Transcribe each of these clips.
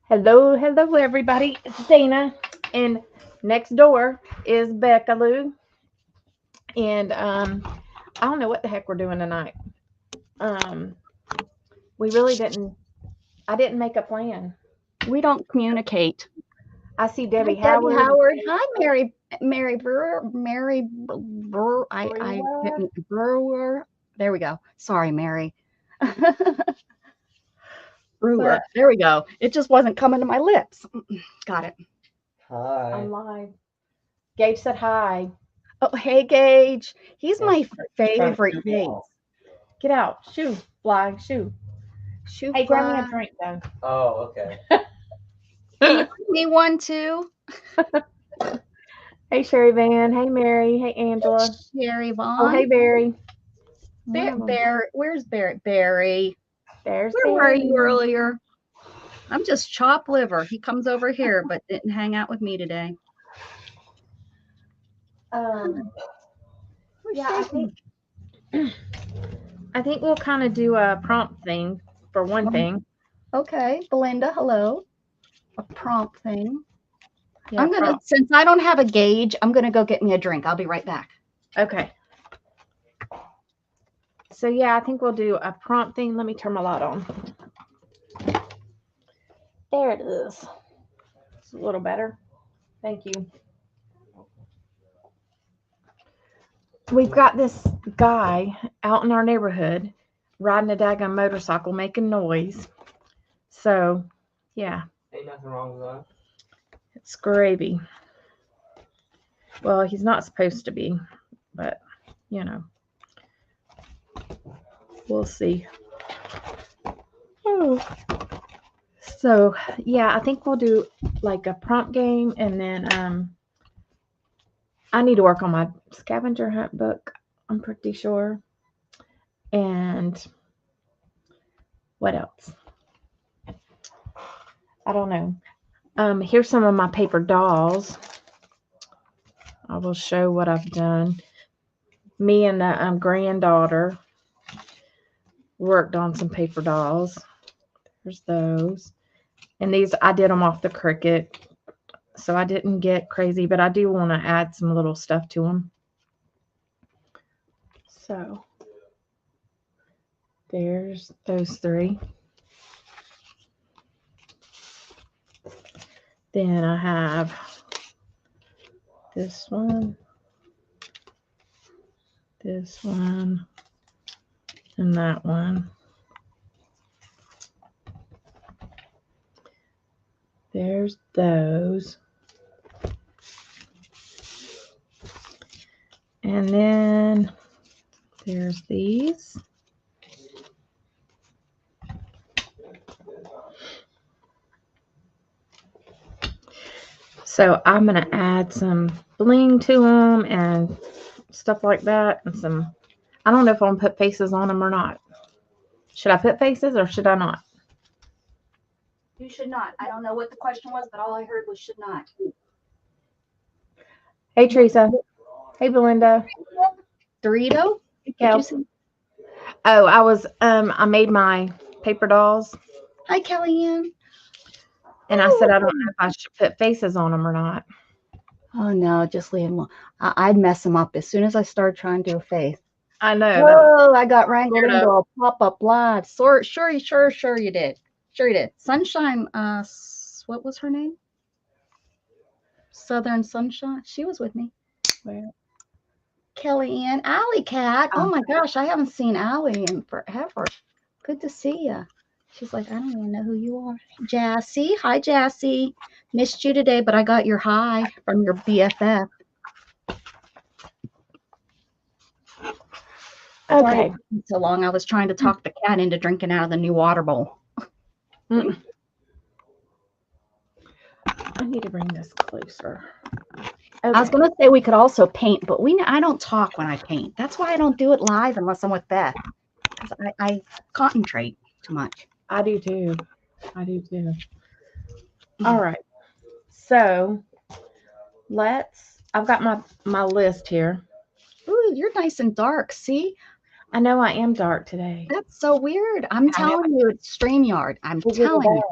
Hello, hello, everybody. It's Dana, and next door is Becca Lou, and I don't know what the heck we're doing tonight. Um, we really didn't. I didn't make a plan. We don't communicate. I see Hi, Debbie Debbie Howard. Howard. Hi, Mary Brewer. Brewer. I Brewer. didn't Brewer. There we go. Sorry, Mary. But Brewer. There we go. It just wasn't coming to my lips. Got it. I'm Hi. live. Gabe said hi. Oh, hey, Gage. He's Yes, my trying to favorite do Gage. well. Get out. Shoo, fly, shoo. Shoe Hey, grab me a fly. drink, though. Oh, okay. Can you bring me one too? Hey, Sherry Van. Hey, Mary. Hey, Angela. Sherry Oh, Vaughn. hey, Barry. One of them. Where's Barrett? Barry. There's Where were Barry. you earlier? I'm just chopped liver. He comes over here, but didn't hang out with me today. Um, Where's yeah, Jason? I think we'll kind of do a prompt thing for one thing. Okay, Belinda, hello. A prompt thing. Yeah, prompt. Since I don't have a gauge, I'm gonna go get me a drink. I'll be right back. Okay. So yeah, I think we'll do a prompt thing. Let me turn my light on. There it is. It's a little better. Thank you. We've got this guy out in our neighborhood riding a daggone motorcycle making noise. So yeah, Ain't nothing wrong with that. it's gravy. Well, he's not supposed to be, but you know, we'll see. Oh. So yeah, I think we'll do like a prompt game, and then I need to work on my scavenger hunt book. I'm pretty sure. And what else? I don't know. Here's some of my paper dolls. I will show what I've done. Me and the granddaughter worked on some paper dolls. There's those. And these, I did them off the Cricut. So I didn't get crazy, but I do want to add some little stuff to them. So there's those three. Then I have this one, and that one. There's those. And then there's these. So I'm going to add some bling to them and stuff like that. And some, I don't know if I'm going to put faces on them or not. Should I put faces or should I not? You should not. I don't know what the question was, but all I heard was should not. Hey, Teresa. Hey, Belinda. Dorito? Kel. Oh, I made my paper dolls. Hi, Kellyanne. And I said, I don't know if I should put faces on them or not. Oh no, just leave them. I'd mess them up as soon as I start trying to do a face. I know. Oh, I got wrangled Weirdo. into a pop-up live. Sure you did. Sure you did. Sunshine, what was her name? Southern Sunshine. She was with me. Where? Kellyanne, Allie Cat. Oh my gosh, I haven't seen Allie in forever. Good to see you. She's like, I don't even know who you are. Jassy. Hi, Jassy. Missed you today, but I got your hi from your BFF. Okay. So long. I was trying to talk the cat into drinking out of the new water bowl. I need to bring this closer. Okay. I was going to say we could also paint, but I don't talk when I paint. That's why I don't do it live unless I'm with Beth. Because I concentrate too much. I do too. All right. So I've got my list here. Ooh, you're nice and dark. See? I know I am dark today. That's so weird. I'm telling you, it's StreamYard. I'm telling you.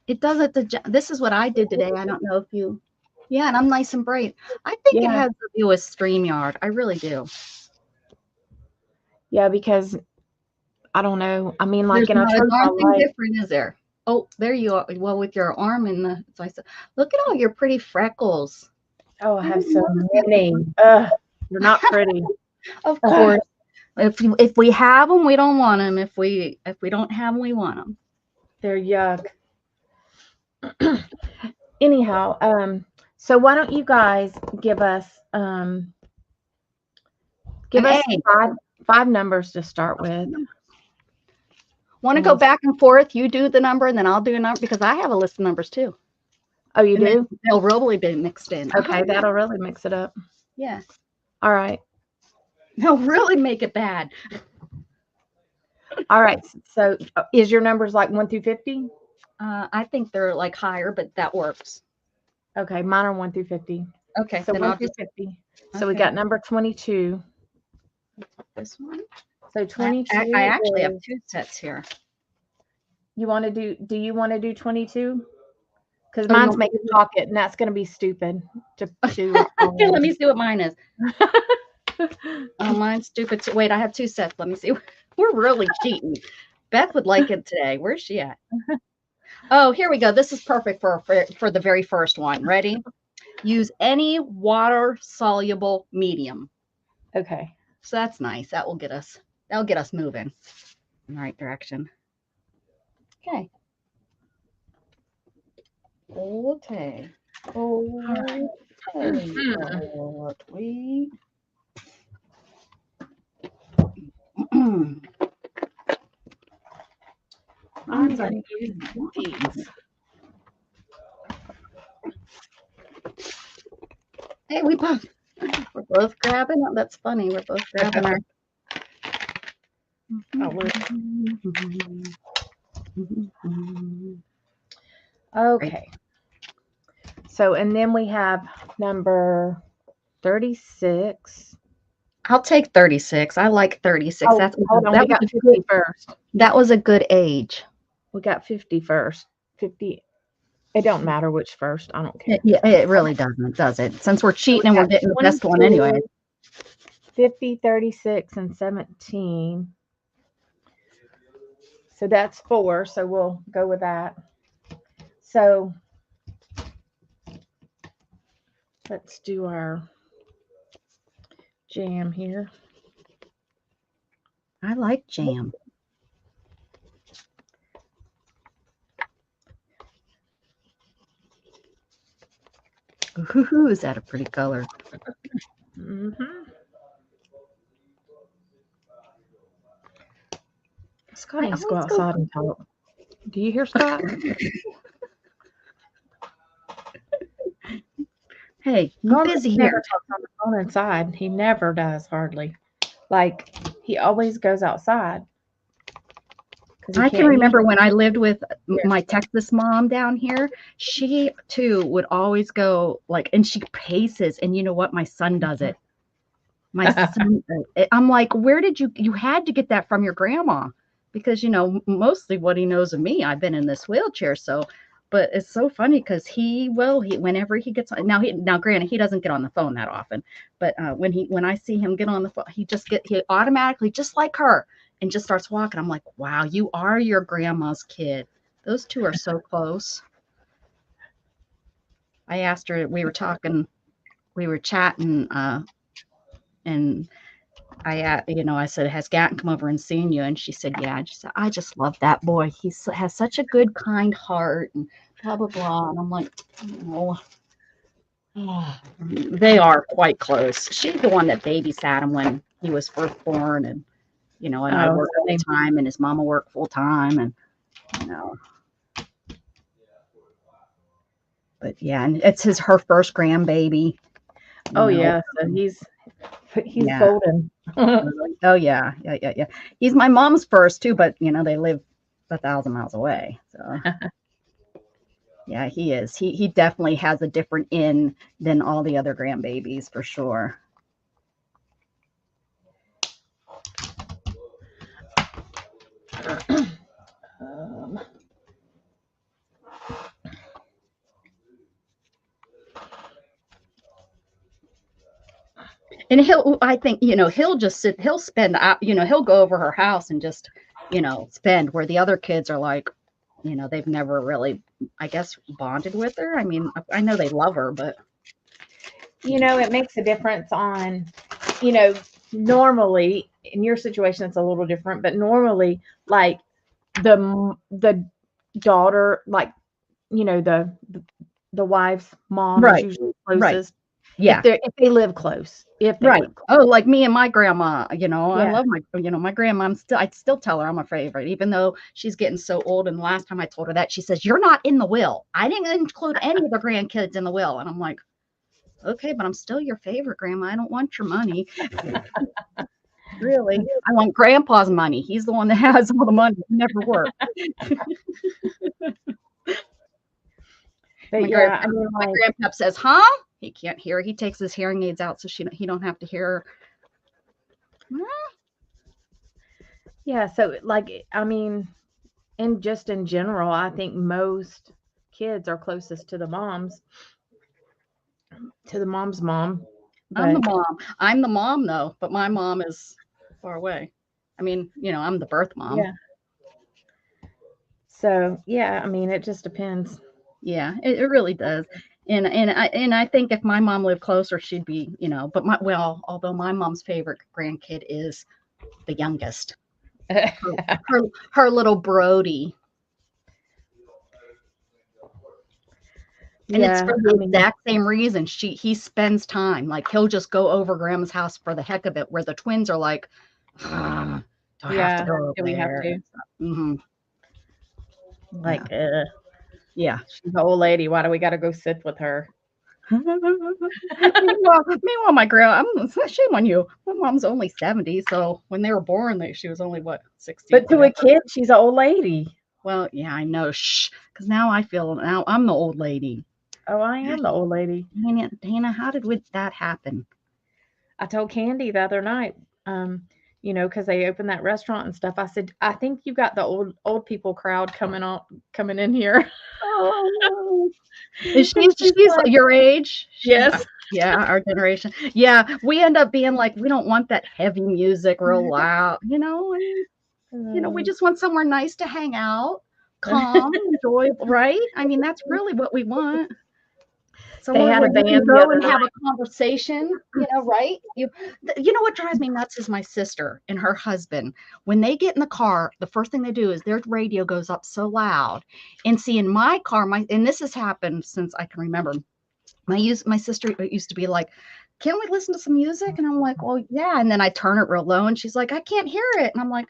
It does it. This is what I did today. I don't know if you. Yeah, and I'm nice and bright. I think it Yeah. has to do with StreamYard. I really do. Yeah, because I don't know. I mean, like, There's and I not a chose my darn thing light. different, is there? Oh, there you are. Well, with your arm in the. So I said, look at all your pretty freckles. Oh, I have I so love that. many. Ugh, they're not pretty. Of Ugh. course. If we have them, we don't want them. If we don't have them, we want them. They're yuck. Anyhow, so why don't you guys give us An A. five numbers to start with. Want to And go we'll- back and forth? You do the number, and then I'll do a number because I have a list of numbers too. Oh, you And then do? they'll really be mixed in. Okay, that'll really mix it up. Yeah. All right. They'll really make it bad. All right. So is your numbers like 1 through 50? I think they're like higher, but that works. Okay, mine are 1 through 50. Okay. So then 1 I'll through just 50. So we okay. got number 22. This one. So 22. I actually have is- 2 sets here. You want to do you want to do 22? Because Oh, you mine's want- making pocket, and that's going to be stupid to do. Okay, let me see what mine is. Oh, mine's stupid. Wait, I have 2 sets. Let me see. We're really cheating. Beth would like it today. Where's she at? Oh, here we go. This is perfect for the very first one. Ready? Use any water-soluble medium. Okay. So that's nice. That'll get us moving in the right direction. Okay. Okay. Okay. Tweet. I'm going to use these. Hey, we're both grabbing. That's funny. We're both grabbing our. Okay. So, and then we have number 36. I'll take 36. I like 36. Oh, hold on. We got 50 first. That was a good age. We got 50 first. 50. It don't matter which first. I don't care. It really doesn't, does it? Since we're cheating and we're getting the best one 22, anyway. 50, 36, and 17. So that's 4. So we'll go with that. So let's do our jam here. I like jam. Ooh, is that a pretty color? Mm-hmm. Scott needs to go outside and talk. Do you hear Scott? Hey, I'm Norman busy never here. talks on the phone inside. He never does, hardly. Like, he always goes outside. 'Cause he I can can't remember hear. when I lived with Yes. my Texas mom down here, she too would always go like, and she paces, and you know what? My son does it. My son, I'm like, where did you had to get that from your grandma? Because, you know, mostly what he knows of me, I've been in this wheelchair. So, but it's so funny because whenever he gets on, now granted, he doesn't get on the phone that often, but when I see him get on the phone, he automatically, just like her, and just starts walking. I'm like, wow, you are your grandma's kid. Those two are so close. I asked her, we were chatting, and I said, has Gatton come over and seen you? And she said, yeah. And she said, I just love that boy. He has such a good, kind heart, and blah, blah, blah. And I'm like, oh, they are quite close. She's the one that babysat him when he was first born. And, and I worked full time, and his mama worked full time. And, but yeah, and it's her first grandbaby. Oh, yeah. So he's golden. Oh yeah. He's my mom's first too, but they live 1,000 miles away. So yeah, he is. He definitely has a different in than all the other grandbabies for sure. And I think, he'll just he'll spend out, he'll go over her house and just, spend, where the other kids are like, they've never really, I guess, bonded with her. I mean, I know they love her, but It makes a difference on, normally in your situation, it's a little different, but normally, like the daughter, like, the wife's mom is Right. usually Right. closest. yeah. If they live close. If they Right. live close. Oh, like me and my grandma, I Yeah. love my grandma. I still tell her I'm a favorite, even though she's getting so old. And the last time I told her that, she says, "You're not in the will. I didn't include any of the grandkids in the will." And I'm like, okay, but I'm still your favorite, grandma. I don't want your money. Really. I want grandpa's money. He's the one that has all the money. It never worked. But My yeah, I mean, My like, grandpa says, "Huh?" He can't hear. He takes his hearing aids out so he don't have to hear. yeah, so like, I mean, in general, I think most kids are closest to the mom's mom. I'm the But mom. I'm the mom though, but my mom is far away. I mean, I'm the birth mom. yeah. So yeah, I mean, it just depends. Yeah, it really does. And I think if my mom lived closer, she'd be, but although my mom's favorite grandkid is the youngest, her little Brody. And it's Yeah, for the exact same reason. He spends time, like he'll just go over grandma's house for the heck of it, where the twins are like, do I have to go over do we have there? to? Mm-hmm. Like, Yeah. she's an old lady. Why do we got to go sit with her? Meanwhile, my grandma, shame on you. My mom's only 70, so when they were born, she was only what, 60? But to a kid, she's an old lady. Well, yeah, I know. Shh, because now I'm the old lady. Oh, I am the old lady. Dana, how did that happen? I told Candy the other night, because they opened that restaurant and stuff. I said, I think you got the old people crowd coming in here. Oh, she's like, your age? yes. Yeah, our generation. Yeah, we end up being like, we don't want that heavy music real loud, and we just want somewhere nice to hang out, calm, enjoyable, right? I mean, that's really what we want. So They had a where you band can the go other and have night. a conversation, right? You know what drives me nuts is my sister and her husband. When they get in the car, the first thing they do is their radio goes up so loud. And see, in my car, and this has happened since I can remember. My sister used to be like, "Can't we listen to some music?" And I'm like, "Well, yeah." And then I turn it real low, and she's like, "I can't hear it." And I'm like,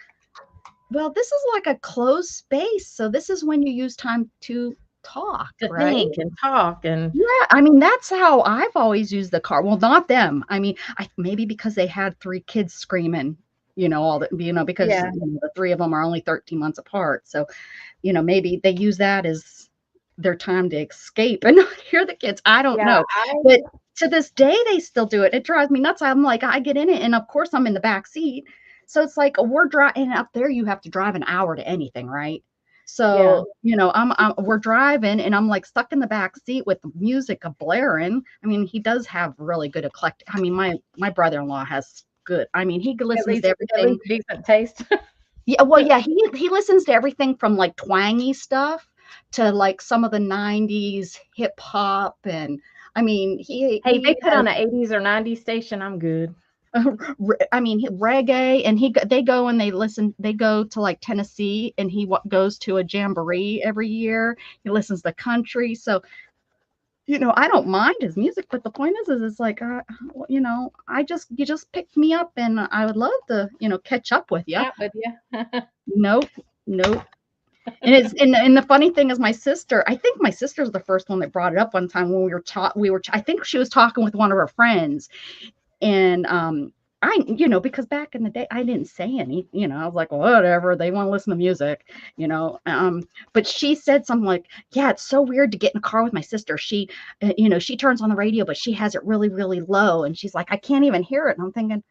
"Well, this is like a closed space, so this is when you use time to talk, right? Think and talk and Yeah, I mean, that's how I've always used the car. Well, not them. I mean, maybe because they had 3 kids screaming, all that, because Yeah. the 3 of them are only 13 months apart. So, maybe they use that as their time to escape and not hear the kids. I don't know. But to this day, they still do it. It drives me nuts. I'm like, I get in it, and of course, I'm in the back seat. So it's like we're driving up there. You have to drive an hour to anything, right? So, we're driving, and I'm like stuck in the back seat with the music blaring. I mean, he does have really good eclectic. I mean, my brother-in-law has good. I mean, he listens to everything. At least decent taste. Yeah, well, yeah, he listens to everything from like twangy stuff to like some of the 90s hip hop, and I mean, Hey, they put on an 80s or 90s station, I'm good. I mean, reggae, and they go and they go to like Tennessee, and he goes to a jamboree every year. He listens to country. So, I don't mind his music, but the point is it's like, you just picked me up, and I would love to, catch up with you. Yeah, with you. Nope. And the funny thing is, my sister, I think my sister's the first one that brought it up one time when I think she was talking with one of her friends. And because back in the day, I didn't say any, I was like, whatever, they want to listen to music, but she said something like, yeah, it's so weird to get in a car with my sister. She, she turns on the radio, but she has it really, really low. And she's like, I can't even hear it. And I'm thinking,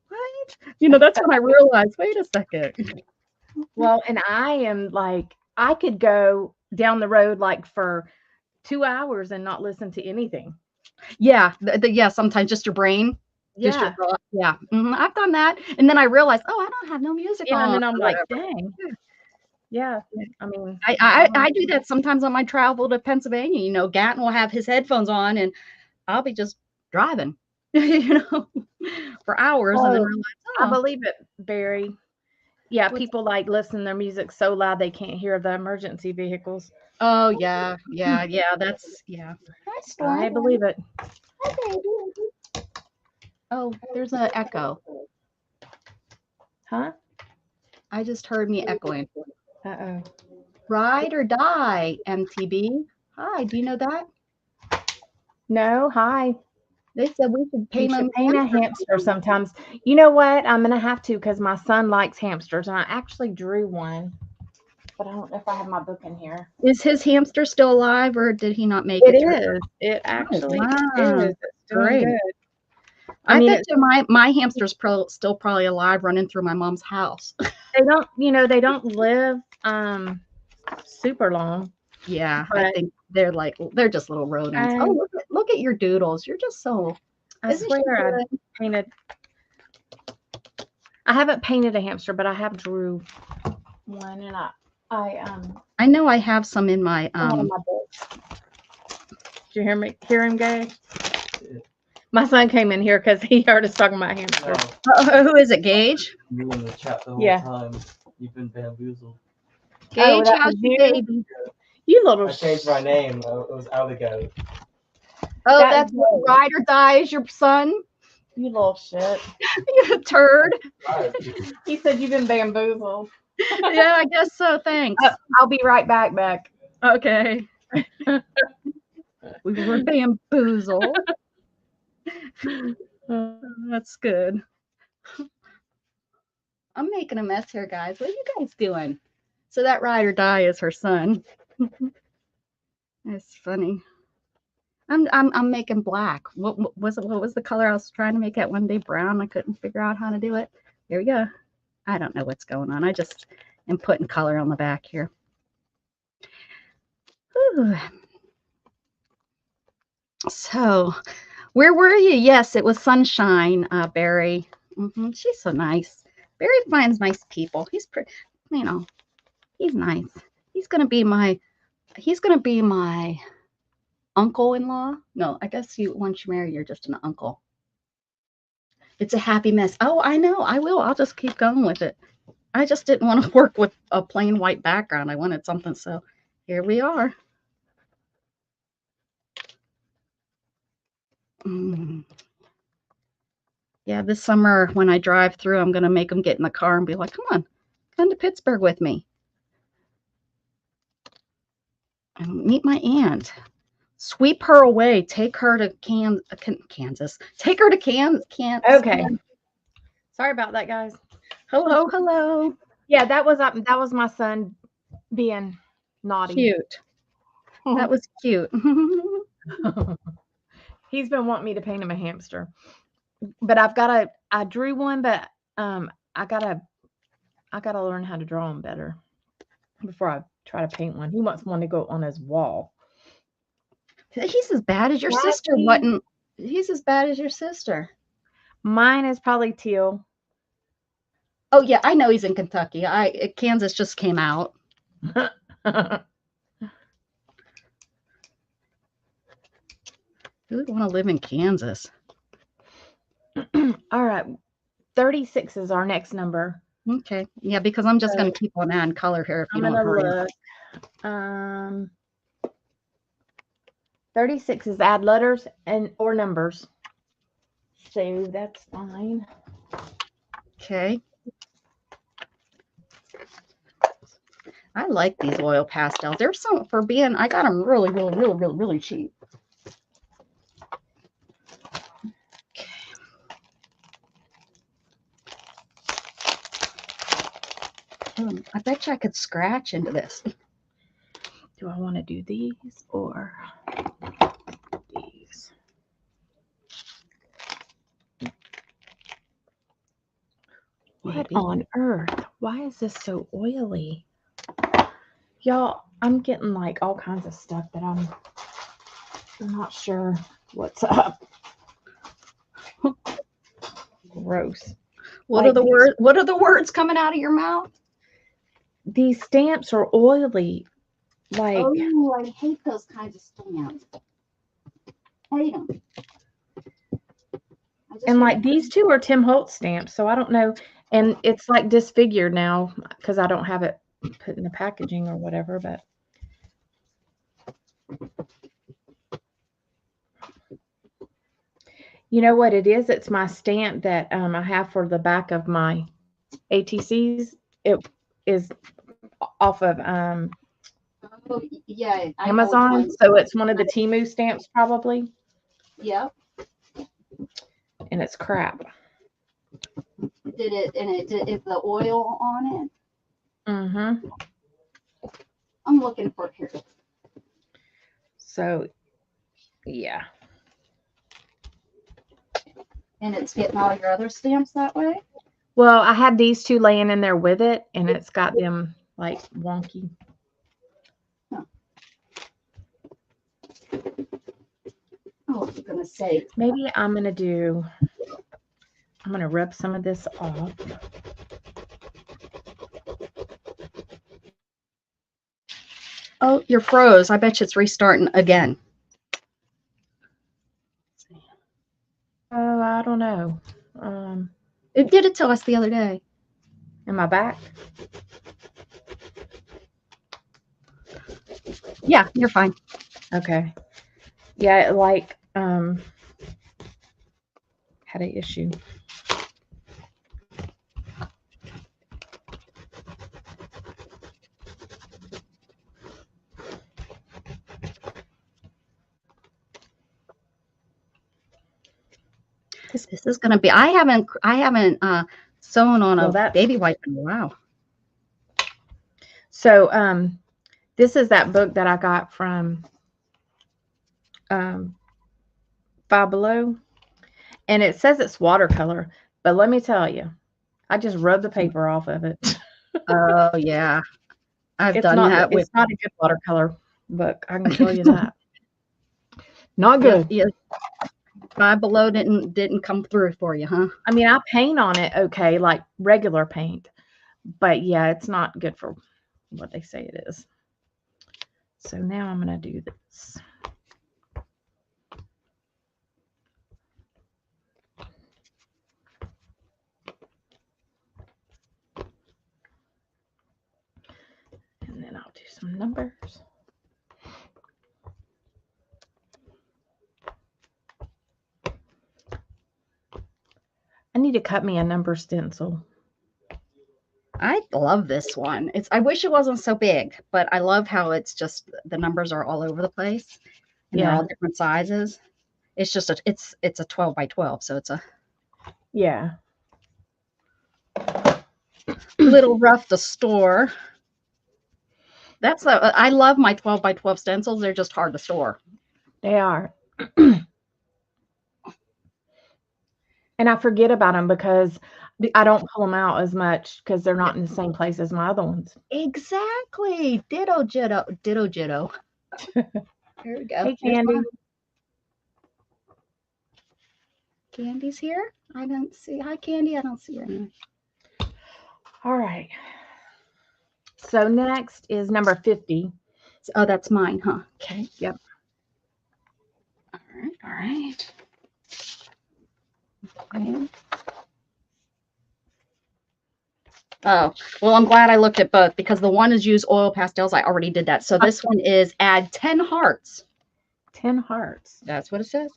what? That's when I realized, wait a second. Well, and I am like, I could go down the road like for 2 hours and not listen to anything. Yeah. Yeah. Sometimes just your brain. Just your Yeah. thought. Yeah. I've done that. And then I realized, oh, I don't have no music Yeah, on. and then I'm or like, whatever. dang. Yeah. I mean, I do that sometimes on my travel to Pennsylvania. You know, Gatton will have his headphones on and I'll be just driving, for hours and then oh, realize, I oh, believe it, Barry. Yeah, what's people like listen to their music so loud they can't hear the emergency vehicles. oh yeah, that's yeah. Hi, Storm. I believe it. Hi, baby. Oh, there's an echo. Huh? I just heard me echoing. Uh-oh. Ride or die, MTB. Hi, do you know that? No, hi. They said we should You paint should them paint a hamster sometimes. You know what? I'm gonna have to because my son likes hamsters, and I actually drew one, but I don't know if I have my book in here. Is his hamster still alive or did he not make It it through? is. It actually wow. is. It's doing Great. good. I mean, bet you my hamster's still probably alive running through my mom's house. they don't live super long. Yeah, I But think they're just little rodents. I, Oh, look at your doodles. You're just so. I Isn't she swear I good? painted. I haven't painted a hamster, but I have drew one, and I know I have some in my one of my books. Did you hear him, Gage? My son came in here because he heard us talking about hamsters. No, who is it, Gage? you in the chat the whole Yeah. time. You've been bamboozled. Gage, that how's was your you? baby? You little I changed my name. It was Aligo. Oh, That that's was- what Ride or Die is your son? You little shit. You turd. He said you've been bamboozled. Yeah, I guess so. Thanks. I'll be right back. Okay. We were bamboozled. That's good. I'm making a mess here, guys. What are you guys doing? So that Ride or Die is her son. That's funny. I'm making black. What was it? What was the color I was trying to make that one day? Brown. I couldn't figure out how to do it. Here we go. I don't know what's going on. I just am putting color on the back here. Whew. So, where were you? Yes, it was Sunshine, Barry. She's so nice. Barry finds nice people. He's pretty, he's nice. He's gonna be my uncle-in-law. No, I guess once you marry, you're just an uncle. It's a happy mess. Oh, I know. I will. I'll just keep going with it. I just didn't want to work with a plain white background. I wanted something. So here we are. Yeah, this summer when I drive through, I'm going to make them get in the car and be like, come to Pittsburgh with me. And meet my aunt. Sweep her away. Take her to Kansas. Take her to Kansas. Okay. Sorry about that, guys. Hello. Yeah, that was my son being naughty. Cute. That was cute. He's been wanting me to paint him a hamster, but I drew one, but I gotta learn how to draw them better before I try to paint one. He wants one to go on his wall. He's as bad as your sister. He's as bad as your sister. Mine is probably teal. Oh yeah, I know he's in Kentucky. Kansas just came out. Who would want to live in Kansas? All right. 36 is our next number. Okay. Yeah, because I'm just going to keep on adding color here if you don't hurry. Look. 36 is add letters or numbers. So that's fine. Okay. I like these oil pastels. They're I got them really cheap. I bet you I could scratch into this. Do I want to do these or these? What on earth? Why is this so oily? Y'all, I'm getting like all kinds of stuff that I'm not sure what's up. Gross. What Like are the these- words? What are the words coming out of your mouth? These stamps are oily. Like, Oh, I hate those kinds of stamps. Hate them. and like these two are Tim Holtz stamps, so I don't know. And it's like disfigured now because I don't have it put in the packaging or whatever, but you know what it is? It's my stamp that I have for the back of my ATCs. It is off of Oh, yeah. I know which Amazon, one. so it's one of the Temu stamps probably, Yep. and it's crap. Did it? And it did. Is the oil on it? Mm-hmm. I'm looking for it here. So, yeah. And it's getting all your other stamps that way. Well, I had these two laying in there with it, and it's got them like wonky. Oh, I was gonna say. Maybe I'm gonna rub some of this off. Oh, you're froze. I bet you it's restarting again. Oh, I don't know. It did it to us the other day. Am I back? Yeah, you're fine. Okay. Yeah, it like had an issue. This is gonna be. I haven't sewn on Well, a that- baby wipe in a while. So this is that book that I got from Five Below, and it says it's watercolor, but let me tell you, I just rubbed the paper off of it. Oh yeah, I've It's done not. that with. It's not a good watercolor book. I can tell you that. Not good. Yeah, Five Below didn't come through for you, huh? I mean, I paint on it okay, like regular paint, but yeah, it's not good for what they say it is. So now I'm going to do this. And then I'll do some numbers. I need to cut me a number stencil. I love this one. I wish it wasn't so big, but I love how it's just the numbers are all over the place and they're Yeah. all different sizes. It's just it's a 12 by 12, so it's a Yeah. little rough to store. I love my 12 by 12 stencils. They're just hard to store. They are. And I forget about them because I don't pull them out as much because they're not in the same place as my other ones. Exactly. Ditto, ditto, ditto, ditto. Here we go. Hey, Here's Candy. one. Candy's here. I don't see. Hi, Candy. I don't see her anymore. All right. So next is number 50. Oh, that's mine, huh? Okay. Yep. All right. All right. Okay. Oh, well, I'm glad I looked at both because the one is use oil pastels. I already did that. So this one is add 10 hearts. 10 hearts. That's what it says.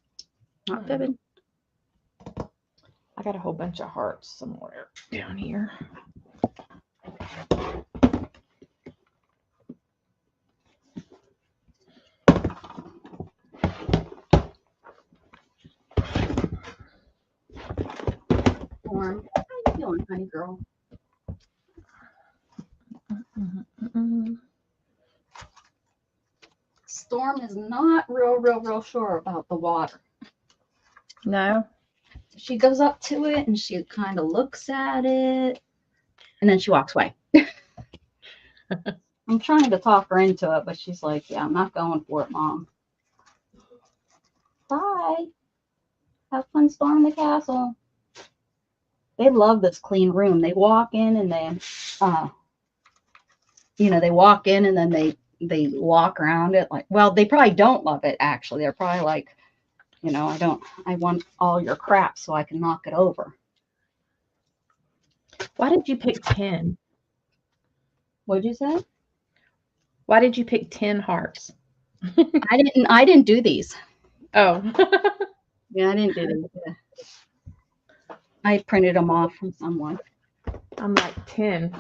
Not fibbing. I got a whole bunch of hearts somewhere down here. How you doing, honey girl? Storm is not real sure about the water. No. She goes up to it and she kind of looks at it and then she walks away. I'm trying to talk her into it, but she's like, yeah, I'm not going for it, Mom. Bye. Have fun storming the castle. they love this clean room. They walk in and they, they walk in and then they walk around it like, well, they probably don't love it actually. They're probably like, I want all your crap so I can knock it over. Why did you pick 10? What'd you say? Why did you pick 10 hearts? I didn't do these. Oh. Yeah, I didn't do these. Yeah. I printed them off from someone. I'm like 10.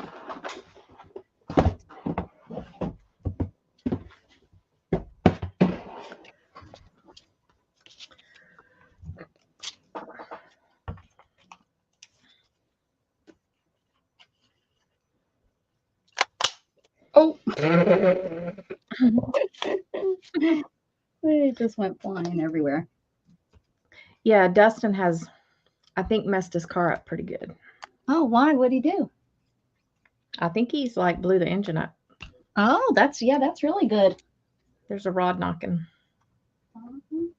Oh. It just went flying everywhere. Yeah, Dustin has, I think, messed his car up pretty good. Oh, why? What'd he do? I think he's like blew the engine up. Oh, that's really good. There's a rod knocking. Did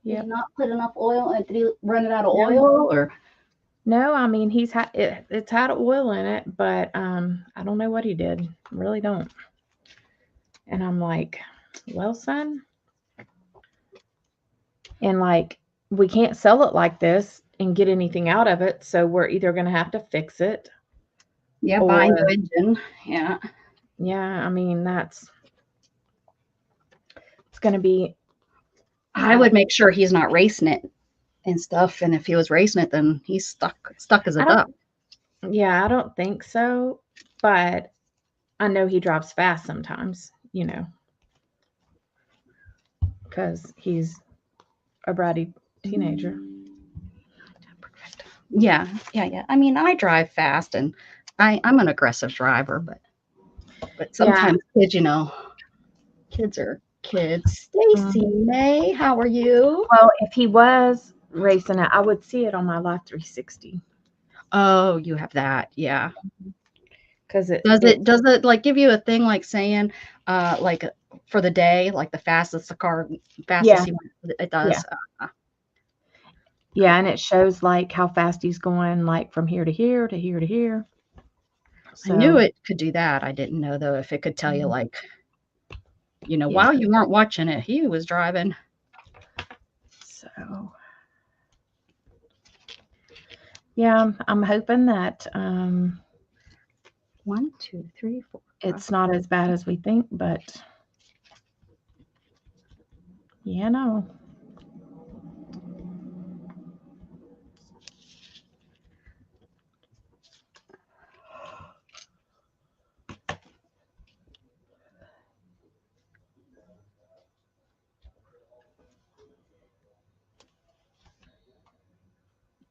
Yep. he not put enough oil? Did he run it out of oil or? No, I mean he's had it's had oil in it, but I don't know what he did. I really don't. And I'm like, well, son, and like we can't sell it like this and get anything out of it, so we're either gonna have to fix it. Yeah, buy a new engine. Yeah. Yeah, I mean it's gonna be. I would make sure he's not racing it and stuff. And if he was racing it, then he's stuck as a duck. Yeah, I don't think so, but I know he drives fast sometimes, because he's a bratty teenager. Yeah. I mean, I drive fast and I'm an aggressive driver, but sometimes kids are kids. Stacy May, how are you? Well, if he was racing it, I would see it on my Life 360. Oh, you have that. Yeah. Because does it like give you a thing like saying like for the day, like the fastest he went, it does. Yeah, and it shows like how fast he's going, like from here to here to here to here. So, I knew it could do that. I didn't know though if it could tell you like, while you weren't watching it, he was driving. So yeah, I'm hoping that 1, 2, 3, 4. It's not as bad as we think, but no.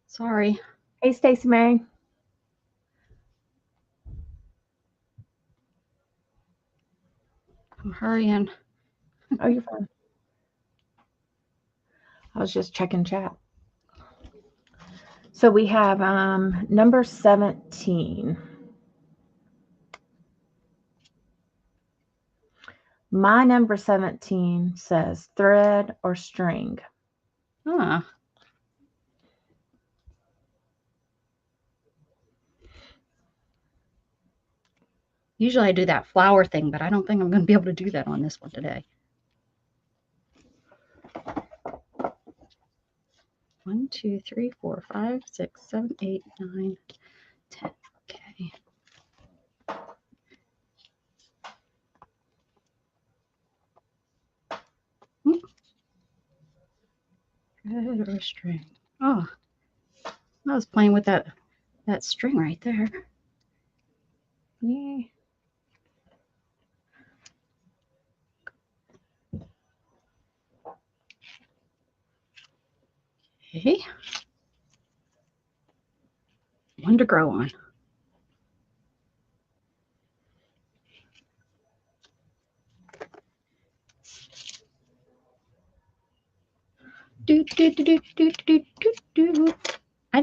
Sorry. Hey, Stacy May. I'm hurrying. Oh, you're fine. I was just checking chat. So we have number 17. My number 17 says thread or string. Huh. Usually I do that flower thing, but I don't think I'm going to be able to do that on this one today. 1, 2, 3, 4, 5, 6, 7, 8, 9, 10. Okay. Thread or string. Oh, I was playing with that string right there. Yeah. Okay. One to grow on.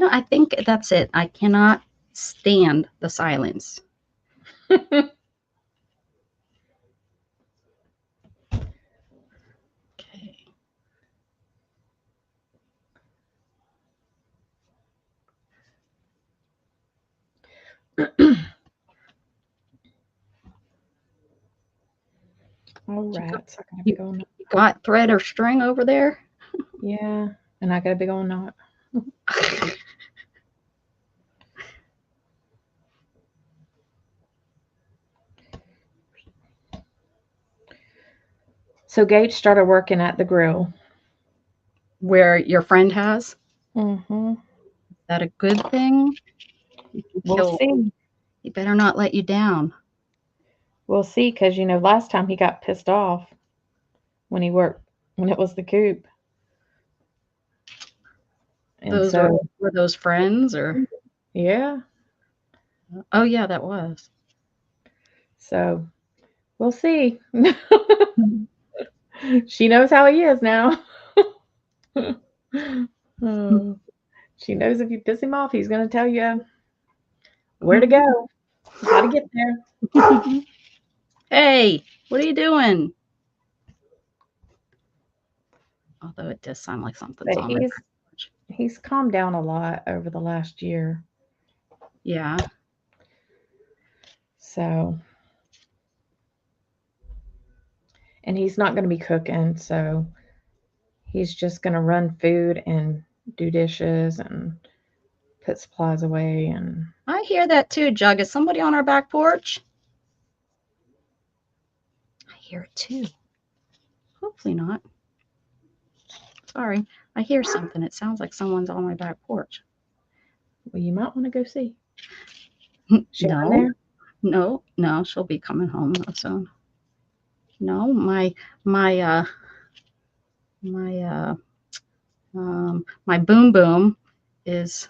I think that's it. I cannot stand the silence. Okay. All You right. So I got a big old knot. got thread or string over there? Yeah. And I got a big old knot. So Gage started working at the grill. Where your friend has? Mm-hmm. Is that a good thing? You can We'll see. He better not let you down. We'll see, because last time he got pissed off when he worked when it was the coop. And Those so were those friends or? yeah. Oh yeah, that was. So we'll see. She knows how he is now. Oh, she knows if you piss him off, he's going to tell you where to go, how to get there. Hey, what are you doing? Although it does sound like something's But on there. he's calmed down a lot over the last year. Yeah. So, and he's not going to be cooking, so he's just going to run food and do dishes and put supplies away. And I hear that too, Jug. Is somebody on our back porch? I hear it too. Hopefully not. Sorry. I hear something. It sounds like someone's on my back porch. well, you might want to go see. No. There? No, she'll be coming home soon. No, my boom boom is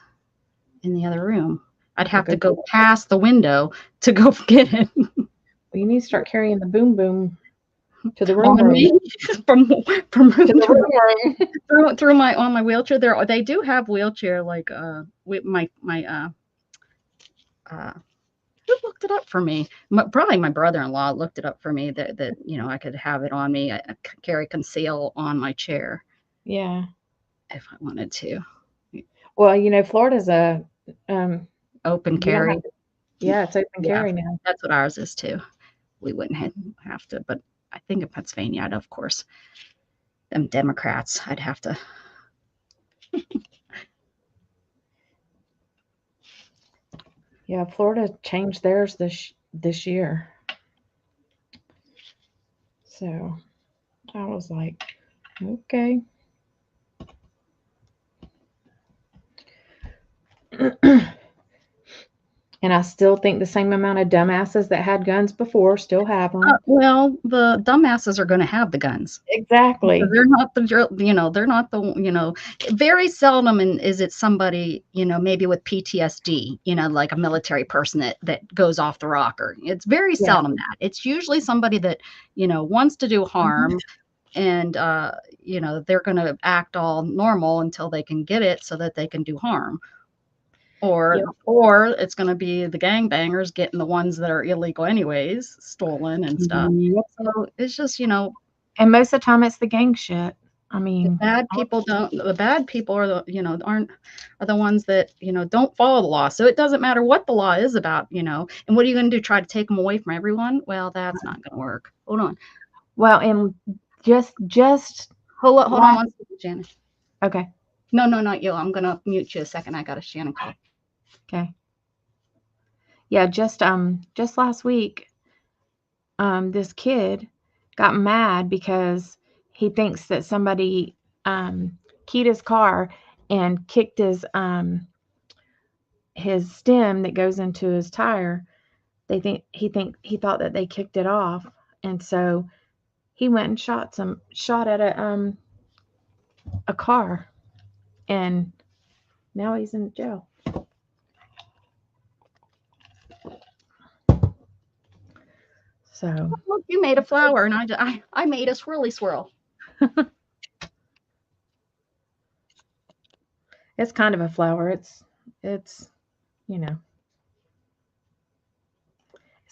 in the other room. I'd have to go past the window to go get it. Well, you need to start carrying the boom boom to the On room. me? from room To the room. through my on my wheelchair. They do have wheelchair with my who looked it up for me? Probably my brother-in-law looked it up for me that I could have it on me. I carry conceal on my chair. Yeah. If I wanted to. Well, Florida's a open carry. Yeah, it's open carry now. That's what ours is too. We wouldn't have to, but I think in Pennsylvania, I'd, of course, them Democrats, I'd have to. Yeah, Florida changed theirs this year. So I was like, okay. And I still think the same amount of dumbasses that had guns before still have them. Well, the dumbasses are going to have the guns. Exactly. They're not they're not the, very seldom is it somebody, maybe with PTSD, like a military person that goes off the rocker. It's very seldom that. It's usually somebody that, wants to do harm. And, they're going to act all normal until they can get it so that they can do harm. Or it's going to be the gangbangers getting the ones that are illegal anyways, stolen and stuff. So it's just, and most of the time it's the gang shit. I mean, the bad people are are the ones that, don't follow the law. So it doesn't matter what the law is about, and what are you going to do? Try to take them away from everyone? Well, that's not going to work. Hold on. Well, and just hold on one second, Shannon. Okay. No, not you. I'm going to mute you a second. I got a Shannon call. Okay. Yeah, just last week, this kid got mad because he thinks that somebody keyed his car and kicked his stem that goes into his tire. He thought that they kicked it off, and so he went and shot at a car, and now he's in jail. So look, you made a flower, and I made a swirly swirl. It's kind of a flower. It's it's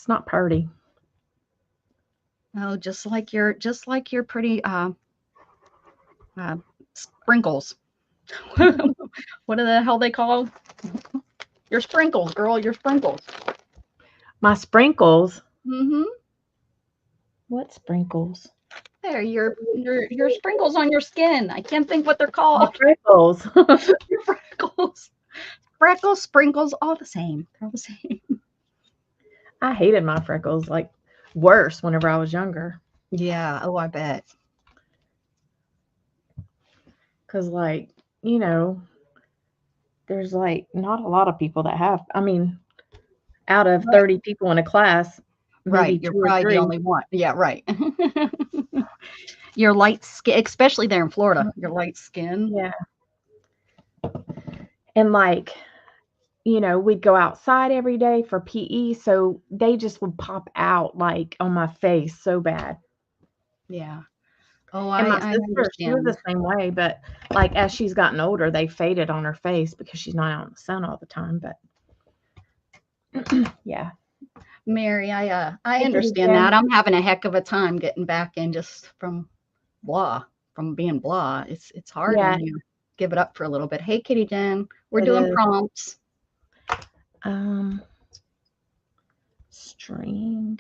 not pretty. Oh, just like your pretty sprinkles. What the hell they call your sprinkles, girl? Your sprinkles. My sprinkles. Mm-hmm. What sprinkles? There, your sprinkles on your skin. I can't think what they're called. Freckles. Your freckles. Freckles, sprinkles, all the same. They're all the same. I hated my freckles, like worse whenever I was younger. Yeah. Oh, I bet. Because, like, you know, there's like not a lot of people that have. I mean, out of Right. 30 people in a class, maybe Right. You're 2 or probably 3. the only one. Yeah, right. Your light skin, especially there in Florida, your light skin. Yeah. And like, you know, we'd go outside every day for PE, so they just would pop out like on my face so bad. Yeah. Oh, And my I sister, she was understand. the same way, but like as she's gotten older, they faded on her face because she's not out in the sun all the time. But yeah. Mary, I Hey, understand Jen. that. I'm having a heck of a time getting back in just from being blah. It's hard Yeah, when you give it up for a little bit. Hey, Kitty Jen, we're it doing is. prompts. String.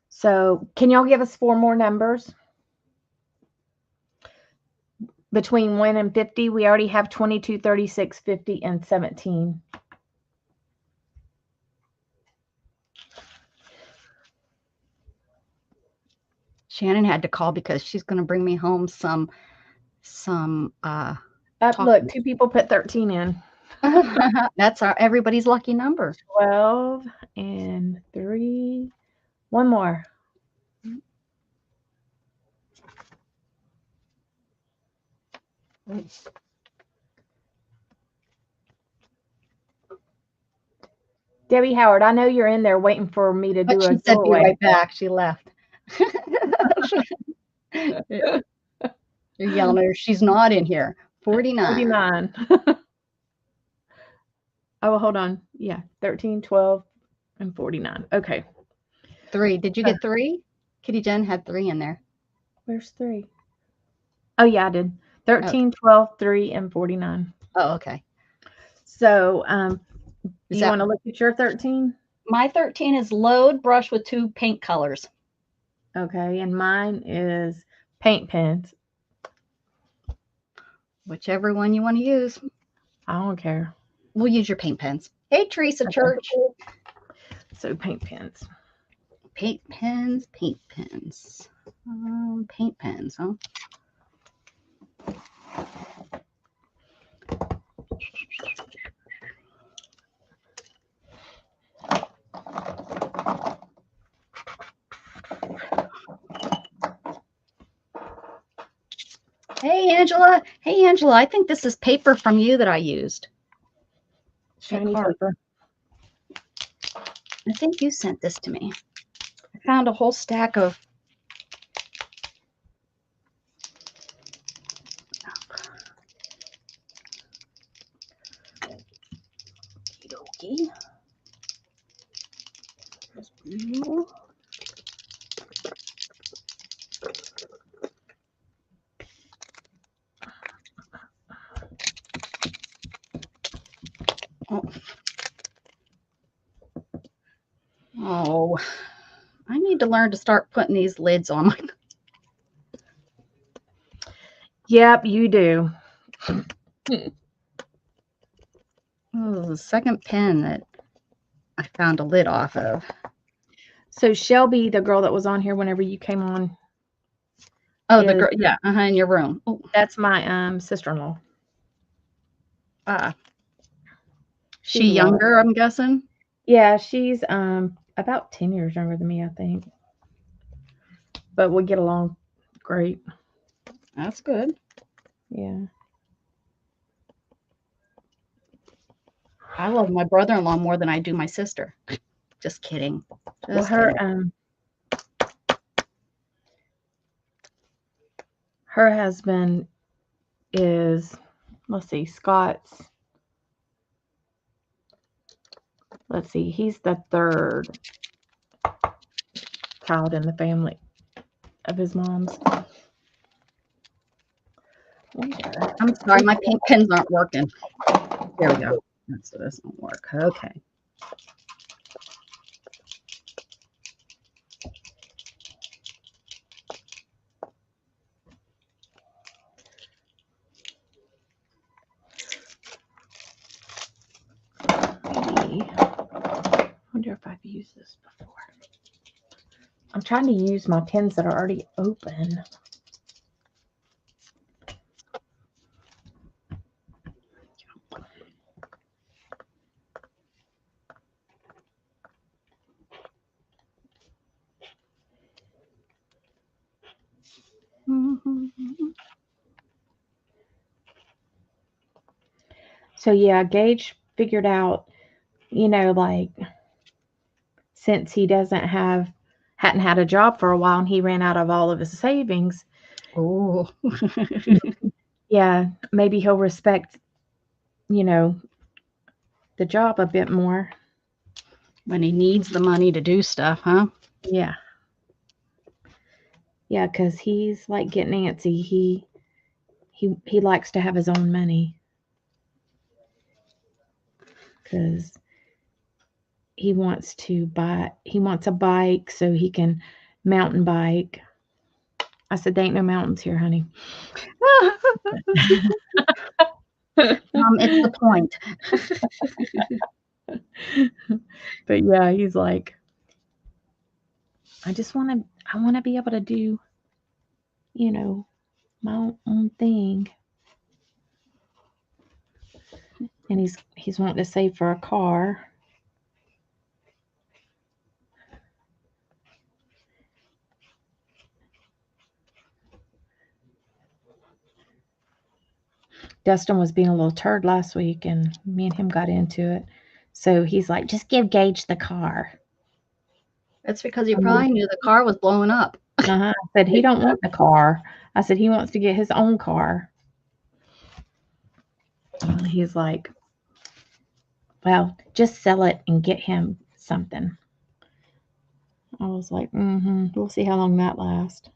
So can y'all give us 4 more numbers? Between 1 and 50, we already have 22, 36, 50, and 17. Shannon had to call because she's going to bring me home some Look, 2 people put 13 in. that's everybody's lucky number. 12 and 3. One more. Debbie Howard, I know you're in there waiting for me to do But a she said be giveaway. right back. She left. You're yelling at her. She's not in here. 49. 49. Oh, hold on. Yeah, 13, 12, and 49. Okay. 3. Did you get 3? Kitty Jen had 3 in there. Where's 3? Oh, yeah, I did. 13, 12, 3, and 49. Oh, okay. So, do you want to look at your 13? My 13 is load brush with 2 paint colors. Okay, and mine is paint pens. Whichever one you want to use. I don't care. We'll use your paint pens. Hey, Teresa Okay. Church. So paint pens. Paint pens, paint pens. Paint pens, huh? Hey, Angela. Hey, Angela. I think this is paper from you that I used. Shiny paper. I think you sent this to me. I found a whole stack of. Okey-dokey. There's blue. Oh, I need to learn to start putting these lids on my. Yep, you do. Oh, the second pen that I found a lid off of. So Shelby, the girl that was on here whenever you came on. Oh, the girl, yeah, in your room. Oh. That's my sister-in-law. She younger, I'm guessing? Yeah, she's about 10 years younger than me, I think. But we get along great. That's good. Yeah. I love my brother-in-law more than I do my sister. Just kidding. Well, her husband is, let's see, Scott's. Let's see, he's the 3rd child in the family of his mom's. I'm sorry, my paint pens aren't working. There we go. So this won't work. Okay. used this before. I'm trying to use my pens that are already open. So yeah, Gage figured out, like since he hadn't had a job for a while and he ran out of all of his savings, Oh. yeah, maybe he'll respect, the job a bit more. When he needs the money to do stuff, huh? Yeah. Yeah, because he's like getting antsy. He likes to have his own money. Because he wants a bike so he can mountain bike. I said, there ain't no mountains here, honey. It's the point. But yeah, he's like, I want to be able to do, my own thing. And he's wanting to save for a car. Dustin was being a little turd last week, and me and him got into it. So he's like, just give Gage the car. That's because you probably knew the car was blowing up. I said, he don't want the car. I said, he wants to get his own car. He's like, well, just sell it and get him something. I was like, we'll see how long that lasts.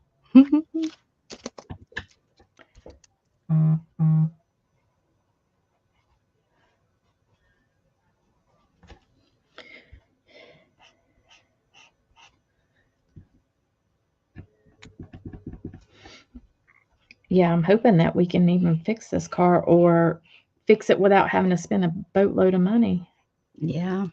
Yeah, I'm hoping that we can even fix this car or fix it without having to spend a boatload of money. Yeah.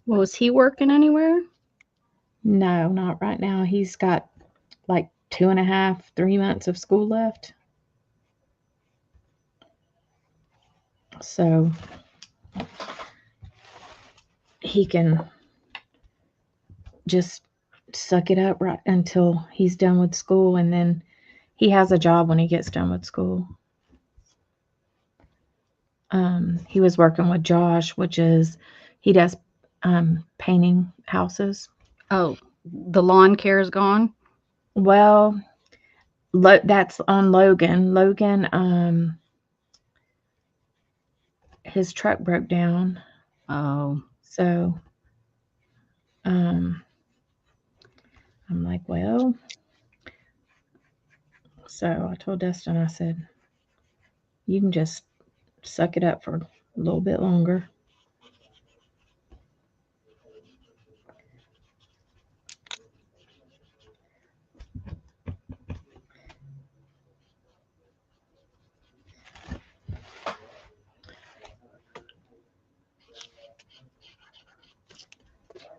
Well, was he working anywhere? No, not right now. He's got like 2.5, 3 months of school left. So he can just suck it up right until he's done with school, and then he has a job when he gets done with school. He was working with Josh, he does painting houses. Oh, the lawn care is gone? Well, that's on Logan. Logan, his truck broke down. Oh. So, I'm like, well, so I told Dustin, I said, you can just suck it up for a little bit longer.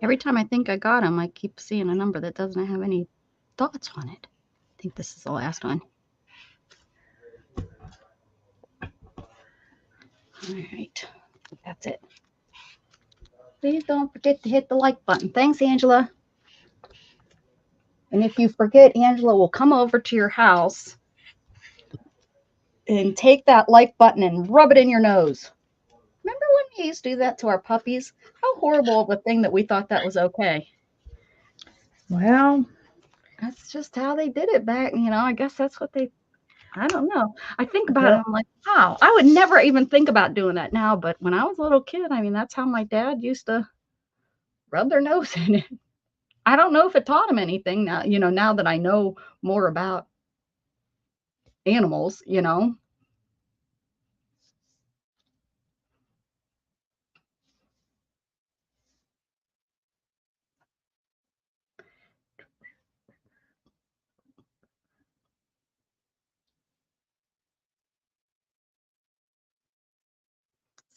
Every time I think I got him, I keep seeing a number that doesn't have any thoughts on it. I think this is the last one. All right. That's it. Please don't forget to hit the like button. Thanks, Angela. And if you forget, Angela will come over to your house and take that like button and rub it in your nose. Remember when we used to do that to our puppies? How horrible of a thing that we thought that was okay. Well, that's just how they did it back. I guess that's what I don't know. I think about it. I'm like, wow, I would never even think about doing that now. But when I was a little kid, that's how my dad used to rub their nose in it. I don't know if it taught him anything now, now that I know more about animals,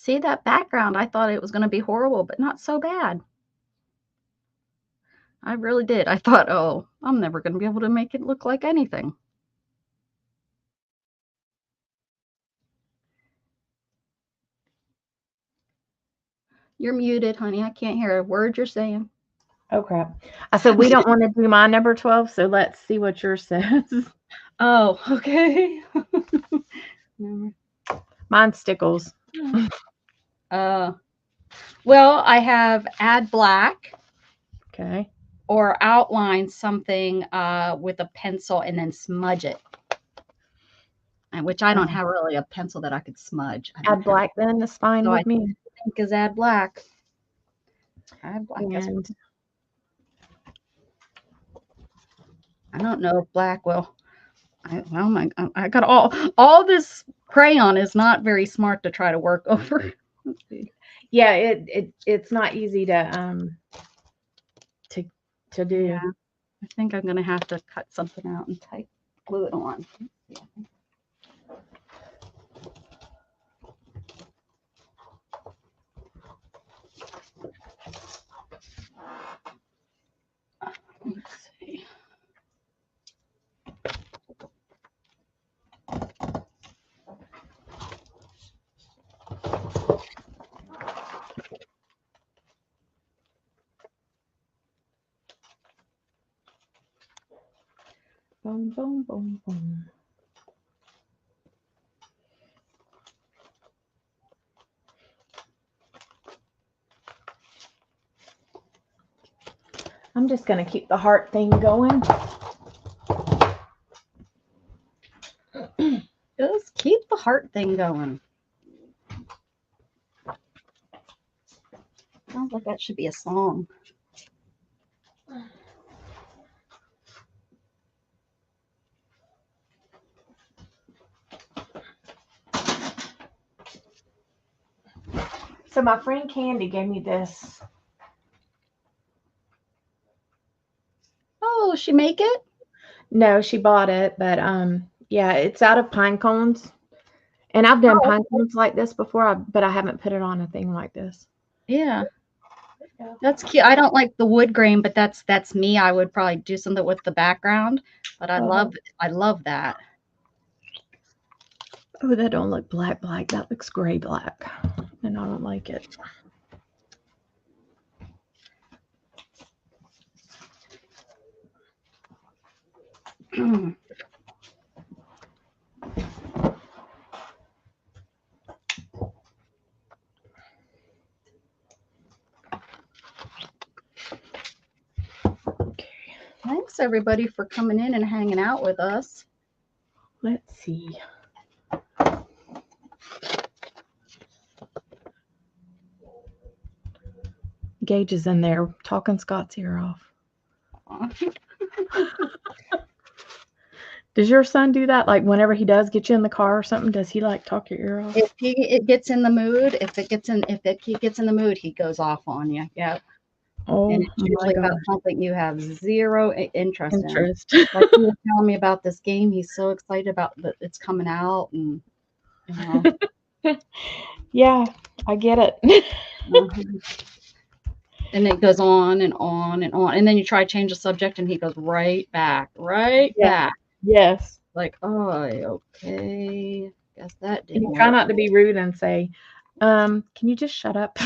See that background? I thought it was going to be horrible, but not so bad. I really did. I thought, oh, I'm never going to be able to make it look like anything. You're muted, honey. I can't hear a word you're saying. Oh, crap. I said, we don't want to do my number 12, so let's see what yours says. Oh, okay. Mine Stickles. Well, I have add black Okay. or outline something with a pencil and then smudge it. Which I don't have really a pencil that I could smudge. Add black then, that's fine So with I me. think is add black. Add black. And I don't know if black will. I got all this crayon is not very smart to try to work over. Let's see. yeah, it's not easy to do. Yeah, I think I'm gonna have to cut something out and glue it on. Let's see. Boom, boom, boom, boom. I'm just going to keep the heart thing going. Just keep the heart thing going. Sounds like that should be a song. So my friend Candy gave me this. Oh, she make it? No, she bought it, but yeah, it's out of pine cones. And I've done pine cones like this before, but I haven't put it on a thing like this. Yeah. That's cute. I don't like the wood grain, but that's me. I would probably do something with the background, but I love that. Oh, that don't look black. That looks gray black. And I don't like it. Thanks everybody for coming in and hanging out with us. Let's see. Gage is in there talking Scott's ear off. Does your son do that? Like whenever he does get you in the car or something, does he like talk your ear off? If it gets in the mood, if he gets in the mood, he goes off on you. Yeah. Oh, and it's usually about something you have zero interest in. Like he was telling me about this game, he's so excited about that it's coming out, and you know. Yeah, I get it. And it goes on and on and on, and then you try to change the subject, and he goes right back. Back. Yes. Like, oh, okay. Guess that didn't work. Try not to be rude and say, can you just shut up?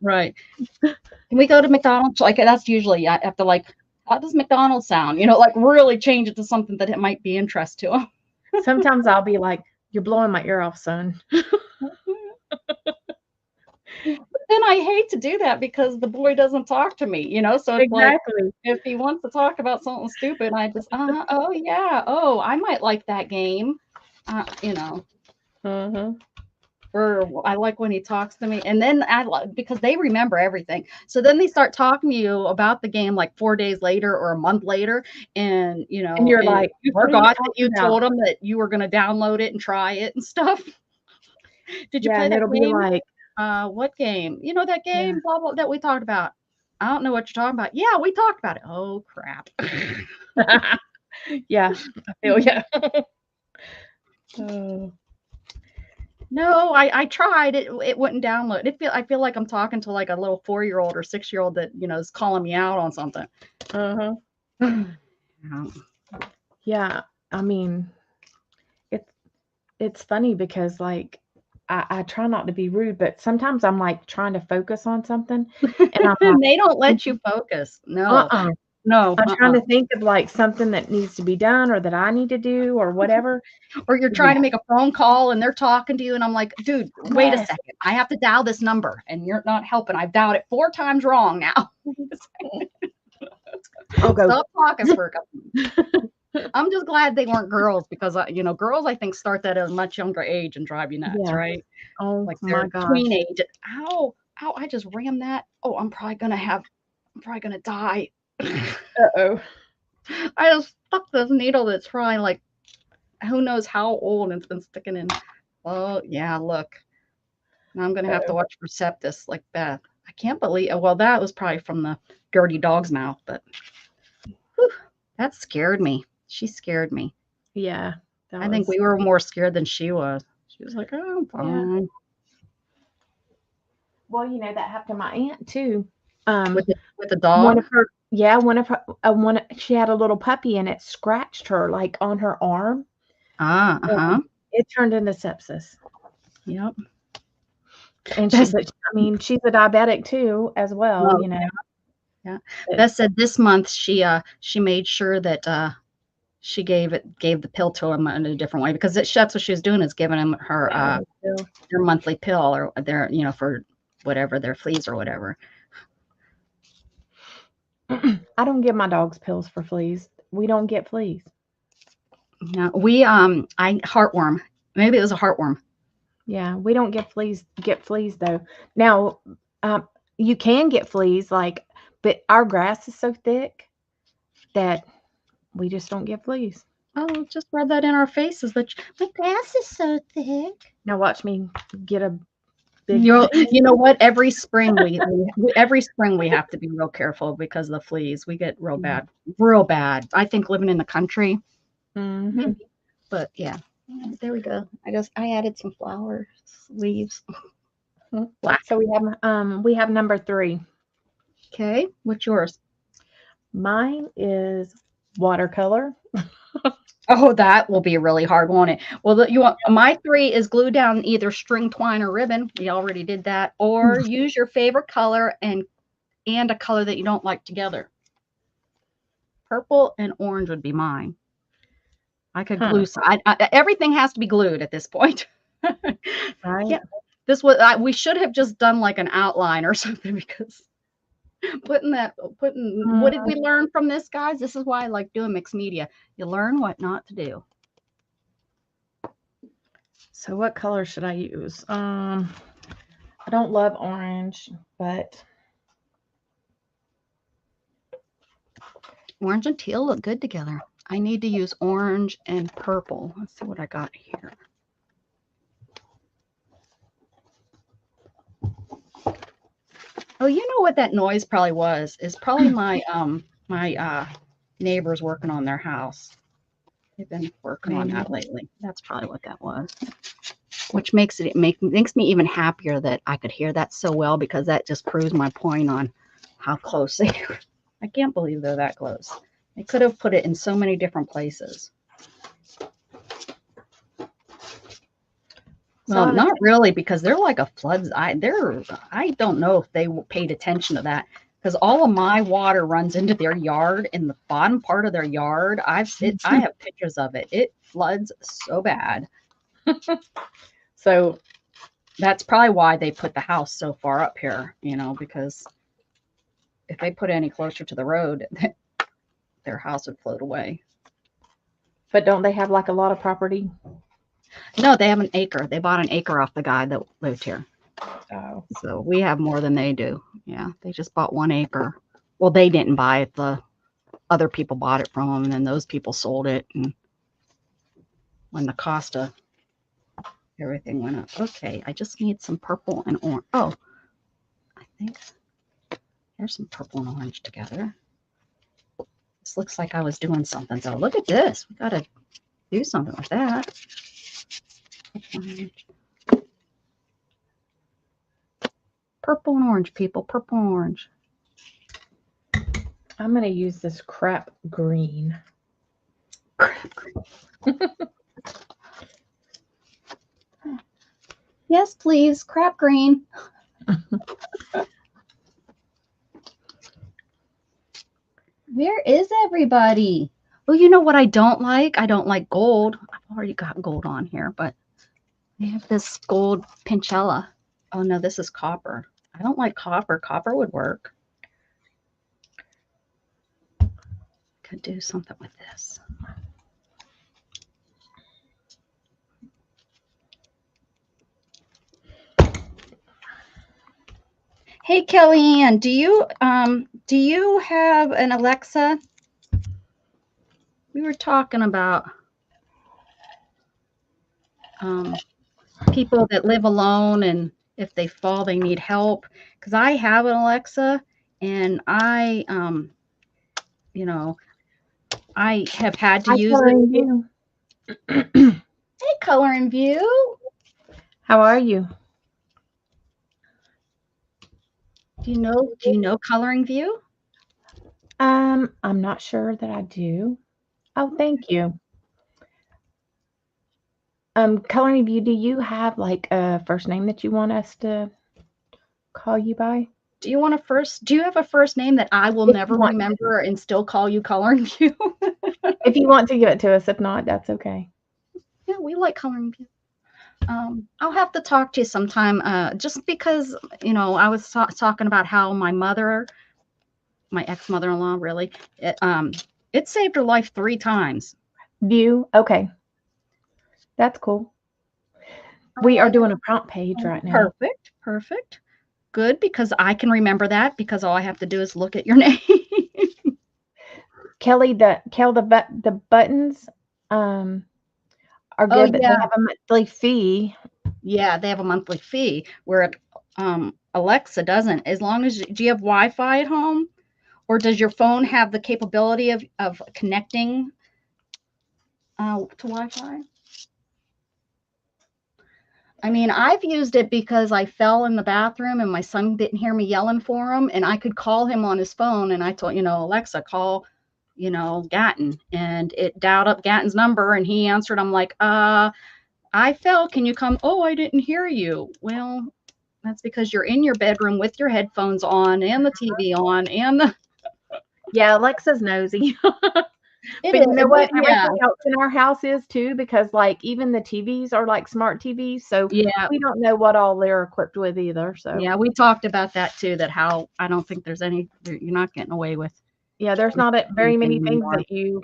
Right. Can we go to McDonald's? Like that's usually I have to like, how does McDonald's sound? You know, like really change it to something that it might be interest to him. Sometimes I'll be like, you're blowing my ear off, son. Then I hate to do that because the boy doesn't talk to me, you know. So it's exactly. Like if he wants to talk about something stupid, I just oh yeah, oh I might like that game, you know. Or I like when he talks to me, and then because they remember everything. So then they start talking to you about the game like 4 days later or a month later, and you know, and you're like, you forgot that you told them that you were going to download it and try it and stuff. Did you play that it'll game? Be like, what game? You know that game, blah blah, that we talked about. I don't know what you're talking about. Yeah, we talked about it. Oh crap. Yeah, I feel yeah. Oh. No, I tried it. It wouldn't download. I feel like I'm talking to like a little 4-year-old or 6-year-old that is calling me out on something. Uh-huh. Yeah. Yeah. I mean, it's funny because like I try not to be rude, but sometimes I'm like trying to focus on something and I'm like, They don't let you focus. No, uh-uh. no. I'm trying to think of like something that needs to be done or that I need to do or whatever. Or you're trying to make a phone call and they're talking to you, and I'm like, dude, wait a Yes. second. I have to dial this number, and you're not helping. I've dialed it 4 times wrong now. I'll go. Stop talking for a couple. I'm just glad they weren't girls because girls I think start that at a much younger age and drive you nuts, Yeah. right? Oh Like my they're gosh. teenage. Ow, ow! I just rammed that. Oh, I'm probably gonna die. Uh-oh. I just stuck this needle that's probably like who knows how old, and it's been sticking in. Oh yeah, look. Now I'm gonna have to watch Perceptus like Beth. I can't believe. Well, that was probably from the dirty dog's mouth, but whew, that scared me. She scared me. Yeah. I think we were more scared than she was. She was like, "Oh, I'm Yeah. fine." Well, that happened to my aunt too. With the One dog. of her, she had a little puppy and it scratched her like on her arm. Uh-huh. It turned into sepsis. Yep. And Beth, she's a diabetic too, as well, oh, yeah. But- Beth said this month she made sure that she gave the pill to him in a different way because that's what she was doing is giving him her their monthly pill or their for whatever their fleas or whatever. I don't give my dogs pills for fleas. We don't get fleas. No, heartworm. Maybe it was a heartworm. Yeah, we don't get fleas though. Now, you can get fleas but our grass is so thick that we just don't get fleas. Oh, just rub that in our faces. But my grass is so thick. Now watch me get a big. You know what? Every spring we have to be real careful because of the fleas. We get real bad, real bad. I think living in the country. Mm-hmm. But yeah, there we go. I added some flowers, leaves. Black. So we have number 3. Okay, what's yours? Mine is watercolor. Oh, that will be really hard, won't it? Well, my 3 is glue down either string, twine, or ribbon. We already did that. Or use your favorite color and a color that you don't like together. Purple and orange would be mine. I could glue. Everything has to be glued at this point. Right. Yeah. We should have just done like an outline or something because what did we learn from this, guys? This is why I like doing mixed media. You learn what not to do. So what color should I use? I don't love orange, but Orange and teal look good together. I need to use orange and purple. Let's see what I got here. Oh, you know what that noise probably was? Is probably my neighbors working on their house. They've been working on that lately. That's probably what that was. Which makes me even happier that I could hear that so well because that just proves my point on how close they are. I can't believe they're that close. They could have put it in so many different places. Well, not really, because they're like a flood. I don't know if they paid attention to that because all of my water runs into their yard in the bottom part of their yard. I have pictures of it. It floods so bad. So that's probably why they put the house so far up here, because if they put it any closer to the road, their house would float away. But don't they have like a lot of property? No, they have an acre. They bought an acre off the guy that lived here. Oh. So we have more than they do. Yeah, they just bought 1 acre. Well, they didn't buy it. The other people bought it from them, and then those people sold it. And when the cost of everything went up. Okay, I just need some purple and orange. Oh, I think there's some purple and orange together. This looks like I was doing something. So look at this. We got to do something with that. Purple and orange, people. Purple and orange. I'm going to use this crap green. Yes, please. Crap green. Where is everybody? Oh, you know what I don't like? I don't like gold. I've already got gold on here, but I have this gold Pinchella. Oh, no, this is copper. I don't like copper. Copper would work. Could do something with this. Hey, Kellyanne, do you have an Alexa? We were talking about people that live alone and if they fall, they need help. Because I have an Alexa, and I have had to use it. Hey, Color and View. How are you? Do you know Coloring View? I'm not sure that I do. Oh, thank you. Coloring View, do you have like a first name that you want us to call you by? Do you have a first name that I will never remember and still call you Coloring View? If you want to give it to us, if not, that's okay. Yeah, we like Coloring View. I'll have to talk to you sometime, just because, I was talking about how my ex-mother-in-law, really, it saved her life 3 times. View? Okay. That's cool. We are doing a prompt page right now. Perfect. Good, because I can remember that, because all I have to do is look at your name. Kelly, the buttons are good, but they have a monthly fee. Yeah, they have a monthly fee, where Alexa doesn't. As long as do you have Wi-Fi at home, or does your phone have the capability of connecting to Wi-Fi? I mean, I've used it because I fell in the bathroom and my son didn't hear me yelling for him, and I could call him on his phone, and I told, Alexa, call, Gatton, and it dialed up Gatton's number, and he answered. I'm like, I fell. Can you come? Oh, I didn't hear you. Well, that's because you're in your bedroom with your headphones on and the TV on and the. Yeah, Alexa's nosy. But you know what? Everything else in our house is too, because like even the TVs are like smart TVs, so Yeah, we don't know what all they're equipped with either. So yeah, we talked about that too. That how I don't think there's you're not getting away with. Yeah, there's not very many things anymore that you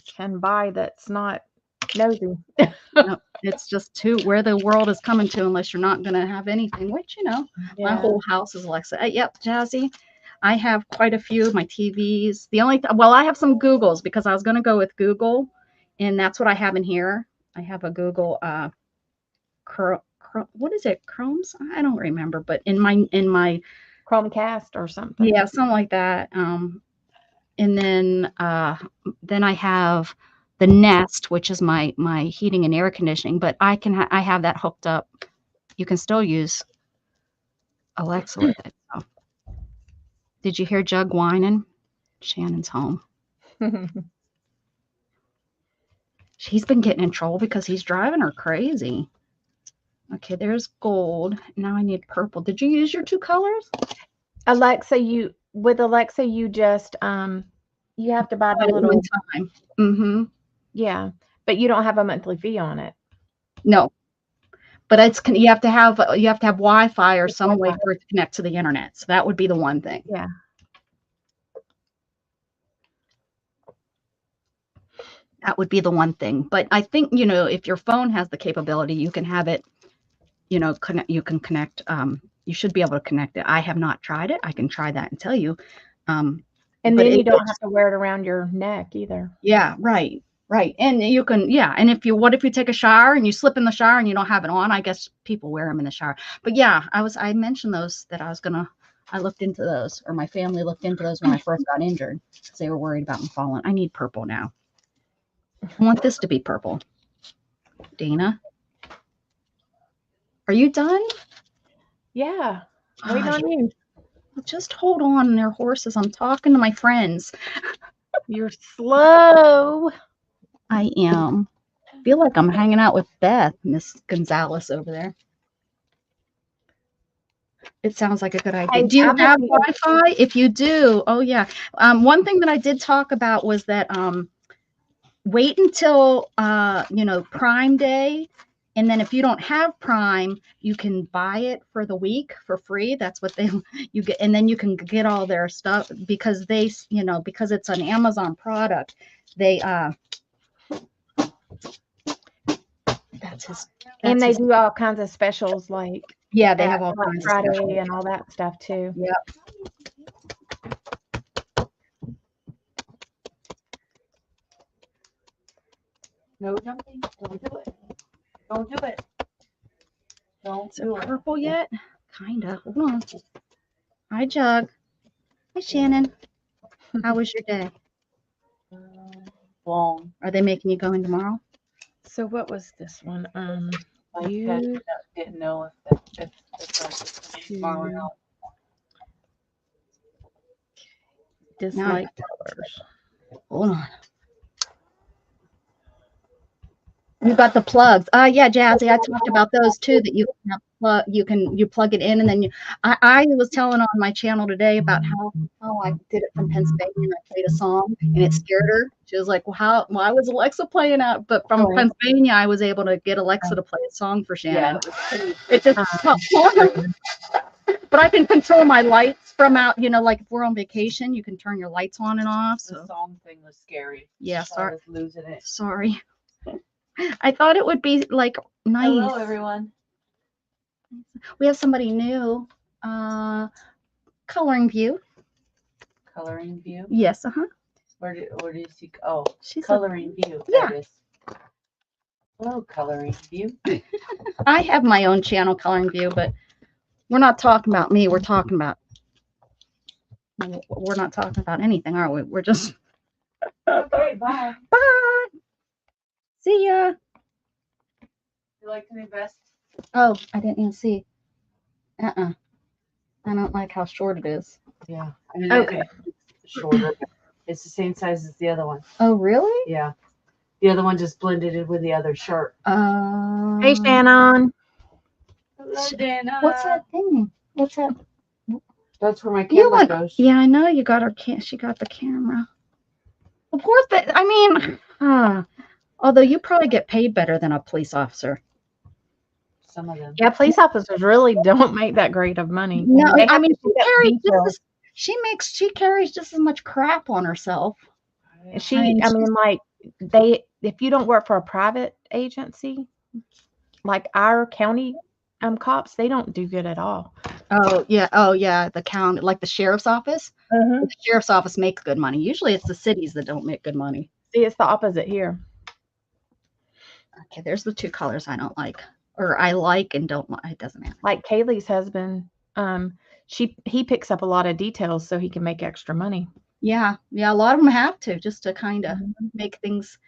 can buy that's not nosy. No, it's just where the world is coming to, unless you're not going to have anything, which, my whole house is Alexa. Yep, Jazzy. I have quite a few of my TVs. I have some Googles, because I was going to go with Google, and that's what I have in here. I have a Google, what is it? Chromes? I don't remember, but in my Chromecast or something. Yeah, something like that. And then I have the Nest, which is my heating and air conditioning, but I have that hooked up. You can still use Alexa with it. So. Did you hear Jug whining? Shannon's home. She's been getting in trouble because he's driving her crazy. Okay, there's gold. Now I need purple. Did you use your 2 colors? Alexa, you just you have to buy the little time. Mm-hmm. Yeah, but you don't have a monthly fee on it. No, but you have to have Wi-Fi or some way for it to connect to the internet. So that would be the one thing. Yeah. That would be the one thing. But I think, if your phone has the capability, you can have it, connect. You can connect. You should be able to connect it. I have not tried it. I can try that and tell you. And then you don't have to wear it around your neck either. Yeah, right. And you can, and what if you take a shower and you slip in the shower and you don't have it on? I guess people wear them in the shower. But yeah, I mentioned those that I looked into those, or my family looked into those when I first got injured, because they were worried about me falling. I need purple now. I want this to be purple. Dana, are you done? Yeah. Wait on you. Just hold on there, horses. I'm talking to my friends. You're slow. I am. Feel like I'm hanging out with Beth, Miss Gonzalez over there. It sounds like a good idea. Hey, Do you I'm have looking at- Wi-Fi? If you do, oh yeah. One thing that I did talk about was that wait until Prime Day, and then if you don't have Prime, you can buy it for the week for free. That's what you get, and then you can get all their stuff because because it's an Amazon product. They and they do all kinds of specials like yeah, they have all Black kinds of Friday specials. and all that stuff too. Yep. No jumping. Don't do it. Don't do it. Don't Is it do it. purple yet? Kinda. Hold on. Hi, Jug. Hi, Shannon. How was your day? Long. Are they making you go in tomorrow? So what was this one? My You- pet didn't know if tomorrow or not. Dislike colors. Hold on. You got the plugs. Yeah, Jazzy, I talked about those too, that you can have you plug it in, and then I was telling on my channel today about how I did it from Pennsylvania, and I played a song and it scared her. She was like, well, why was Alexa playing out? But from Pennsylvania, I was able to get Alexa to play a song for Shannon. Yeah, It just but I can control my lights from out, like if we're on vacation, you can turn your lights on and off. the So song thing was scary. yeah, I sorry. was losing it. Sorry. I thought it would be like nice. Hello, everyone. We have somebody new. Coloring View. Coloring View. Yes, Where do you see? Oh, She's Coloring View. Yeah. There it is. Hello, Coloring View. I have my own channel, Coloring View, but we're not talking about me. We're talking about anything, are we? We're just Okay, bye. bye. See ya. You like to invest? Oh, I didn't even see. I don't like how short it is. Yeah. I mean, Okay. it's shorter. But it's the same size as the other one. Oh, really? Yeah. The other one just blended in with the other shirt. Hey Shannon. Hello, Dana. What's that thing? What's that? That's where my You camera look. goes. Yeah, I know you got her. She got the camera. Of course, I mean, although you probably get paid better than a police officer. Some of them. Yeah, police officers really don't make that great of money. No, They I have mean, to do that detail. she carries just as much crap on herself. Like if you don't work for a private agency, like our county cops, they don't do good at all. Oh yeah, the county, like the sheriff's office. The sheriff's office makes good money. Usually, it's the cities that don't make good money. See, it's the opposite here. Okay, there's the two colors I don't like, or I like and don't like. It doesn't matter. Like Kaylee's husband, he picks up a lot of details so he can make extra money. Yeah, a lot of them have to just to kind of make things,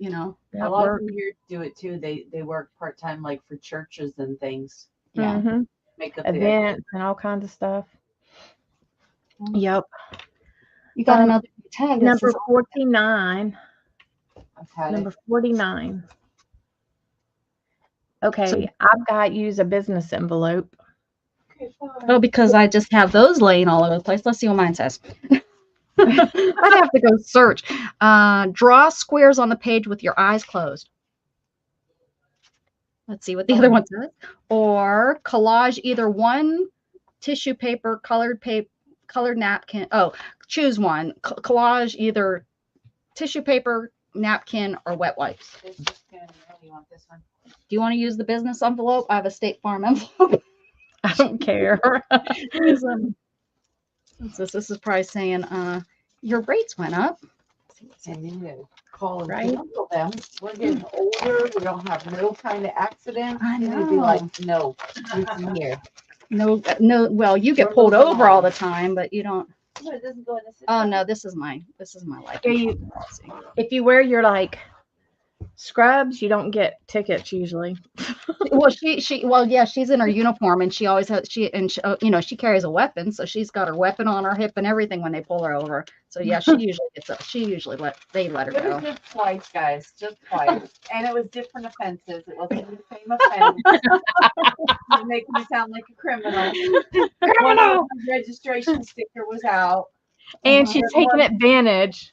A lot of them here do it too. They work part time, like for churches and things. Yeah. Make up the Events and all kinds of stuff. Yep. You got another tag. that Number says- 49. I've had Number it. 49. Okay, So- I've got use a business envelope. Okay, fine. Oh, because I just have those laying all over the place. Let's see what mine says. I'd have to go search. Draw squares on the page with your eyes closed. Let's see what the other one says. Or collage either one tissue paper, colored napkin. Oh, choose one. Collage either tissue paper, napkin, or wet wipes. This is good. You want this one? Do you want to use the business envelope? I have a State Farm envelope. I don't care. What's this? This is probably saying your rates went up. And you know, call and Right. cancel them. We're getting older. We don't have no kind of accident. I And they'd be know. like, no, it's here. No. Well, you get pulled over all the time, but you don't. No, it doesn't go in the system. Oh no, this is mine. This is my life. Yeah, insurance policy. If you wear your like Scrubs, you don't get tickets usually. Well, yeah, she's in her uniform, and she always has you know, she carries a weapon, so she's got her weapon on her hip and everything when they pull her over. So yeah, she usually let her It was go. just twice, guys, just twice, and it was different offenses. It wasn't the same offense. You make me sound like a criminal. One of the registration sticker was out. And she's taking advantage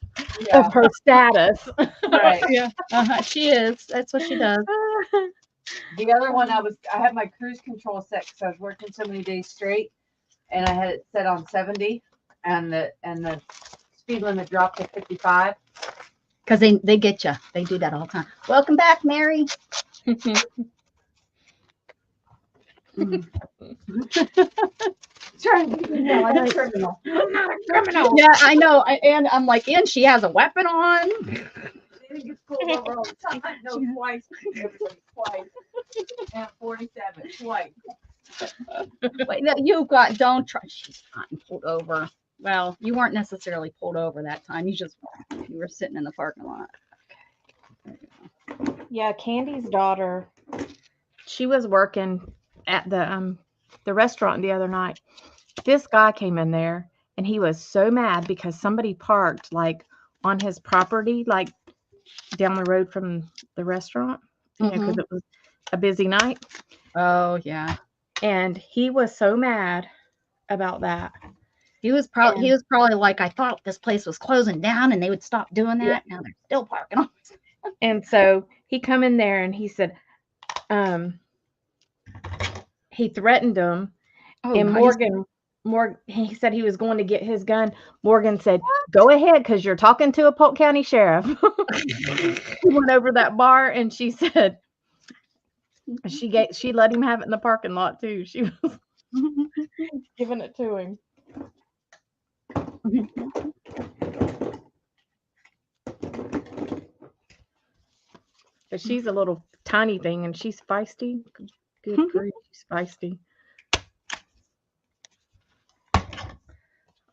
of her status. Right. Yeah, she is. That's what she does. The other one, I had my cruise control set because I was working so many days straight, and I had it set on 70, and the speed limit dropped to 55. Because they get you. They do that all the time. Welcome back, Mary. Trying to be I'm a criminal. I'm not a criminal. Yeah, I know. And I'm like, and she has a weapon on. They think it's pulled over all the time. No, twice. Everybody, twice. At 47, twice. Wait, no, don't try. She's gotten pulled over. Well, you weren't necessarily pulled over that time. You were sitting in the parking lot. Yeah, Candy's daughter, she was working at the restaurant the other night. This guy came in there and he was so mad because somebody parked like on his property, like down the road from the restaurant, because it was a busy night. Oh yeah. And he was so mad about that. He was probably like, I thought this place was closing down and they would stop doing that. Yeah. Now they're still parking on. And so he come in there and he said, he threatened him. Oh, And Morgan, he said he was going to get his gun. Morgan said, "Go ahead, because you're talking to a Polk County sheriff." He went over that bar and she said she let him have it in the parking lot too. She was giving it to him. But she's a little tiny thing and she's feisty. Good grief, she's feisty.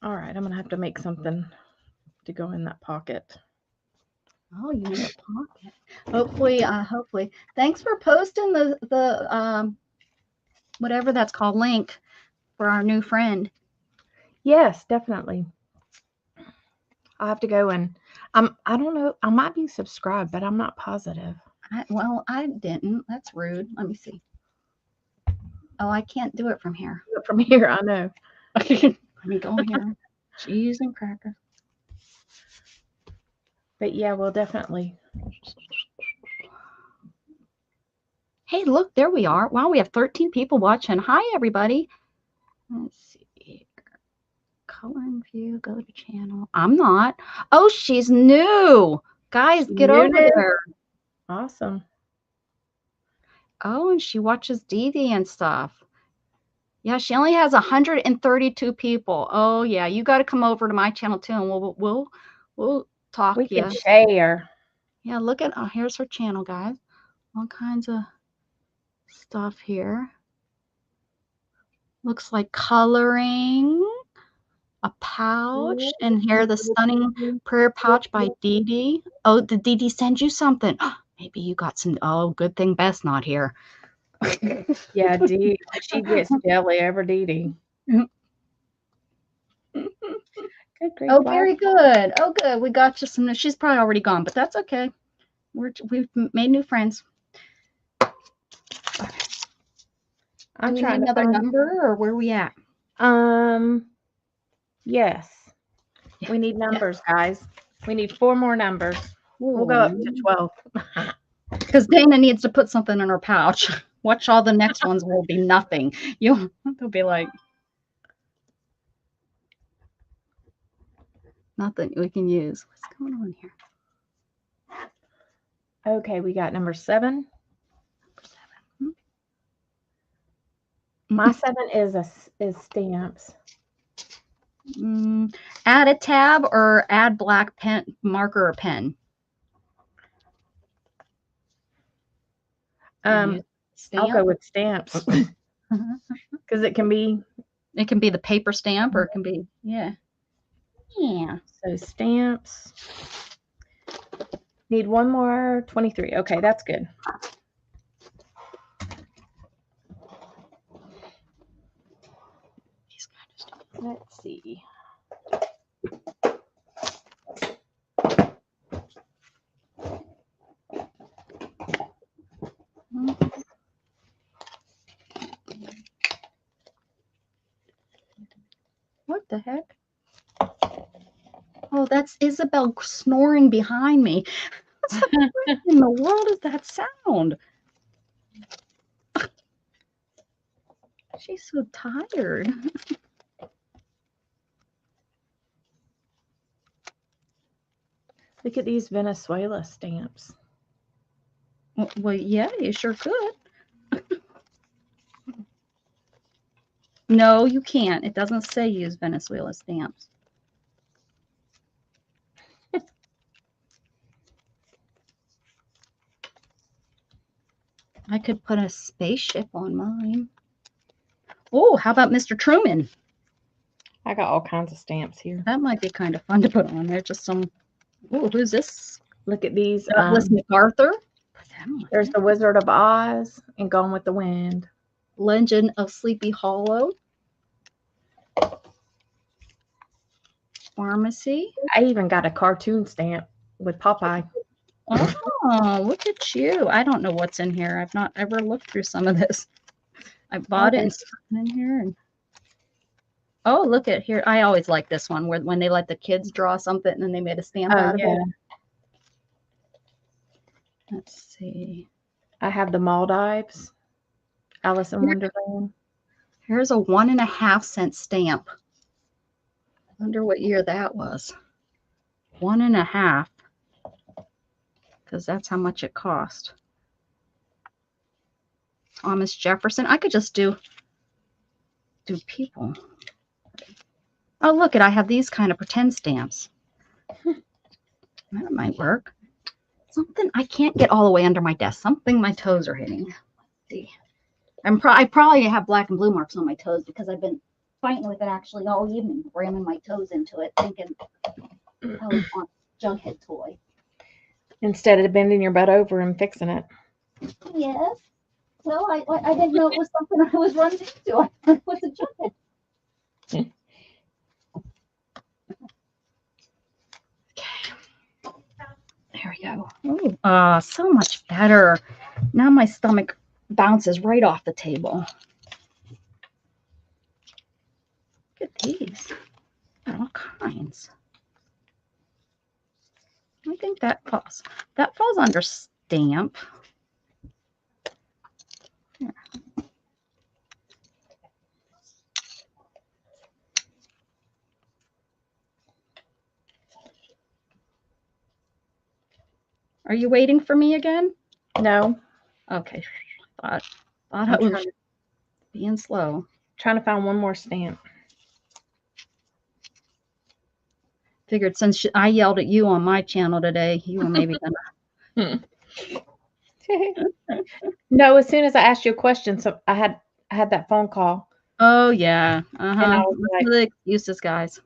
All right, I'm gonna have to make something to go in that pocket. Oh, you need a pocket. Hopefully. Thanks for posting the whatever that's called link for our new friend. Yes, definitely. I'll have to go and I don't know. I might be subscribed, but I'm not positive. I didn't. That's rude. Let me see. Oh, I can't do it from here. From here, I know. Let me go here. Cheese and cracker. But yeah, we'll definitely. Hey, look, there we are. Wow, we have 13 people watching. Hi, everybody. Let's see here. Color and view, go to channel. I'm not. Oh, she's new. Guys, get over there. Awesome. Oh, and she watches Dee Dee and stuff. Yeah, she only has 132 people. Oh, yeah, you got to come over to my channel too, and we'll talk. We can share. Yeah, look at here's her channel, guys. All kinds of stuff here. Looks like coloring, a pouch, and here the stunning prayer pouch by Dee Dee. Oh, did Dee Dee send you something? Maybe you got some. Oh, good thing Beth's not here. Yeah, Dee, she gets jelly every Dee Dee. Oh, very good. Oh, good. We got you some. She's probably already gone, but that's okay. We've made new friends. I'm Do we trying need another number, or where are we at? Yes. We need numbers, guys. We need 4 more numbers. We'll go up to 12. Because Dana needs to put something in her pouch. Watch, all the next ones will be nothing. They'll be like nothing we can use. What's going on here? Okay, we got number 7. My 7 is stamps. Add a tab or add black pen marker or pen. I'll go with stamps because it can be the paper stamp, or it can be So stamps. Need one more 23. Okay, that's good. These kind of stuff. Let's see. What the heck? Oh, that's Isabel snoring behind me. What in the world is that sound? She's so tired. Look at these Venezuela stamps. Well, yeah, you sure could. No, you can't. It doesn't say use Venezuela stamps. I could put a spaceship on mine. Oh, how about Mr. Truman? I got all kinds of stamps here. That might be kind of fun to put on there. Just some. Oh, who's this? Look at these. Douglas MacArthur. Put that on There's there. the Wizard of Oz and Gone with the Wind. Legend of Sleepy Hollow. Pharmacy. I even got a cartoon stamp with Popeye. Oh, look at you. I don't know what's in here. I've not ever looked through some of this. I bought it and stuck it in here. And oh, look at here. I always like this one where when they let the kids draw something and then they made a stamp out of it. Let's see. I have the Maldives. Alice in Wonderland. Here's a 1.5 cent stamp. Wonder what year that was. 1.5. Because that's how much it cost. Thomas Jefferson. I could just do people. Oh, look it. I have these kind of pretend stamps. That might work. Something I can't get all the way under my desk. Something my toes are hitting. Let's see. I probably have black and blue marks on my toes because I've been fighting with it actually all evening, ramming my toes into it, thinking I was on a Jughead toy. Instead of bending your butt over and fixing it. Yes. Well, I didn't know it was something I was running into. I thought it was a Jughead. Okay. There we go. Oh, so much better. Now my stomach bounces right off the table. Look at these. All kinds. I think that falls under stamp. Here. Are you waiting for me again? No. Okay. Thought I was being slow. Trying to find one more stamp. Figured since I yelled at you on my channel today, you were maybe gonna. No, as soon as I asked you a question, so I had that phone call. Oh yeah. And I was like, the excuses, guys.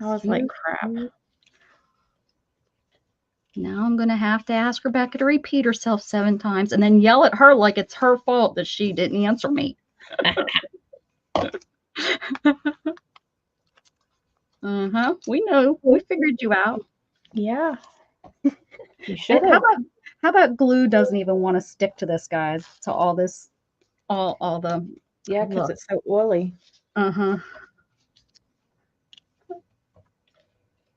I was like, crap. Now I'm gonna have to ask Rebecca to repeat herself 7 times and then yell at her like it's her fault that she didn't answer me. We know. We figured you out. Yeah. You should How have. about glue doesn't even want to stick to this, guys? To all this, all the. Yeah, because Look. it's so oily. Oh,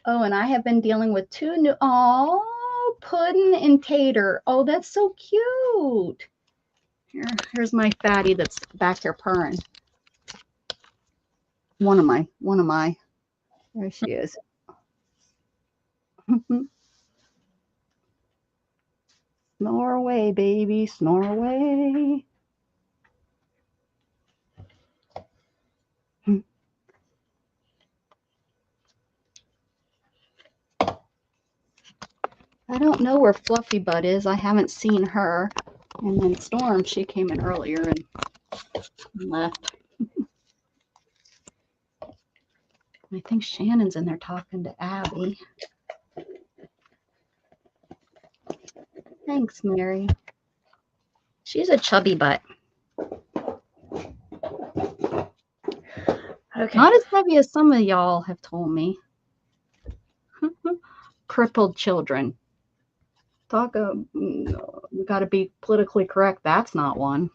and I have been dealing with 2 new. Oh, Puddin' and Tater. Oh, that's so cute. Here's my fatty that's back here purring. One of my. There she is. Snore away, baby, snore away. I don't know where Fluffy Butt is. I haven't seen her. And then Storm, she came in earlier and left. I think Shannon's in there talking to Abby. Thanks, Mary. She's a chubby butt. Okay. Not as heavy as some of y'all have told me. Crippled children. Talk of, we got to be politically correct. That's not one.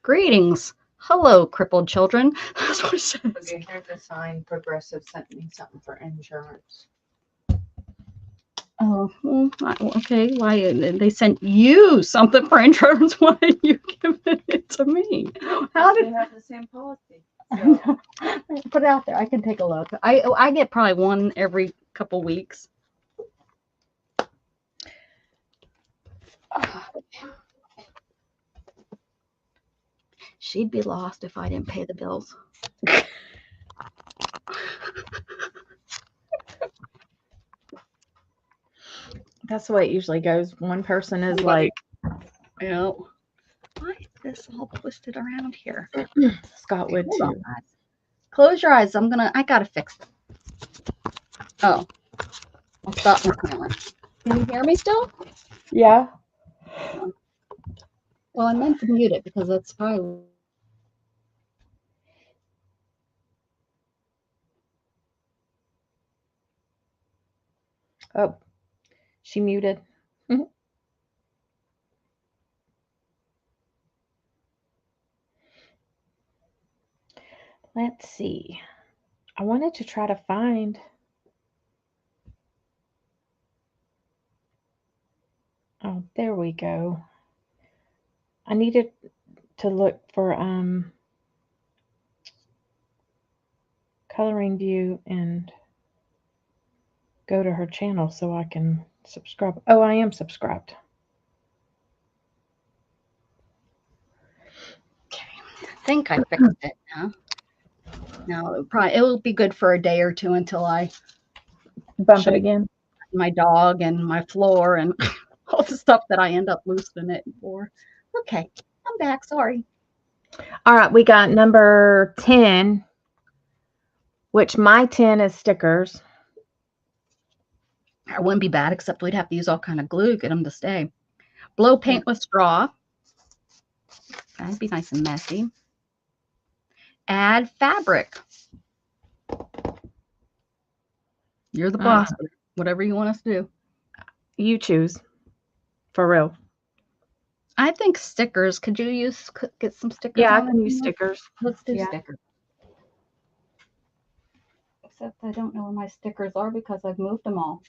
Greetings. Hello, crippled children. That's what it says. Okay, here's a sign. Progressive sent me something for insurance. Oh, okay. Why they sent you something for insurance? Why are you giving it to me? How They did have the same policy. So, put it out there? I can take a look. I get probably one every couple weeks. She'd be lost if I didn't pay the bills. That's the way it usually goes. One person is Somebody- like, You know, why is this all twisted around here? Scott would Hold on, too. guys. Close your eyes. I gotta fix it. Oh, I'll stop my camera. Can you hear me still? Yeah. Well, I meant to mute it because that's probably. Oh, she muted. Let's see. I wanted to try to find. Oh, there we go. I needed to look for Coloring View and go to her channel so I can subscribe. Oh, I am subscribed. I think I fixed it now. Now it will be good for a day or two until I Bump Should it I- again. my dog and my floor and all the stuff that I end up loosening it for. Okay, I'm back. Sorry. All right, we got number 10, which my 10 is stickers. It wouldn't be bad, except we'd have to use all kind of glue to get them to stay. Blow paint with straw. That'd be nice and messy. Add fabric. You're the boss. Whatever you want us to do. You choose. For real. I think stickers. Could you get some stickers? Yeah, I on can it? use stickers. Let's do Yeah. stickers. Except I don't know where my stickers are because I've moved them all.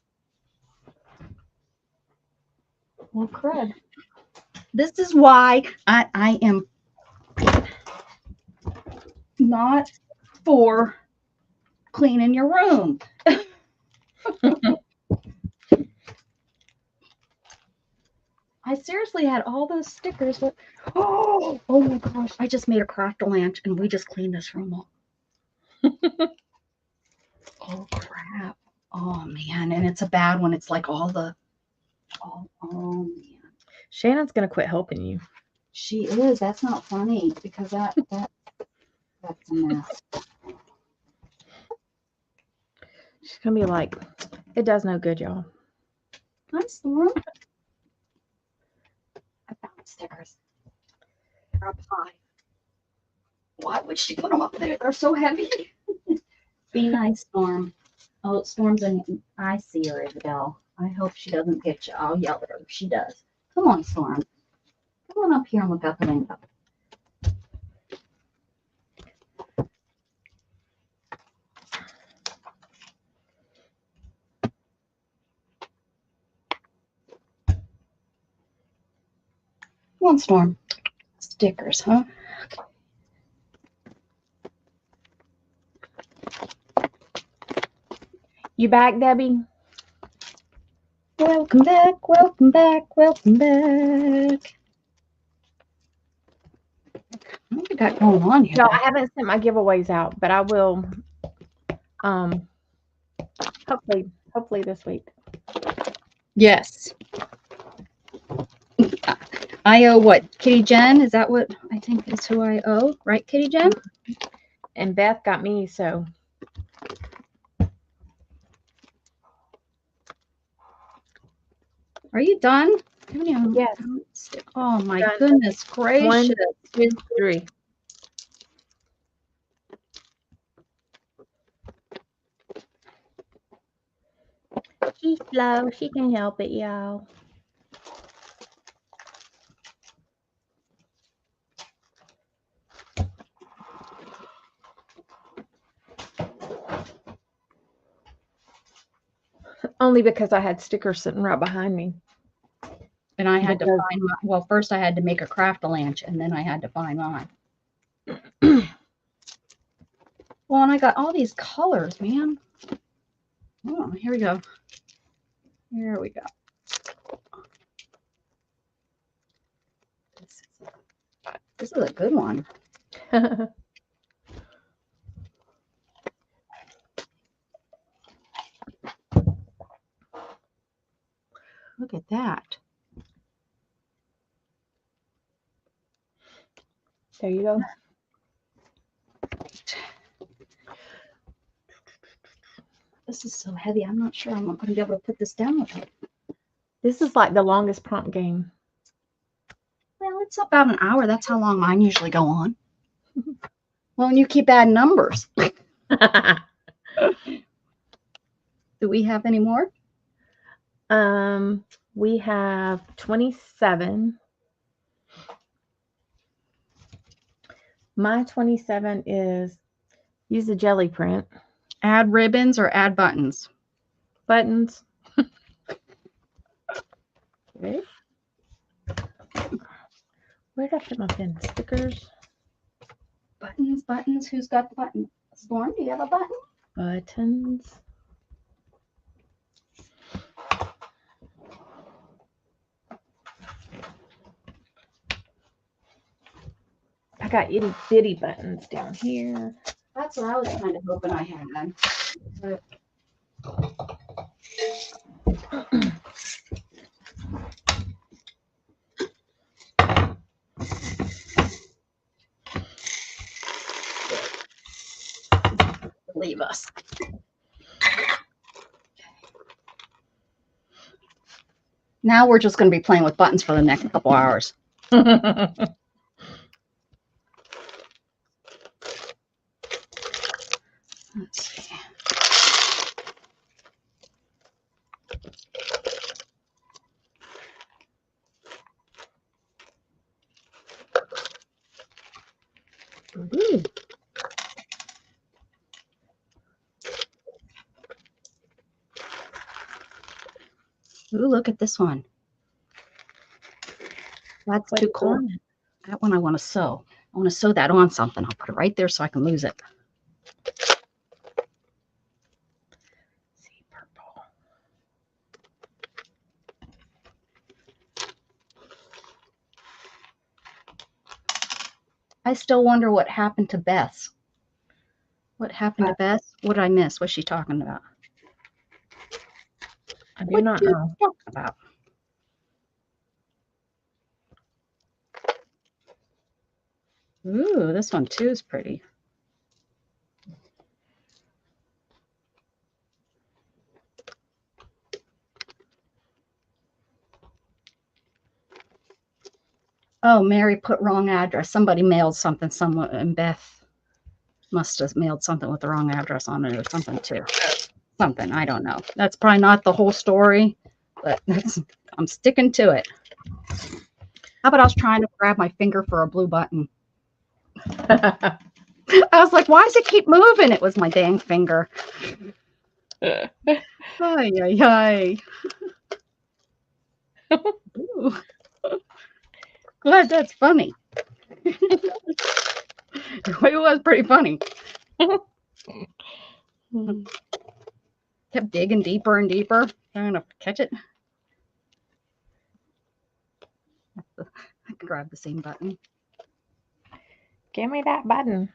Well, crud. This is why I am not for cleaning your room. I seriously had all those stickers, but oh my gosh, I just made a craft-a-lanch and we just cleaned this room up. Oh crap. Oh man, and it's a bad one. It's like all the oh man. Shannon's going to quit helping you. She is. That's not funny because that's a mess. She's going to be like, it does no good, y'all. Hi, Storm. I found stickers. They're up high. Why would she put them up there? They're so heavy. Be nice, Storm. Oh, Storm's I see her, Isabel. I hope she doesn't get you. I'll yell at her if she does. Come on, Storm. Come on up here and look out the window. Come on, Storm. Stickers, huh? You back, Debbie? Welcome back, welcome back, welcome back. What we got going on here? No, I haven't sent my giveaways out, but I will hopefully this week. Yes. I owe what? Kitty Jen? Is that what I think is who I owe? Right, Kitty Jen? And Beth got me, so Are you done? Haven't you- Yes. Oh my Done. goodness gracious. 1, 2, 3. She's slow. She can help it, y'all. Only because I had stickers sitting right behind me. And I had to Because- find my, well, first I had to make a craft-a-lanch and then I had to find mine. Well, and I got all these colors, man. Oh, here we go. Here we go. This is a good one. Look at that. There you go. This is so heavy. I'm not sure I'm not going to be able to put this down with it. This is like the longest prompt game. Well, it's about an hour. That's how long mine usually go on. Well, and you keep adding numbers. Do we have any more? We have 27. My 27 is use the jelly print. Add ribbons or add buttons? Buttons. Okay. Where did I put my pen? Stickers. Buttons, buttons. Who's got the button? Storm, do you have a button? Buttons. I got itty bitty buttons down here. That's what I was kind of hoping I had. But leave us. Now we're just going to be playing with buttons for the next couple hours. Let's see. Ooh. Ooh, look at this one. That's What too is cool. on it? That one I want to sew. I want to sew that on something. I'll put it right there so I can lose it. See, purple. I still wonder what happened to Beth. What happened to Beth? What did I miss? What's she talking about? I do What not you know. talking about? Ooh, this one too is pretty. Oh, Mary put wrong address. Somebody mailed something somewhere, and Beth must have mailed something with the wrong address on it or something too. Something, I don't know. That's probably not the whole story, but I'm sticking to it. How about I was trying to grab my finger for a blue button? I was like, why does it keep moving? It was my dang finger. Ay, ay, ay. Ooh. Glad that's funny. It was pretty funny. Kept digging deeper and deeper, trying to catch it. I can grab the same button. Give me that button.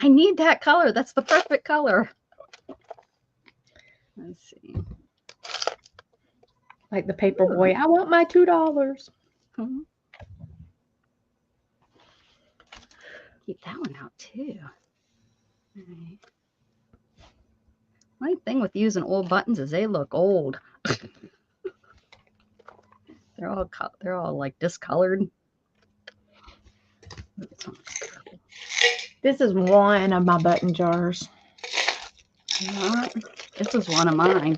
I need that color. That's the perfect color. Let's see. Like the paper boy. I want my $2. Mhm. Keep that one out too. All right. My thing with using old buttons is they look old. they're all like discolored. This is one of my button jars. Not- This is one of mine.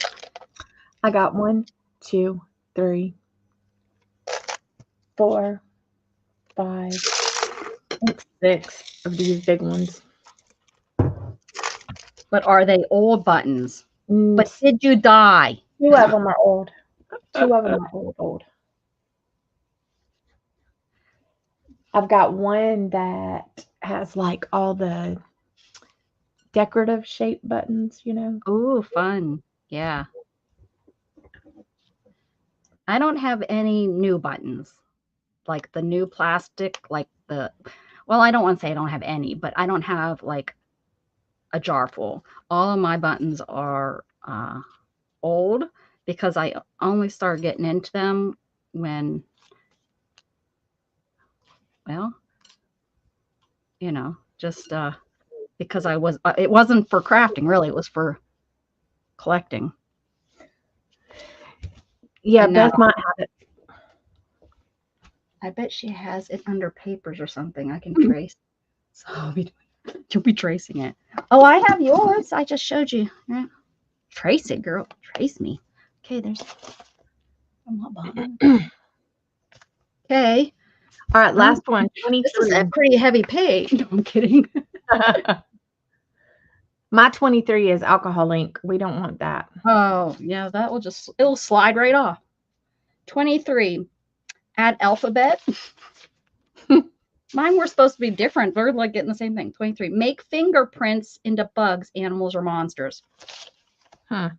I got 1, 2, 3, 4, 5, 6 of these big ones. But are they old buttons? Mm, But did you die? 2 of them are old. 2 of them are old. I've got one that has like all the decorative shaped buttons, you know. Ooh, fun. Yeah. I don't have any new buttons. Like the new plastic, like well, I don't want to say I don't have any, but I don't have like a jar full. All of my buttons are old because I only started getting into them when, well, you know, just because it wasn't for crafting, really. It was for collecting. Yeah, And Beth now- might have it. I bet she has it under papers or something I can trace. So you'll be tracing it. Oh, I have yours. I just showed you. Yeah. Trace it, girl. Trace me. Okay, there's. I'm not bothered. Okay. All right, last one. This is 23. a pretty heavy page. No, I'm kidding. My 23 is alcohol ink. We don't want that. Oh, yeah, that will it'll slide right off. 23. Add alphabet. Mine were supposed to be different. They're like getting the same thing. 23. Make fingerprints into bugs, animals, or monsters. I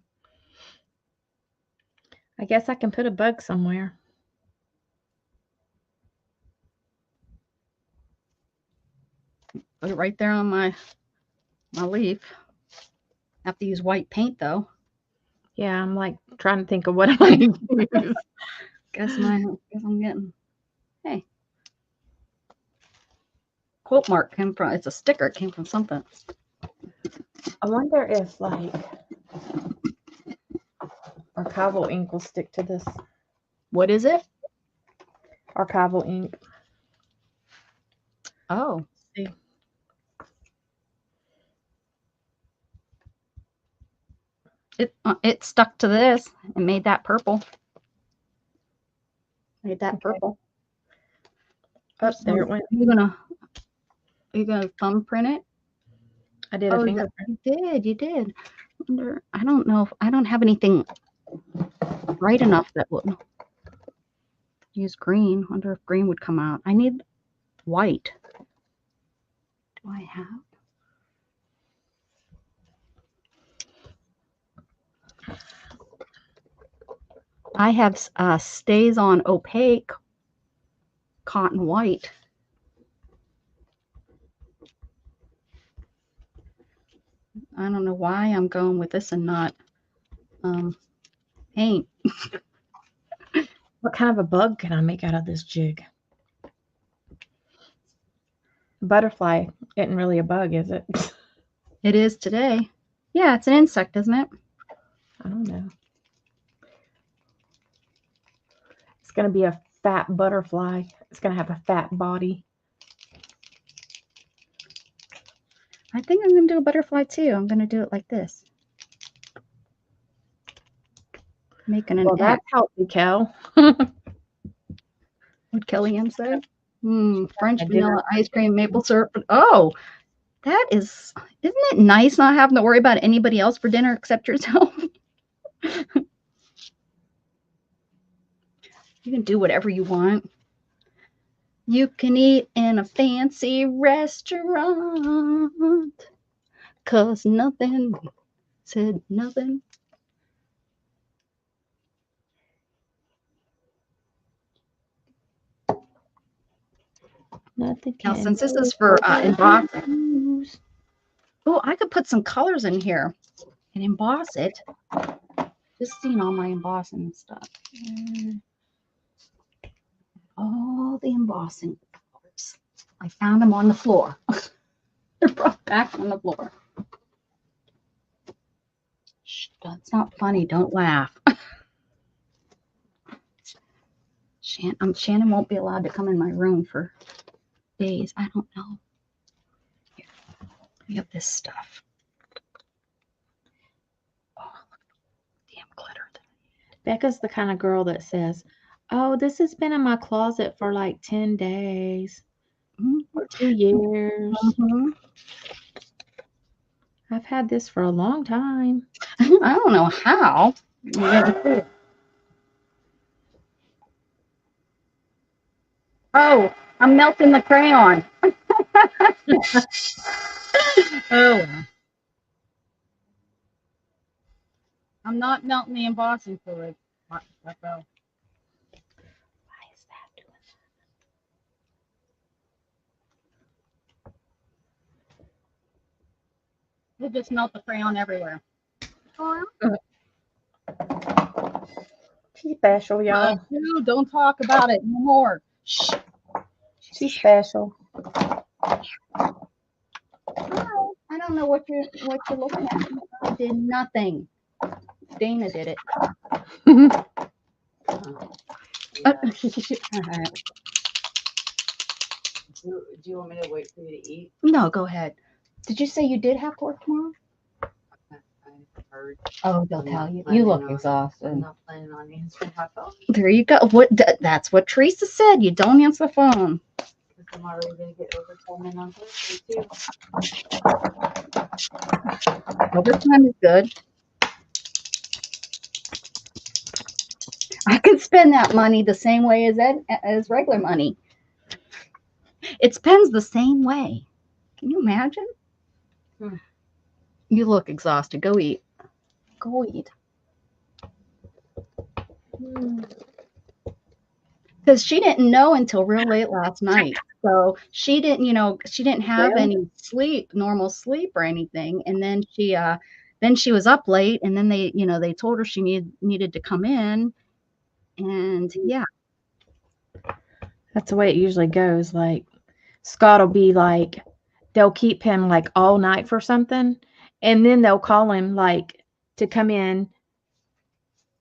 guess I can put a bug somewhere. Put it right there on my leaf. Have to use white paint though. Yeah, I'm like trying to think of what I might use. Guess I'm getting. Hey. Quote mark came from. It's a sticker. It came from something. I wonder if like archival ink will stick to this. What is it? Archival ink. Oh. See. It stuck to this and made that purple. Made that Okay. purple. Up there it went. Are you gonna thumbprint it? I did a Oh, fingerprint. You did. I don't know if I don't have anything bright enough that would use green. Wonder if green would come out. I need white. Do I have? I have stays on opaque cotton white. I don't know why I'm going with this and not paint. What kind of a bug can I make out of this jig? Butterfly isn't really a bug, is it? It is today. Yeah, it's an insect, isn't it? I don't know. It's going to be a fat butterfly. It's going to have a fat body. I think I'm going to do a butterfly too. I'm going to do it like this. Making an Well, X. that's healthy, Kel. What Kellyanne said? French I did vanilla ice cream, maple syrup. Oh, isn't it nice not having to worry about anybody else for dinner except yourself? You can do whatever you want. You can eat in a fancy restaurant, 'cause nothing said nothing. Nothing Now, can since this is for embossing, oh, I could put some colors in here and emboss it. Just seeing all my embossing stuff. All the embossing colors. I found them on the floor. They're brought back on the floor. Shh, that's not funny. Don't laugh. Shannon won't be allowed to come in my room for days. I don't know. Here, we have this stuff. Oh, damn glitter. Becca's the kind of girl that says, "Oh, this has been in my closet for like 10 days or 2 years. Mhm. I've had this for a long time." I don't know how. Oh, I'm melting the crayon. Oh. I'm not melting the embossing fluid. Why is that doing We'll just melt the crayon everywhere. Oh, that? She's special, y'all. don't talk about it no more. Shh. She's special. Hi. I don't know what you're looking at. I did nothing. Dana did it. Yeah. Do you want me to wait for you to eat? No, go ahead. Did you say you did have to work tomorrow? I heard. Oh, they'll I'm tell not you. You planning look on- exhausted. I'm not planning on answering my phone There you go. That's what Teresa said. You don't answer the phone. because I'm already going to get overtime on Thursday too. Overtime is good. I could spend that money the same way as regular money. It spends the same way. Can you imagine? Hmm. You look exhausted. Go eat. Go eat. Because she didn't know until real late last night. So she didn't have any normal sleep or anything. And then she was up late, and then they told her she needed to come in. And yeah. That's the way it usually goes. Like, Scott will be like, they'll keep him like all night for something, and then they'll call him like to come in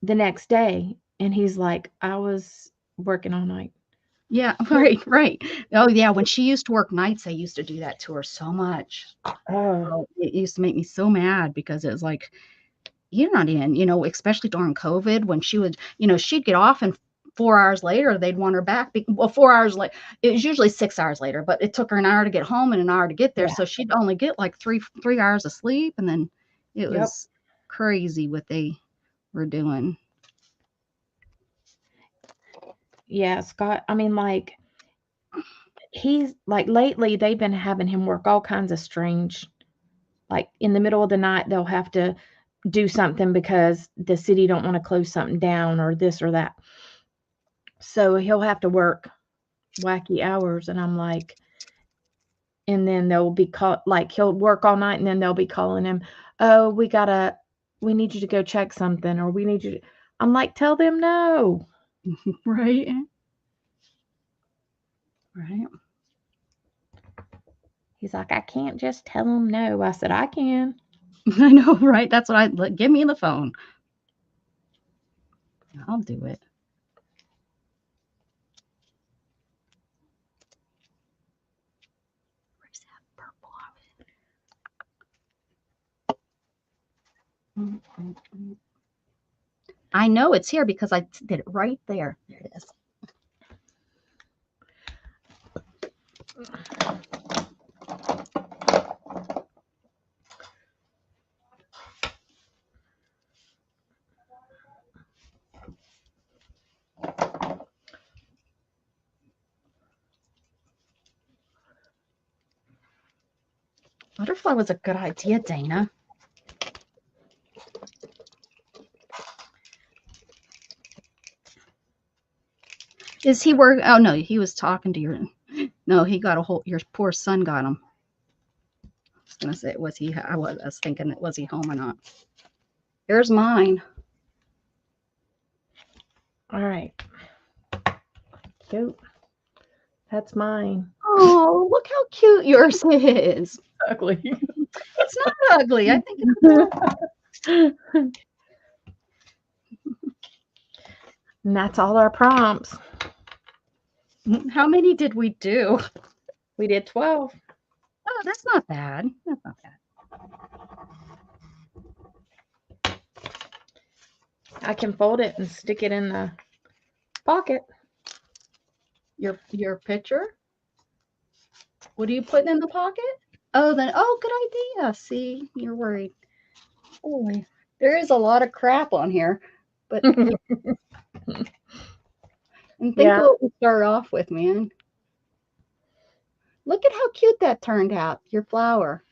the next day, and he's like, "I was working all night." Yeah, right. Oh yeah, when she used to work nights, they used to do that to her so much. Oh, It used to make me so mad because it was like, you're not in, especially during COVID when she would, she'd get off and 4 hours later they'd want her back. Well, 4 hours late, it was usually 6 hours later, but it took her an hour to get home and an hour to get there. Yeah. So she'd only get like three hours of sleep, and then it Yep. was crazy what they were doing. yeah, Scott. I mean, like, he's like lately they've been having him work all kinds of strange, like in the middle of the night they'll have to do something because the city don't want to close something down or this or that. So he'll have to work wacky hours, and I'm like, and then they'll be like he'll work all night, and then they'll be calling him, "Oh, we need you to go check something," or "We need you to." I'm like, tell them no. Right. Right. He's like, "I can't just tell them no." I said, "I can." I know, right? That's what give me the phone. I'll do it. Where's that purple of it? I know it's here because I did it right there. There it is. Butterfly was a good idea, Dana. Is he work? Oh no, he was talking to your. No, he got your poor son got him. I was gonna say, was he? I was thinking, was he home or not? Here's mine. All right. Cute. That's mine. Oh, look how cute yours is. Ugly. It's not ugly. I think it's adorable. And that's all our prompts. How many did we do? We did 12. Oh, that's not bad. That's not bad. I can fold it and stick it in the pocket. Your picture? What are you putting in the pocket? Oh, then good idea. See, you're worried. Holy, there is a lot of crap on here, but and think Yeah. what we start off with, man. Look at how cute that turned out. Your flower.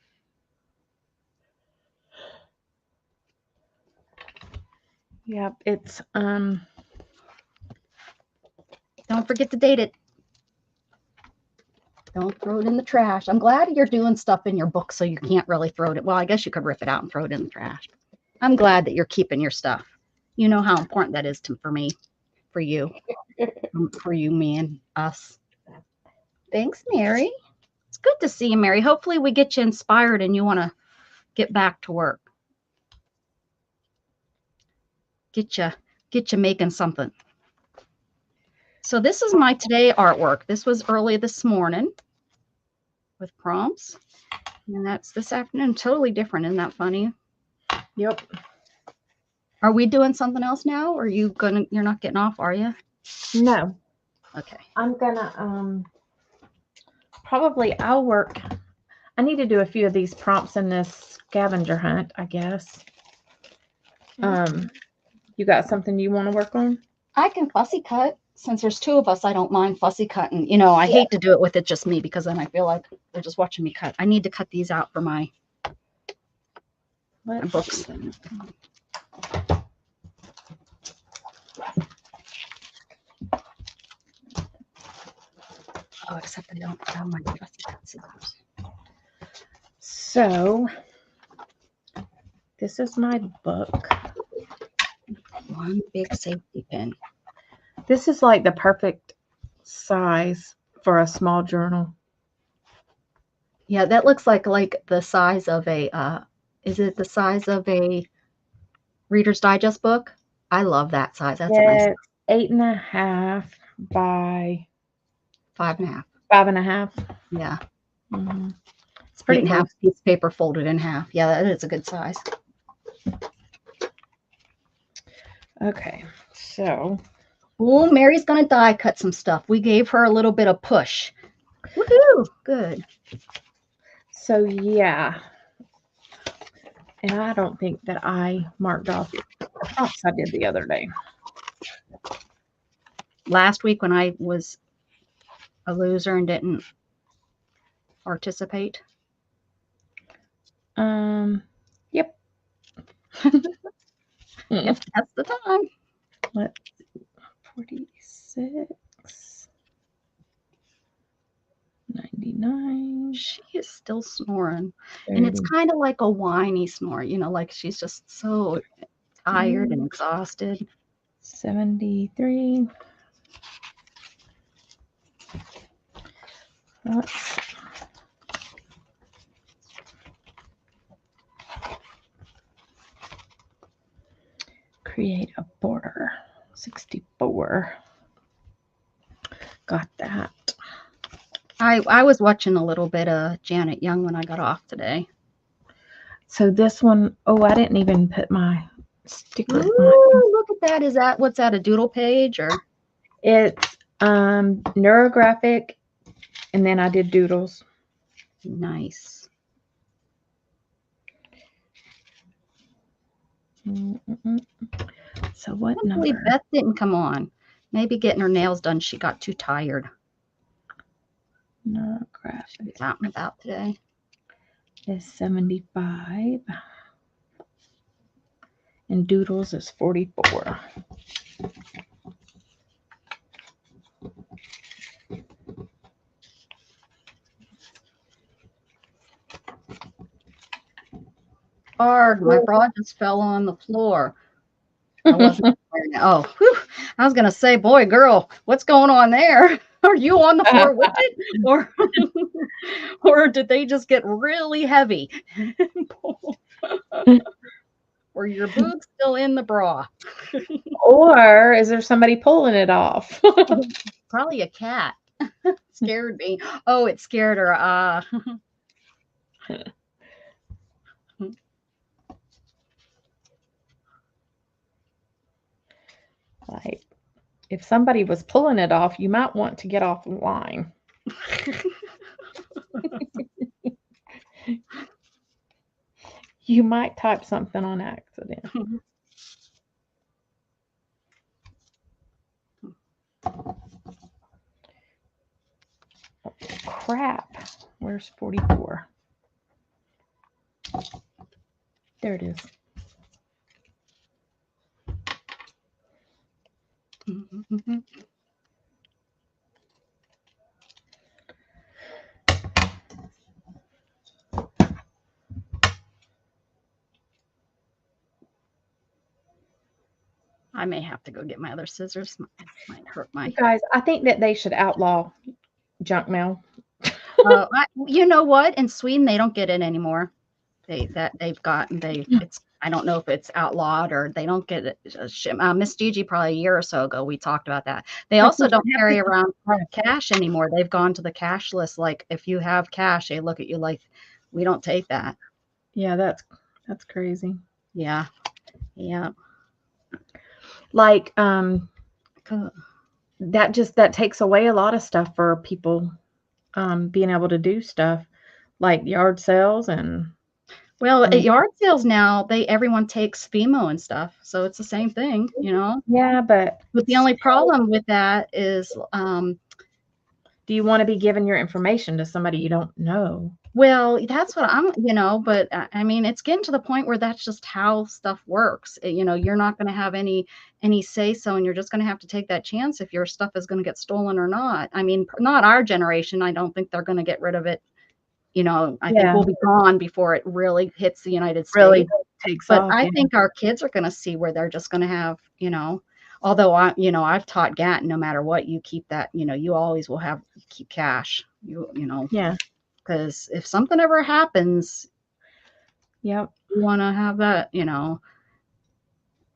Yep, it's Don't forget to date it. Don't throw it in the trash. I'm glad you're doing stuff in your book so you can't really throw it. Well, I guess you could rip it out and throw it in the trash. I'm glad that you're keeping your stuff. You know how important that is for me, for you, me and us. Thanks, Mary. It's good to see you, Mary. Hopefully we get you inspired and you want to get back to work. Get you making something. So this is my today artwork. This was early this morning with prompts. And that's this afternoon. Totally different. Isn't that funny? Yep. Are we doing something else now? Or you're not getting off, are you? No. Okay. I'm gonna probably I'll work. I need to do a few of these prompts in this scavenger hunt, I guess. You got something you want to work on? I can fussy cut. Since there's two of us, I don't mind fussy cutting. You know, I hate to do it with it just me because then I feel like they're just watching me cut. I need to cut these out for my books. Oh, except I don't have my fussy cut scissors. So this is my book. One big safety pin. This is like the perfect size for a small journal. Yeah, that looks like the size of a is it the size of a Reader's Digest book? I love that size. That's a nice 8.5 by 5.5. 5.5. Yeah. Mm-hmm. It's pretty half piece of paper folded in half. Yeah, that is a good size. Okay, so Oh, Mary's gonna die cut some stuff. We gave her a little bit of push. Woohoo! Good. so yeah. And I don't think that I marked off the prompts I did the other day. Last week when I was a loser and didn't participate. Yep. Yep, that's the time. Let's see. 46. 99. She is still snoring. And it's kind of like a whiny snore, you know, like she's just so tired and exhausted. 73. Create a border. 64. Got that. I was watching a little bit of Janet Young when I got off today. So this one, oh, I didn't even put my sticker. Ooh, look at that. What's that, a doodle page or? It's neurographic, and then I did doodles. Nice. So what I can't believe number? Beth didn't come on. Maybe getting her nails done, she got too tired. Neurographic She's out and about today. is 75. And doodles is 44. Hard. My bra just fell on the floor. I wasn't wearing it. Oh, whew. I was gonna say, boy, girl, what's going on there? Are you on the floor with it, or did they just get really heavy? Or your boobs still in the bra? Or is there somebody pulling it off? Probably a cat. Scared me. Oh, it scared her. Like, if somebody was pulling it off, you might want to get off the line. You might type something on accident. Crap. Where's 44? There it is. I may have to go get my other scissors. Might hurt my. You guys, I think that they should outlaw junk mail. You know what? In Sweden, they don't get it anymore. They've gotten it's. I don't know if it's outlawed or they don't get it. Miss Gigi, probably a year or so ago, we talked about that. They also don't carry around cash anymore. They've gone to the cashless. Like if you have cash, they look at you like, we don't take that. Yeah, that's crazy. Yeah, yeah. Like that takes away a lot of stuff for people being able to do stuff like yard sales and. Well, at yard sales now, everyone takes FEMO and stuff, so it's the same thing, you know. Yeah, but the only problem with that is, do you want to be giving your information to somebody you don't know? Well, that's what I'm, but I mean, it's getting to the point where that's just how stuff works. You're not going to have any say so, and you're just going to have to take that chance if your stuff is going to get stolen or not. I mean, not our generation. I don't think they're going to get rid of it. I think we'll be gone before it really hits the United States. Really takes but off, I think our kids are going to see where they're just going to have, although I've taught Gat, no matter what, you keep that, you always will keep cash, Yeah. Because if something ever happens, yep, you want to have that,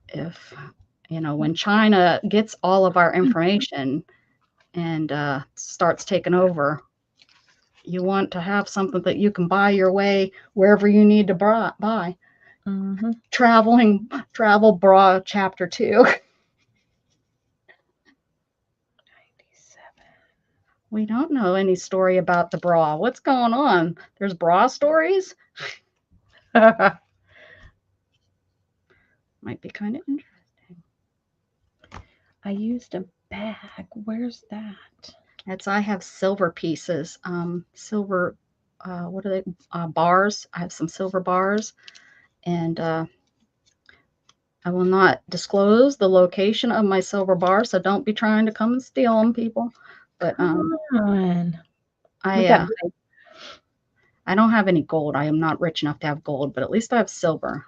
if, when China gets all of our information and starts taking over, you want to have something that you can buy your way wherever you need to buy. Mm-hmm. Travel bra chapter 2. 97. We don't know any story about the bra. What's going on? There's bra stories? Might be kind of interesting. I used a bag. Where's that? I have silver pieces. Silver, what are they? Bars. I have some silver bars. And I will not disclose the location of my silver bars, so don't be trying to come and steal them, people. But Come on. I don't have any gold. I am not rich enough to have gold, but at least I have silver.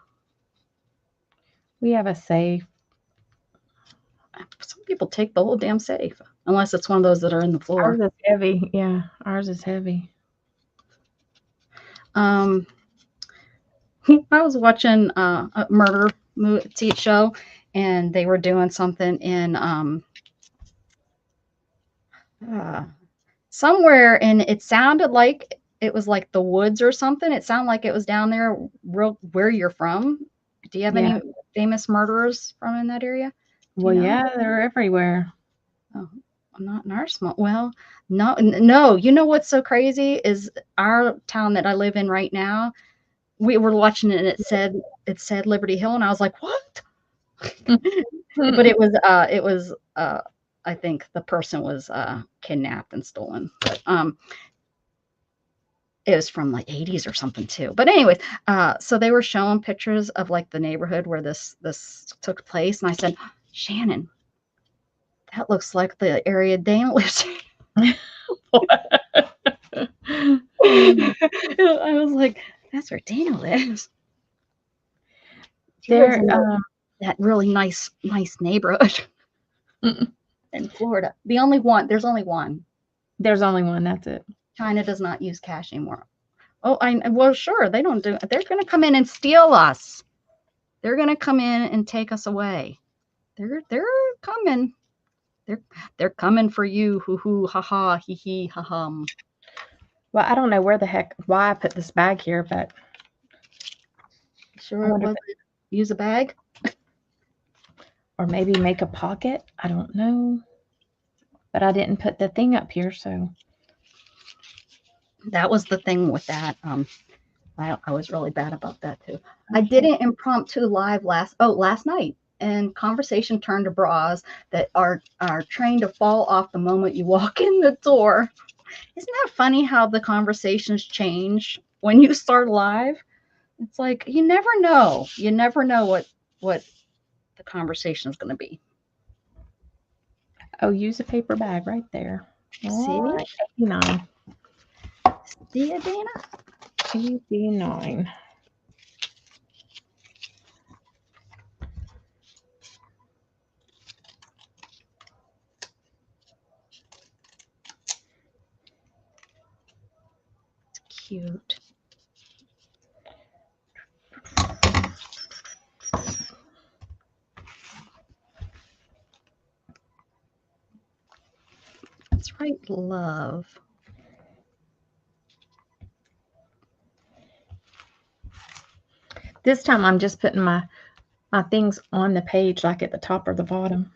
We have a safe. Some people take the whole damn safe, unless it's one of those that are in the floor. Ours is heavy. Yeah, ours is heavy. I was watching a murder show, and they were doing something in somewhere, and it sounded like it was like the woods or something. It sounded like it was down there where you're from. Do you have any famous murderers from in that area? Well, yeah, they're everywhere. Oh, not in our small. Well, no. You know what's so crazy is our town that I live in right now. We were watching it, and it said Liberty Hill, and I was like, what? But it was I think the person was kidnapped and stolen. But it was from like 80s or something too. But anyways, so they were showing pictures of like the neighborhood where this took place, and I said, Shannon, that looks like the area Dana lives in. I was like, that's where Dana lives. There, that really nice neighborhood in Florida. There's only one. There's only one. That's it. China does not use cash anymore. Oh, well, sure. They don't do. They're going to come in and steal us. They're going to come in and take us away. They're coming. They're coming for you. Hoo hoo ha ha hee hee ha hum. Well, I don't know why I put this bag here, but Sure I it wonder if wasn't use a bag. or maybe make a pocket. I don't know. But I didn't put the thing up here, so That was the thing with that. I was really bad about that too. I did an impromptu live last night, and conversation turned to bras that are trained to fall off the moment you walk in the door. Isn't that funny how the conversations change when you start live? It's like you never know. You never know what the conversation is going to be. oh, use a paper bag right there. See? All right, 89. See ya, Dana? 89. Cute. That's right, love. This time I'm just putting my things on the page, like at the top or the bottom.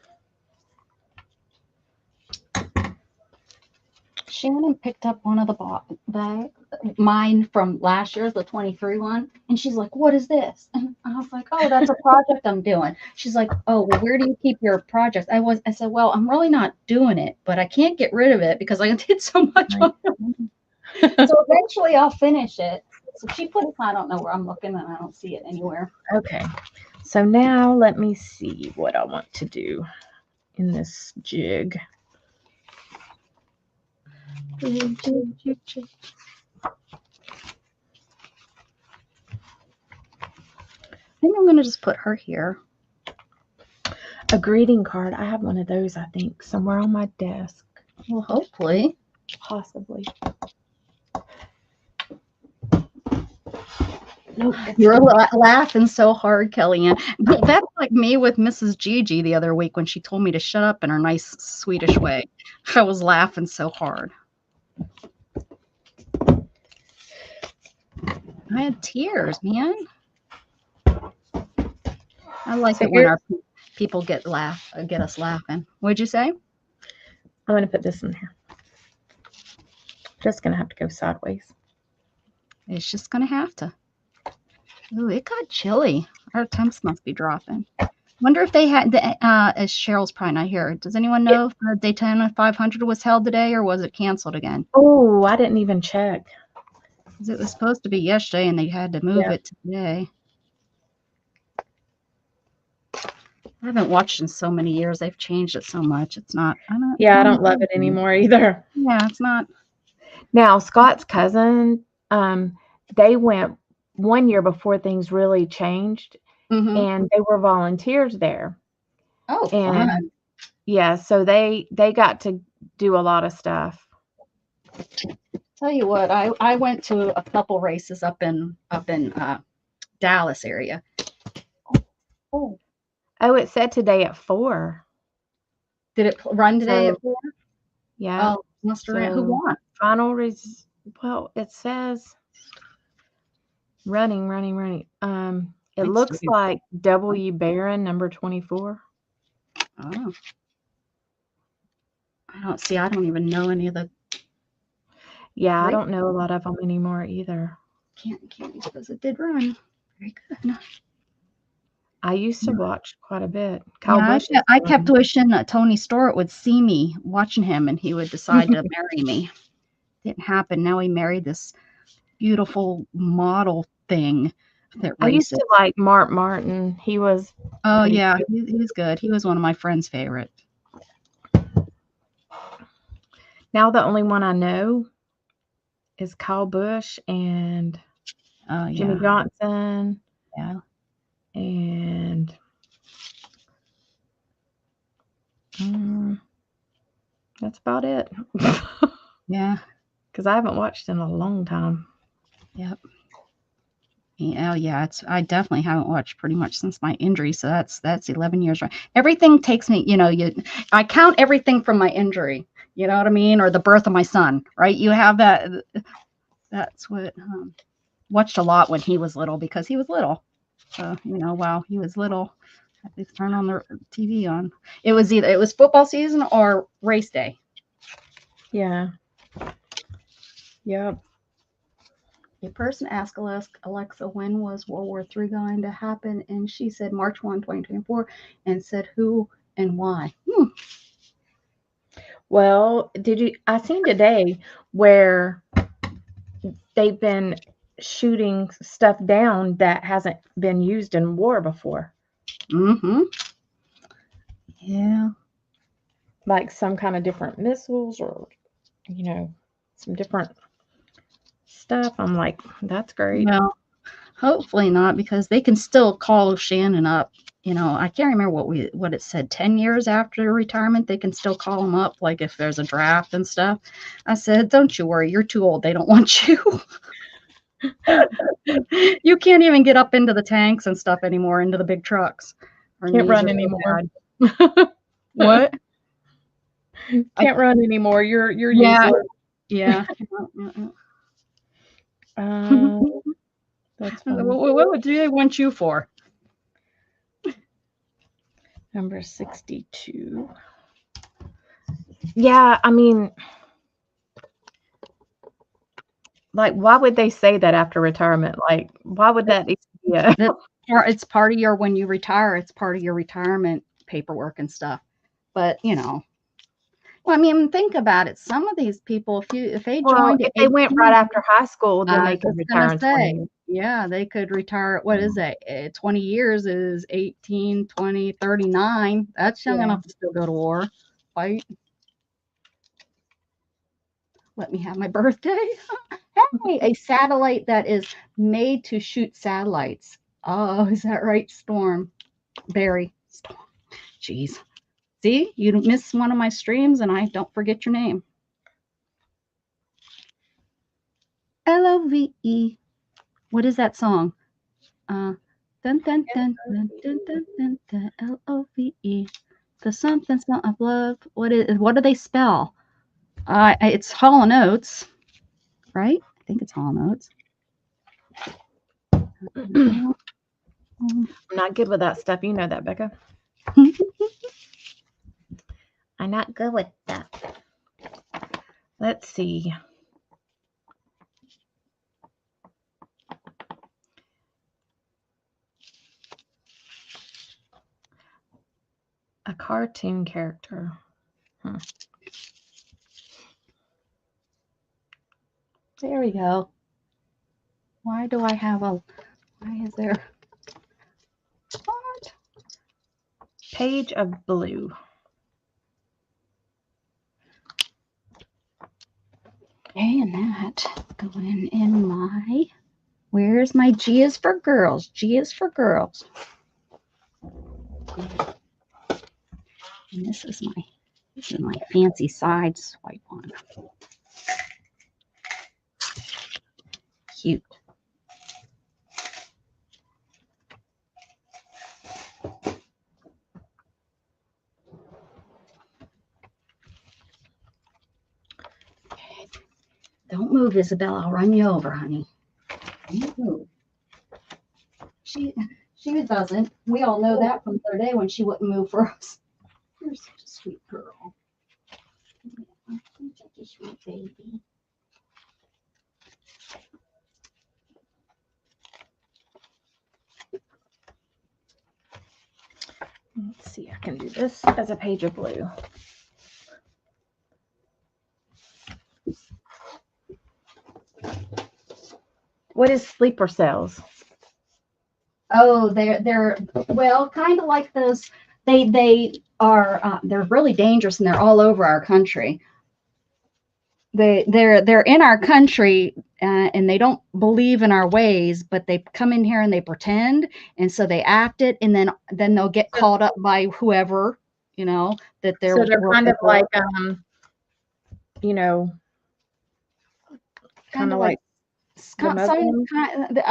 Shannon picked up one of the bags, mine from last year's, the 23 one, and she's like, "What is this?" And I was like, "Oh, that's a project I'm doing." She's like, "Oh, well, where do you keep your projects?" I said, "Well, I'm really not doing it, but I can't get rid of it because I did so much on it." So eventually I'll finish it. So she put it, I don't know where I'm looking, and I don't see it anywhere. Okay. So now let me see what I want to do in this jig. I think I'm gonna just put her here. A greeting card. I have one of those, I think, somewhere on my desk. Well, hopefully. Possibly. Nope. You're laughing so hard, Kellyanne. But that's like me with Mrs. Gigi the other week when she told me to shut up in her nice Swedish way. I was laughing so hard. I had tears, man. I like So it when our people get us laughing. What'd you say? I'm going to put this in here. Just going to have to go sideways. It's just going to have to. Ooh, it got chilly. Our temps must be dropping. Wonder if they had as Cheryl's probably not here. Does anyone know if the Daytona 500 was held today or was it canceled again? Oh, I didn't even check. Because it was supposed to be yesterday and they had to move it today. I haven't watched in so many years. They've changed it so much. It's not. I don't love it anymore either. Yeah, it's not. Now, Scott's cousin, they went 1 year before things really changed, and they were volunteers there. Oh, and fun. Yeah, so they got to do a lot of stuff. Tell you what, I went to a couple races up in Dallas area. Oh, it said today at 4. Did it run today at 4? Yeah. Oh, must have ran. Who won? Well, it says running. It looks like W. Barron, number 24. Oh. I don't even know any of the. Yeah, I don't know a lot of them anymore either. Can't because it did run. Very good. I used to watch quite a bit. Kyle Busch. I kept wishing that Tony Stewart would see me watching him and he would decide to marry me. Didn't happen. Now he married this beautiful model thing that races. I used to like Mark Martin. He was. Oh yeah, he was good. He was one of my friend's favorite. Now the only one I know is Kyle Busch and Jimmy Johnson. Yeah. And that's about it. Yeah. Because I haven't watched in a long time. Yep. Yeah, yeah, I definitely haven't watched pretty much since my injury, so that's 11 years, right? Everything takes me, I count everything from my injury, you know what I mean, or the birth of my son, right? You have that. That's what watched a lot when he was little because he was little. So while he was little, I had to turn on the TV on. It was football season or race day. Yeah. Yep. A person asked Alexa, when was World War III going to happen? And she said March 1, 2024, and said who and why. Well, I seen today where they've been shooting stuff down that hasn't been used in war before. Mm-hmm. Yeah. Like some kind of different missiles or, some different stuff. I'm like, that's great. Well, hopefully not, because they can still call Shannon up. I can't remember what it said. 10 years after retirement, they can still call him up, like if there's a draft and stuff. I said, don't you worry, you're too old. They don't want you. You can't even get up into the tanks and stuff anymore, into the big trucks. Can't run anymore. What? Can't run anymore. You're Yeah. useless. Yeah. That's funny. What do they want you for? Number 62. Yeah, I mean, like, why would they say that after retirement? Like, why would that be? It's part of when you retire, it's part of your retirement paperwork and stuff. But well, I mean, think about it. Some of these people, if they joined, if they went right after high school, then they could was retire gonna in say, 20. yeah, they could retire. What is that? 20 years is 18, 20, 39. That's young enough to still go to war, fight. Let me have my birthday. Hey, a satellite that is made to shoot satellites. Oh, is that right, Storm? Barry. Storm. Jeez. See, you miss one of my streams and I don't forget your name. LOVE. What is that song? Dun dun dun dun dun dun dun dun LOVE. The something of love. What do they spell? It's Hall and Oates, right? I think it's Hall and Oates. I'm not good with that stuff. You know that, Becca. I'm not good with that. Let's see. A cartoon character. There we go. Why is there? What? Page of Blue. Okay, and that going in my, where's my G is for girls? G is for girls. And this is my fancy side swipe one. Cute. Don't move, Isabel. I'll run you over, honey. Don't move. She doesn't. We all know that from the other day when she wouldn't move for us. You're such a sweet girl. You're such a sweet baby. Let's see. I can do this as a page of blue. What is sleeper cells? Oh, they're well, kind of like those. They are they're really dangerous and they're all over our country. They're in our country and they don't believe in our ways, but they come in here and they pretend, and so they act it, and then they'll get caught up by whoever that they're. So they're kind of like kind of like some kind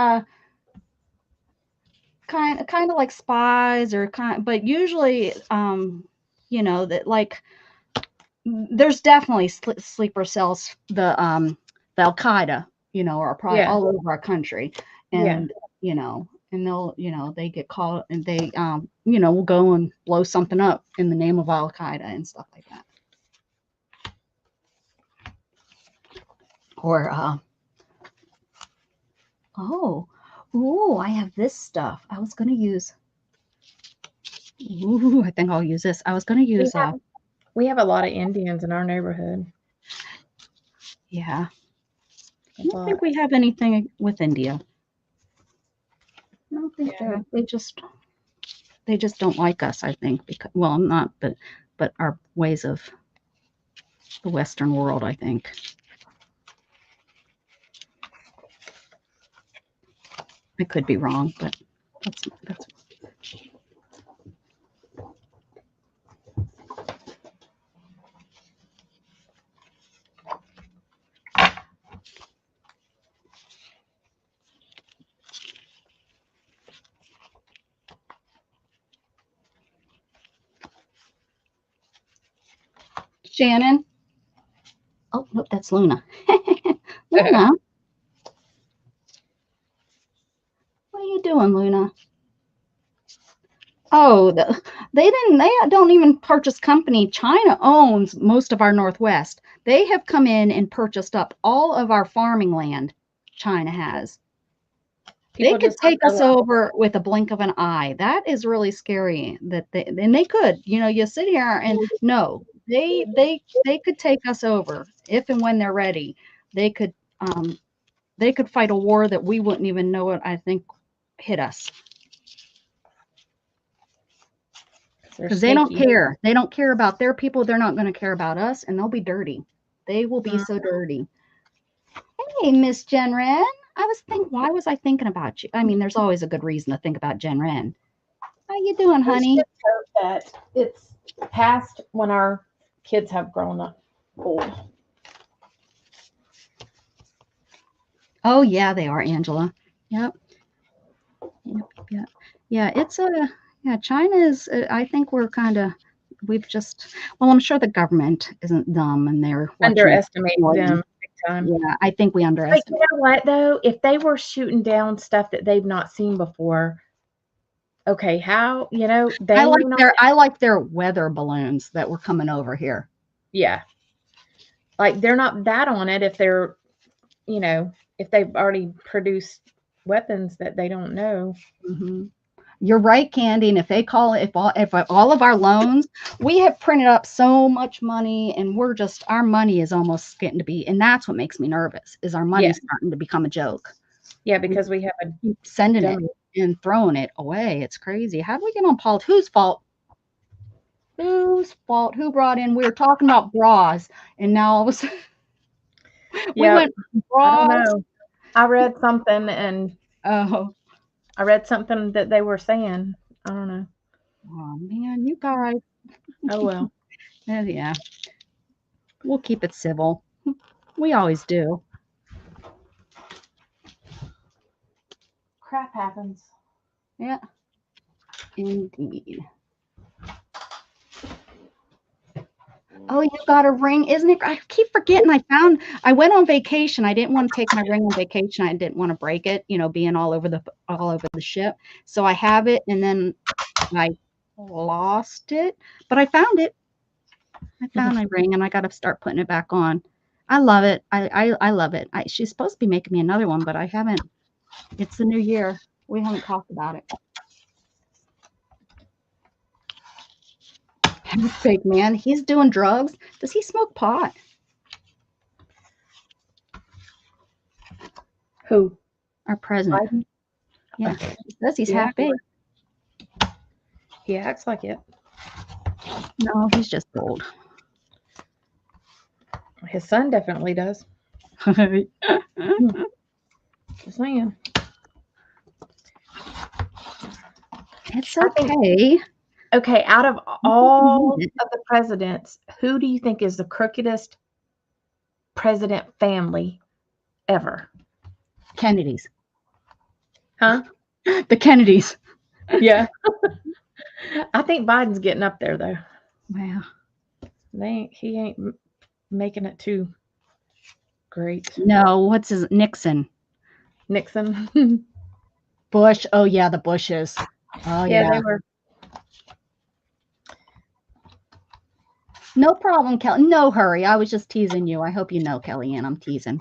kind of like spies or but usually, you know, that like there's definitely sleeper cells. The Al Qaeda, you know, are probably Yeah. all over our country, Yeah. and you know, and they'll, you know, they get caught and they, you know, will go and blow something up in the name of Al Qaeda and stuff like that. Or, I have this stuff. I was going to use, I think I'll use this. I was going to use, We have a lot of Indians in our neighborhood. yeah. I A don't lot. think we have anything with India. I don't think Yeah. they just don't like us, I think, because, well, not, but our ways of the Western world, I think. I could be wrong, but that's Shannon. Oh, nope, that's Luna. Luna. What are you doing, Luna? Oh, they don't even purchase company. China owns most of our Northwest. They have come in and purchased up all of our farming land. China has. People They could just don't take us realize- over with a blink of an eye. That is really scary. And they could. You know, you sit here and no, they could take us over if and when they're ready. They could fight a war that we wouldn't even know it, I think, hit us. they're Because they don't sneaky. care. They don't care about their people. They're not going to care about us, and they'll be dirty. They will be Mm. so dirty. Hey, Miss Jen Wren. Why was I thinking about you? I mean, there's always a good reason to think about Jen Wren. How you doing, honey? Let's just hope that it's past when our kids have grown up old. Oh, yeah, they are, Angela. Yep. Yeah, it's China is, I think I'm sure the government isn't dumb and they're watching. Underestimate them big time. Yeah, I think we But underestimate. you know what though? If they were shooting down stuff that they've not seen before, okay, how, you know, they I may not- like their weather balloons that were coming over here. yeah. Like they're not that on it if they're, you know, if they've already produced weapons that they don't know. Mm-hmm. You're right, Candy. And if all of our loans, we have printed up so much money, and our money is almost getting to be, and that's what makes me nervous. Is our money starting to become a joke? Yeah, because we have a Keep sending dummy. it and throwing it away. It's crazy. How do we get on politics? Whose fault? Whose fault? Who brought in? We were talking about bras, and now all of a sudden we Yeah, went I bras. don't know. I read something and Oh. I read something that they were saying. I don't know. Oh man, you guys. Oh well. Yeah. We'll keep it civil. We always do. Crap happens. Yeah. Indeed. Oh, you got a ring, isn't it? I keep forgetting. I went on vacation. I didn't want to take my ring on vacation. I didn't want to break it, you know, being all over the ship. So I have it, and then I lost it, but I found it. I found my ring, and I got to start putting it back on. I love it. I love it. She's supposed to be making me another one, but I haven't. It's the new year. We haven't talked about it. Fake man. He's doing drugs. Does he smoke pot? Who? Our president. Biden? Yeah. He says he's Yeah. happy. He acts like it. No, he's just old. His son definitely does. Just saying. It's I think- okay. Okay, out of all of the presidents, who do you think is the crookedest president family ever? Kennedys. Huh? The Kennedys. Yeah. I think Biden's getting up there though. Wow. He ain't making it too great. No, what's his Nixon? Nixon. Bush. Oh yeah, the Bushes. Oh Yeah, yeah. they were. No problem, Kelly. No hurry. I was just teasing you. I hope you know, Kellyanne. I'm teasing.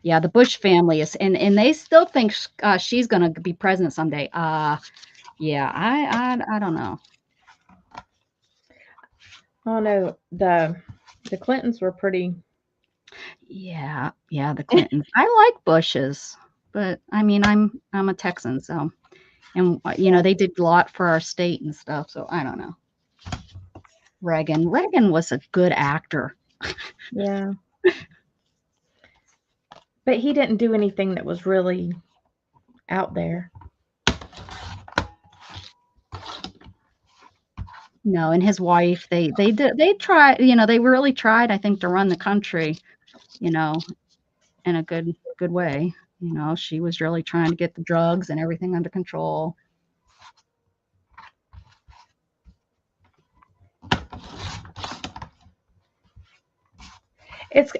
Yeah, the Bush family is, and they still think she's gonna be president someday. Yeah, I don't know. Oh no, the Clintons were pretty. Yeah, the Clintons. I like Bushes, but I mean, I'm a Texan, so, and you know, they did a lot for our state and stuff. So I don't know. Reagan was a good actor. Yeah. But he didn't do anything that was really out there. No, and his wife, they tried, you know, they really tried, I think, to run the country, you know, in a good way. You know, she was really trying to get the drugs and everything under control.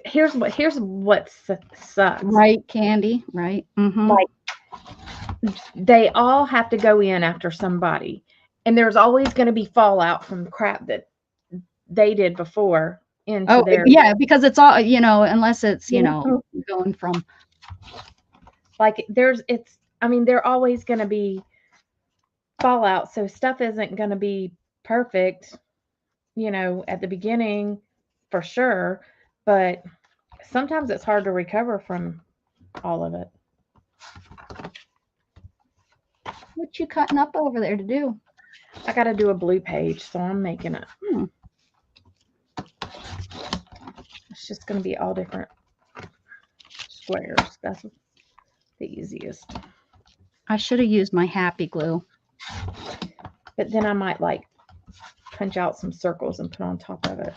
Here's what sucks. Right, Candy, right? Mm-hmm. Like, they all have to go in after somebody, and there's always going to be fallout from crap that they did before into their. Yeah, because it's all, you know, unless it's, you know, going from like I mean, they're always going to be fallout, so stuff isn't going to be perfect, you know, at the beginning for sure, but sometimes it's hard to recover from all of it. What you cutting up over there to do? I got to do a blue page, so I'm making it. It's just going to be all different squares. That's the easiest. I should have used my happy glue. But then I might like punch out some circles and put on top of it.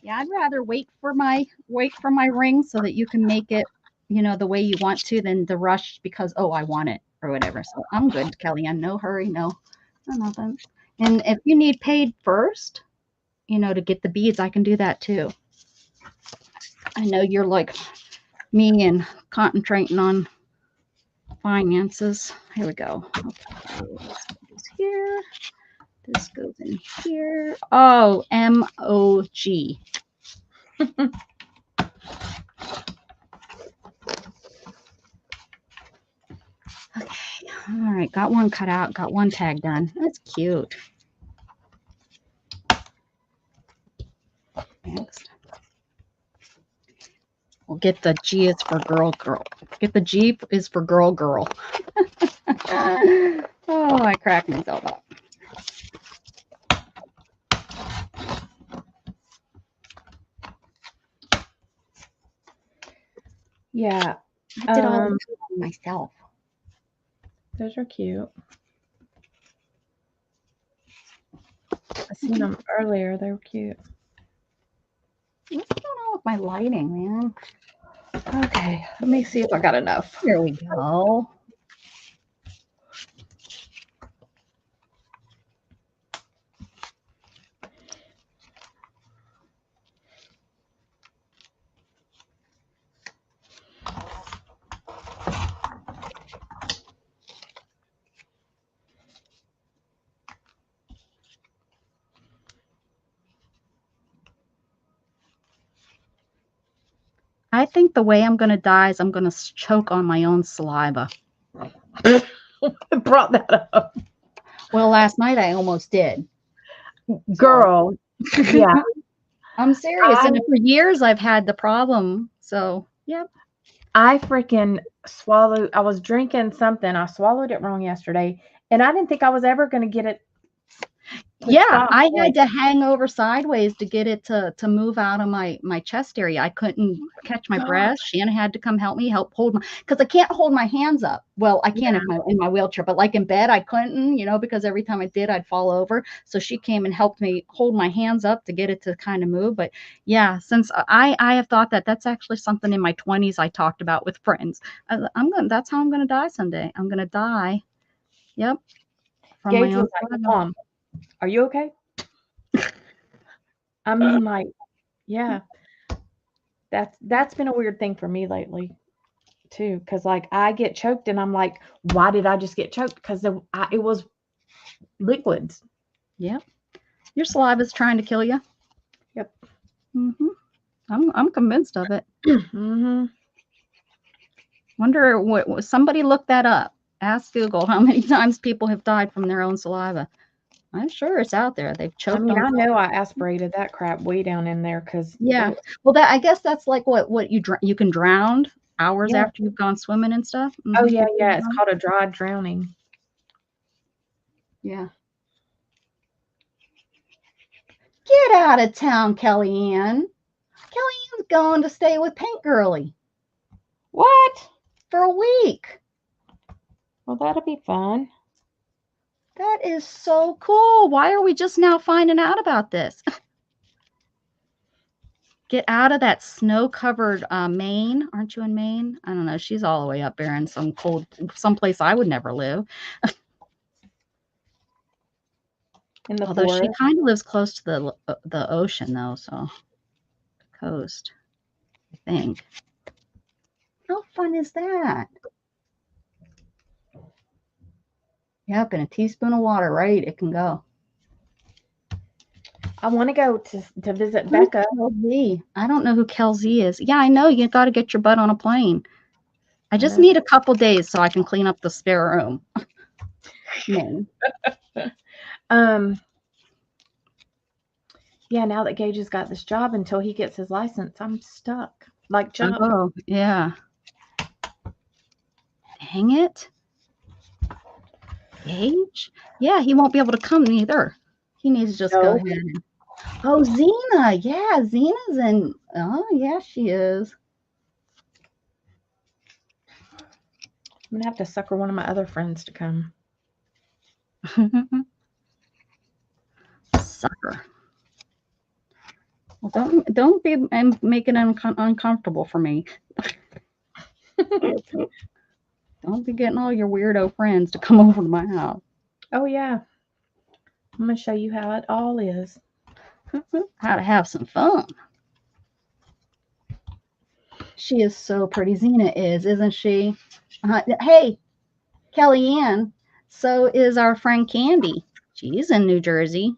Yeah, I'd rather wait for my ring so that you can make it, you know, the way you want to than the rush because, oh, I want it or whatever. So I'm good, Kellyanne. No hurry, no nothing. And if you need paid first, you know, to get the beads, I can do that too. I know you're like me and concentrating on finances. Here we go. Okay, this goes here. This goes in here. Oh, MOG. Okay, all right, got one cut out, got one tag done. That's cute. Next. We'll get the G is for girl. Get the G is for girl. Oh, I cracked myself up. Yeah. I did all this myself. Those are cute. I seen them earlier. They were cute. What's going on with my lighting, man? Okay, let me see if I got enough. Here we go. I think the way I'm going to die is I'm going to choke on my own saliva. I brought that up. Well, last night I almost did. Girl, yeah. I'm serious. And for years I've had the problem. So, yep. I freaking swallowed. I was drinking something. I swallowed it wrong yesterday. And I didn't think I was ever going to get it Yeah, stop, I like- had to hang over sideways to get it to move out of my chest area. I couldn't catch my God. breath. Shannon had to come help hold my, because I can't hold my hands up. Well, I can if in my wheelchair, but like in bed, I couldn't, because every time I did, I'd fall over. So she came and helped me hold my hands up to get it to kind of move. But yeah, since I have thought that that's actually something in my 20s I talked about with friends. That's how I'm gonna die someday. I'm gonna die. Yep. From my Gage own was like, saliva. Mom, are you okay? I mean, like, yeah. That's been a weird thing for me lately, too. Because, like, I get choked and I'm like, why did I just get choked? Because it was liquids. Yep. Your saliva's trying to kill you. Yep. Mm-hmm. I'm convinced of it. Mm-hmm. Wonder what somebody look that up. Ask Google how many times people have died from their own saliva. I'm sure it's out there. They've I choked mean, on. I know I aspirated that crap way down in there because Yeah. Well, I guess that's like what you can drown hours Yeah. after you've gone swimming and stuff. Oh Mhm. yeah, it's called a dry drowning. Yeah. Get out of town, Kellyanne. Kellyanne's going to stay with Pink Girly What? for a week. Well, that'll be fun. That is so cool. Why are we just now finding out about this? Get out of that snow-covered Maine. Aren't you in Maine? I don't know. She's all the way up there in some place I would never live. In the Although forest. she kind of lives close to the ocean, though, so coast, I think. How fun is that? Yep, and a teaspoon of water, right? It can go. I want to go to visit Who's Becca. Kel-Z? I don't know who Kel-Z is. Yeah, I know. You got to get your butt on a plane. I just know. need a couple days so I can clean up the spare room. Man. Yeah, now that Gage has got this job, until he gets his license, I'm stuck. Like Chuck. Oh, yeah. Dang it. Gage? Yeah, he won't be able to come either. He needs to just go No. ahead and. Oh, Xena. Yeah, Xena's in. Oh, yeah, she is. I'm gonna have to sucker one of my other friends to come. Sucker. Well, don't be making it uncomfortable for me. Don't be getting all your weirdo friends to come over to my house. Oh yeah. I'm gonna show you how it all is. How to have some fun. She is so pretty. Xena is, isn't she? Hey, Kellyanne. So is our friend Candy. She's in New Jersey.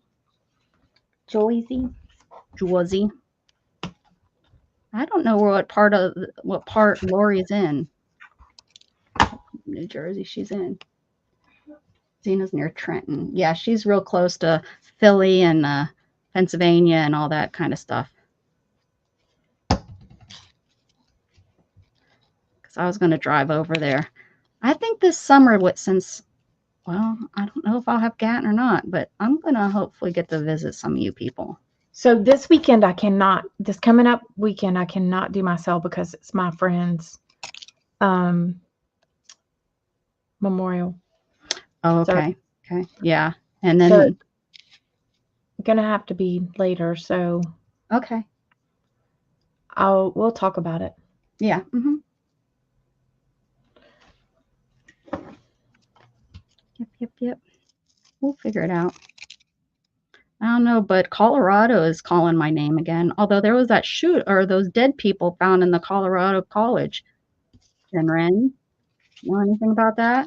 Jersey. I don't know what part Lori's in. New Jersey she's in. Xena's near Trenton. Yeah, she's real close to Philly and Pennsylvania and all that kind of stuff. Because I was going to drive over there. I think this summer, I don't know if I'll have Gatton or not, but I'm going to hopefully get to visit some of you people. So this weekend this coming up weekend I cannot do my cell because it's my friend's memorial. Oh, okay. Okay. Yeah. And then, So gonna have to be later, so okay. we'll talk about it. Yeah. Mm-hmm. Yep. We'll figure it out. I don't know, but Colorado is calling my name again. Although there was that those dead people found in the Colorado college. Jen Wren, know anything about that?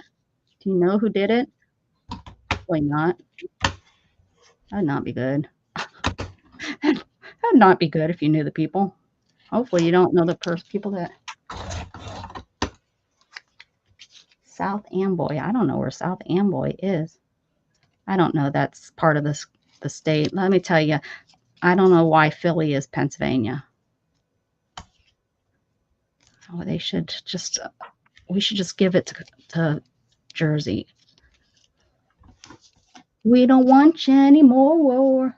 Do you know who did it? Probably not. That'd not be good. That'd not be good if you knew the people. Hopefully you don't know the people that. South Amboy. I don't know where South Amboy is. I don't know. That's part of the state. Let me tell you, I don't know why Philly is Pennsylvania. Oh, we should just give it to Jersey. We don't want you anymore.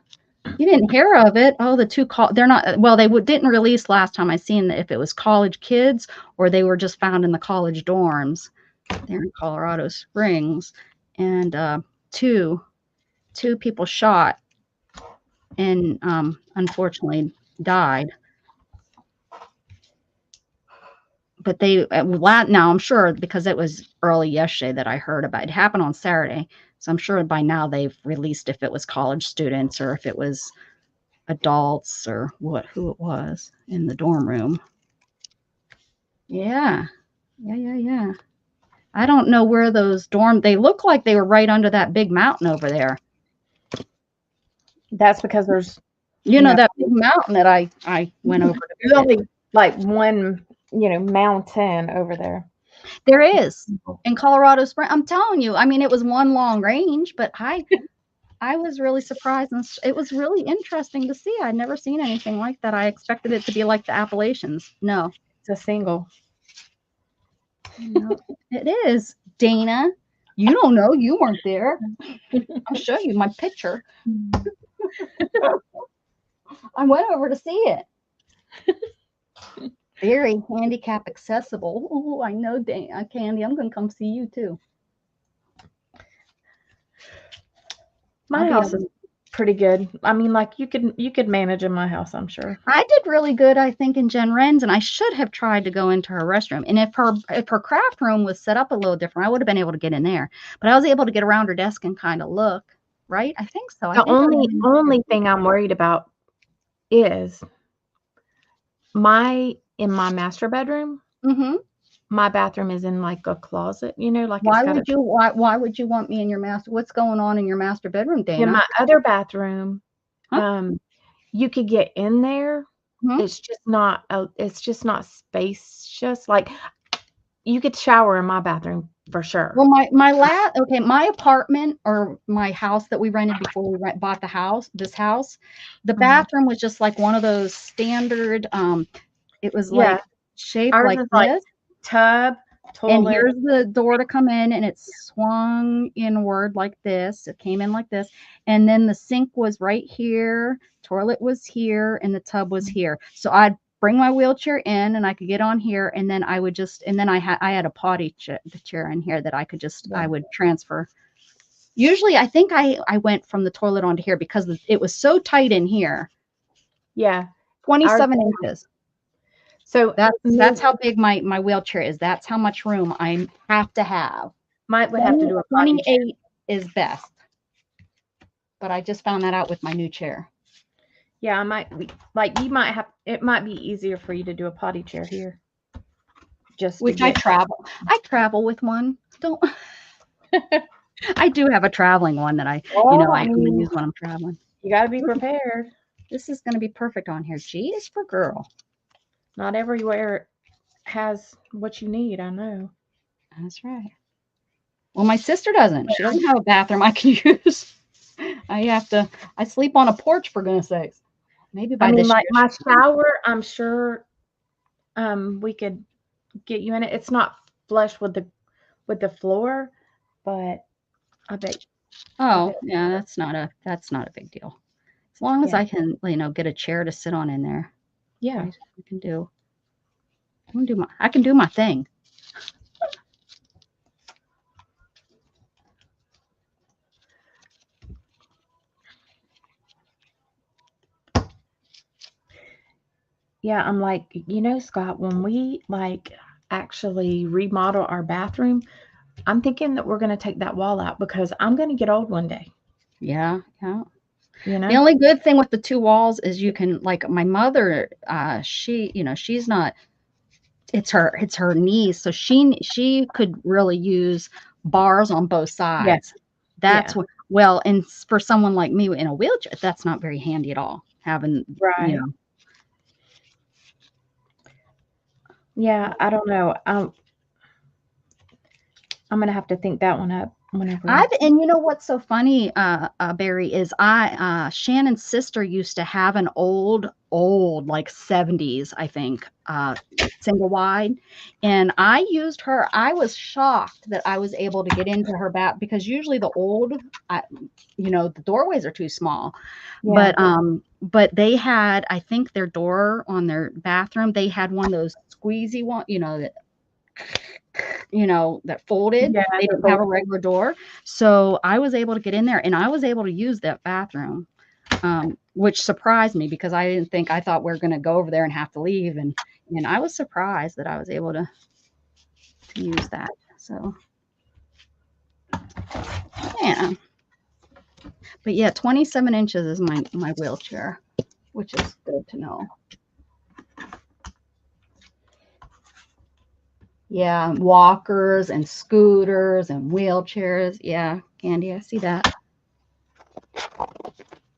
You didn't hear of it. Oh, the two they're not, well, they didn't release last time I seen if it was college kids or they were just found in the college dorms there in Colorado Springs. And two people shot and unfortunately died. But now I'm sure because it was early yesterday that I heard about it. It happened on Saturday. So I'm sure by now they've released if it was college students or if it was adults or who it was in the dorm room. Yeah. I don't know where those they look like they were right under that big mountain over there. That's because there's that big mountain that I went over to there's only like one, mountain over there. There is in Colorado Springs. I'm telling you, I mean, it was one long range, but I was really surprised and it was really interesting to see. I'd never seen anything like that. I expected it to be like the Appalachians. No, It's a single. no, it is. Dana, you don't know. You weren't there. I'll show you my picture. I went over to see it. Very handicap accessible. Oh, I know, Dana. Candy, I'm going to come see you too. My house is pretty good. I mean, like you could manage in my house, I'm sure. I did really good, I think, in Jen Wren's, and I should have tried to go into her restroom. And if her craft room was set up a little different, I would have been able to get in there. But I was able to get around her desk and kind of look. Right? I think so. The only thing I'm worried about is in my master bedroom. Mm-hmm. My bathroom is in like a closet, like why would you want me in your master? What's going on in your master bedroom, Dana? In my other bathroom, you could get in there. Mhm. It's just not spacious. Like you could shower in my bathroom for sure. Well, my apartment or my house that we rented before we bought this house, the bathroom was just like one of those standard. It was like shaped Ours like is this. like tub, toilet. And here's the door to come in, and it swung inward like this. It came in like this. And then the sink was right here, toilet was here, and the tub was here. So I'd bring my wheelchair in and I could get on here, and then I had a potty chair in here that I could I would transfer. Usually I think I went from the toilet onto here because it was so tight in here. Yeah. 27 inches. So that's how big my wheelchair is. That's how much room I have to have. Might would have to do a 28 is best. But I just found that out with my new chair. Yeah, it might be easier for you to do a potty chair here. I travel with one. I do have a traveling one that I can use when I'm traveling. You got to be prepared. This is going to be perfect on here. G is for girl. Not everywhere has what you need, I know. That's right. Well, my sister doesn't. She doesn't have a bathroom I can use. I sleep on a porch, for goodness sakes. Maybe by my shower, I'm sure we could get you in it. It's not flush with the floor, but I bet. Oh, yeah, that's not a big deal. As long as I can, get a chair to sit on in there. Yeah, I can do my thing. Yeah, I'm like, Scott, when we actually remodel our bathroom, I'm thinking that we're going to take that wall out because I'm going to get old one day. Yeah. The only good thing with the two walls is you can, like my mother, she's not, it's her knees. So she could really use bars on both sides. Yes. That's what, and for someone like me in a wheelchair, that's not very handy at all. Having, Yeah, I don't know. I'm going to have to think that one up. whenever. And you know what's so funny, Barry, is Shannon's sister used to have an old like 70s, I think, single wide, and I used her. I was shocked that I was able to get into her bath because usually the old, the doorways are too small. Yeah. But they had, I think their door on their bathroom, they had one of those squeezy one, that folded. Yeah, They didn't have a regular door. So I was able to get in there and I was able to use that bathroom, which surprised me because I thought we were going to go over there and have to leave. And I was surprised that I was able to use that. So, yeah. But yeah, 27 inches is my wheelchair, which is good to know. Yeah, walkers and scooters and wheelchairs. Yeah, Candy, I see that.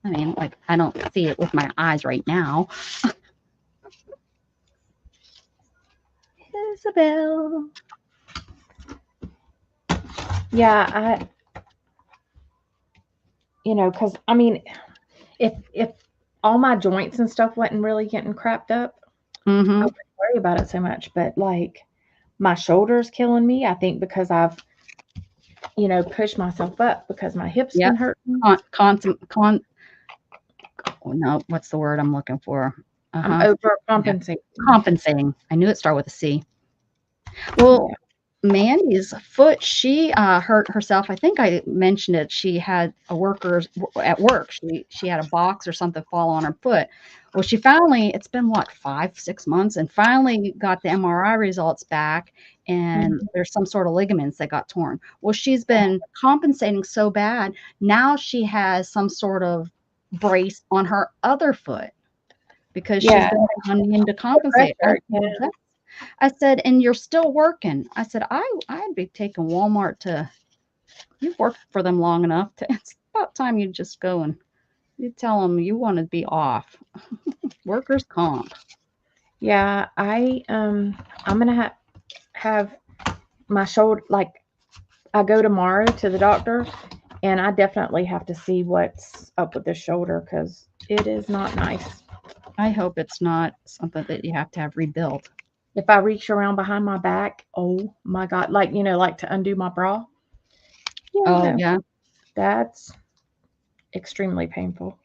I mean, like, I don't see it with my eyes right now. Isabel. Yeah, because I mean, if all my joints and stuff wasn't really getting crapped up, I wouldn't worry about it so much. But like my shoulder's killing me, I think because I've, pushed myself up because my hips been hurting. No, what's the word I'm looking for? I'm overcompensating. Compensating. I knew it started with a C. Well, Mandy's foot, she hurt herself. I think I mentioned it. She had a worker at work. She had a box or something fall on her foot. Well, she finally, it's been what, 5-6 months, and finally got the MRI results back, and there's some sort of ligaments that got torn. Well, she's been compensating so bad. Now she has some sort of brace on her other foot because she's been wanting to compensate. I said, and you're still working. I said, I'd be taking Walmart to, you've worked for them long enough. It's about time you just go and you tell them you want to be off. Workers' comp. Yeah, I'm gonna have my shoulder, like, I go tomorrow to the doctor, and I definitely have to see what's up with the shoulder because it is not nice. I hope it's not something that you have to have rebuilt. If I reach around behind my back, oh my God, like, like to undo my bra. Yeah. That's extremely painful.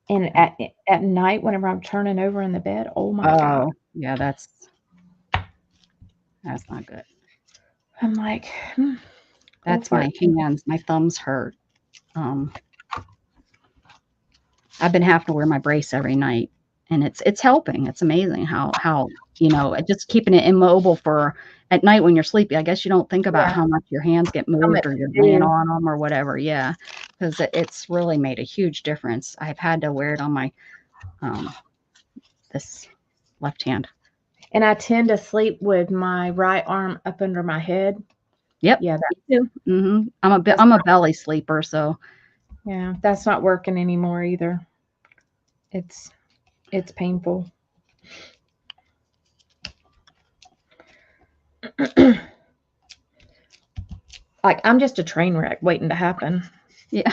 And at night, whenever I'm turning over in the bed, oh my God. Yeah, that's not good. I'm like, that's my hands. My thumbs hurt. I've been having to wear my brace every night, and it's helping. It's amazing how just keeping it immobile for at night when you're sleepy. I guess you don't think about how much your hands get moved or you're laying on them or whatever. Yeah, because it's really made a huge difference. I've had to wear it on my this left hand. And I tend to sleep with my right arm up under my head. Yep. Yeah, that too. I'm a belly sleeper, so yeah, that's not working anymore either. It's painful. Like I'm just a train wreck waiting to happen. Yeah.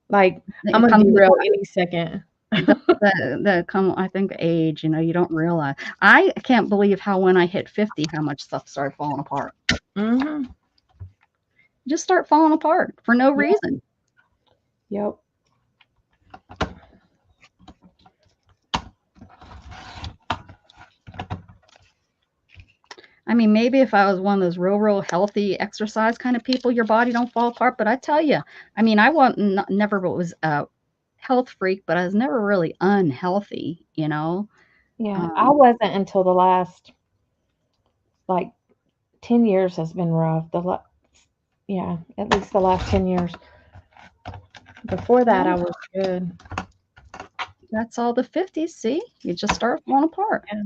Like I'm gonna derail any second. I think age, you don't realize. I can't believe how when I hit 50, how much stuff started falling apart. Just start falling apart for no reason. Yep. I mean, maybe if I was one of those real healthy exercise kind of people, your body don't fall apart. But I tell you, I mean, I never was a health freak, but I was never really unhealthy, Yeah, I wasn't until the last, like, 10 years has been rough. At least the last 10 years. Before that, I was good. That's all the 50s. See, you just start falling apart. Yeah.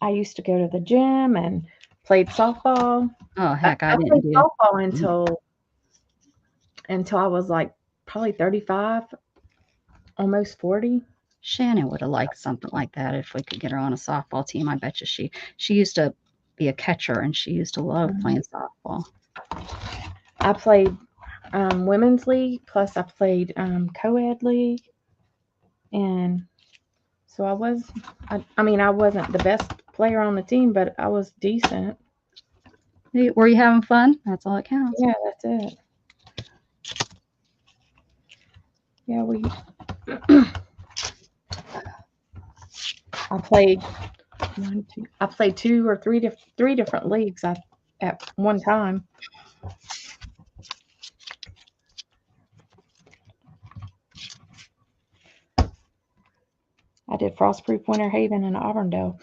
I used to go to the gym and played softball. Oh heck, I didn't played do softball until I was like probably 35, almost 40. Shannon would have liked something like that if we could get her on a softball team. I bet you she used to be a catcher and she used to love playing softball. I played women's league, plus I played co-ed league, and so I wasn't the best player on the team, but I was decent. Were you having fun? That's all that counts. Yeah, that's it. Yeah, I played two or three different leagues at one time. I did Frostproof Winter Haven and Auburndale.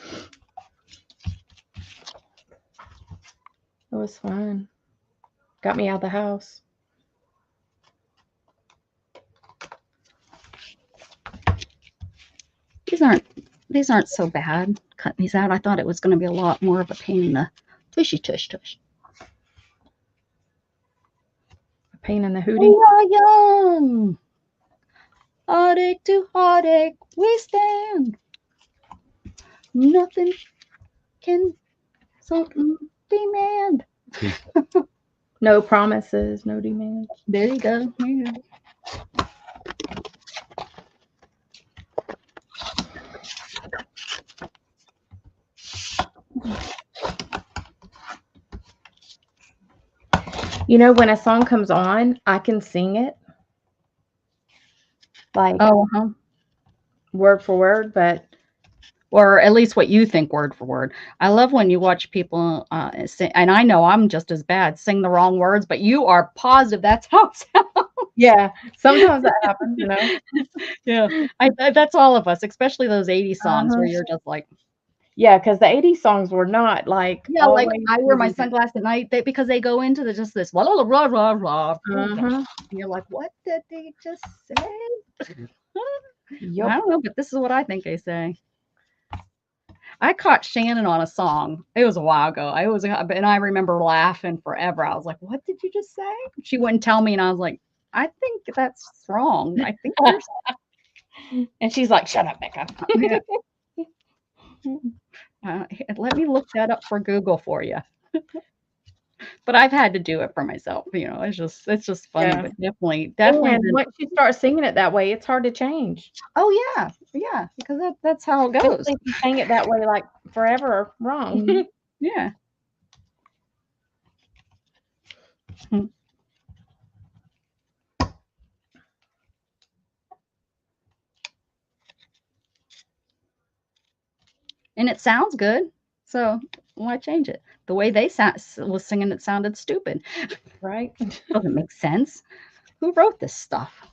It was fun. Got me out of the house. These aren't so bad. Cutting these out. I thought it was going to be a lot more of a pain in the tushy tush tush. A pain in the hootie. We are young. Heartache to heartache we stand. Nothing can something demand. No promises, no demands. There you go. Yeah. You know, when a song comes on, I can sing it. Like word for word, but or at least what you think word for word. I love when you watch people sing, and I know I'm just as bad, sing the wrong words, but you are positive that's how it sounds. Yeah, sometimes that happens, you know. Yeah, that's all of us, especially those 80s songs where you're just like, yeah, because the 80s songs were not like, yeah, like I wear my sunglasses at night because they go into just this rah rah rah rah. And you're like, what did they just say? Yep. I don't know, but this is what I think they say. I caught Shannon on a song. It was a while ago. And I remember laughing forever. I was like, what did you just say? She wouldn't tell me. And I was like, I think that's wrong. I think and she's like, shut up, Becca. Let me look that up for Google for you. But I've had to do it for myself. You know, it's just funny, Yeah. but definitely. And once you start singing it that way, it's hard to change. Oh yeah, because that's how it goes. Especially if you sing it that way, like forever wrong. Yeah. And it sounds good, so why change it? The way they was singing it sounded stupid. Right? Doesn't make sense. Who wrote this stuff?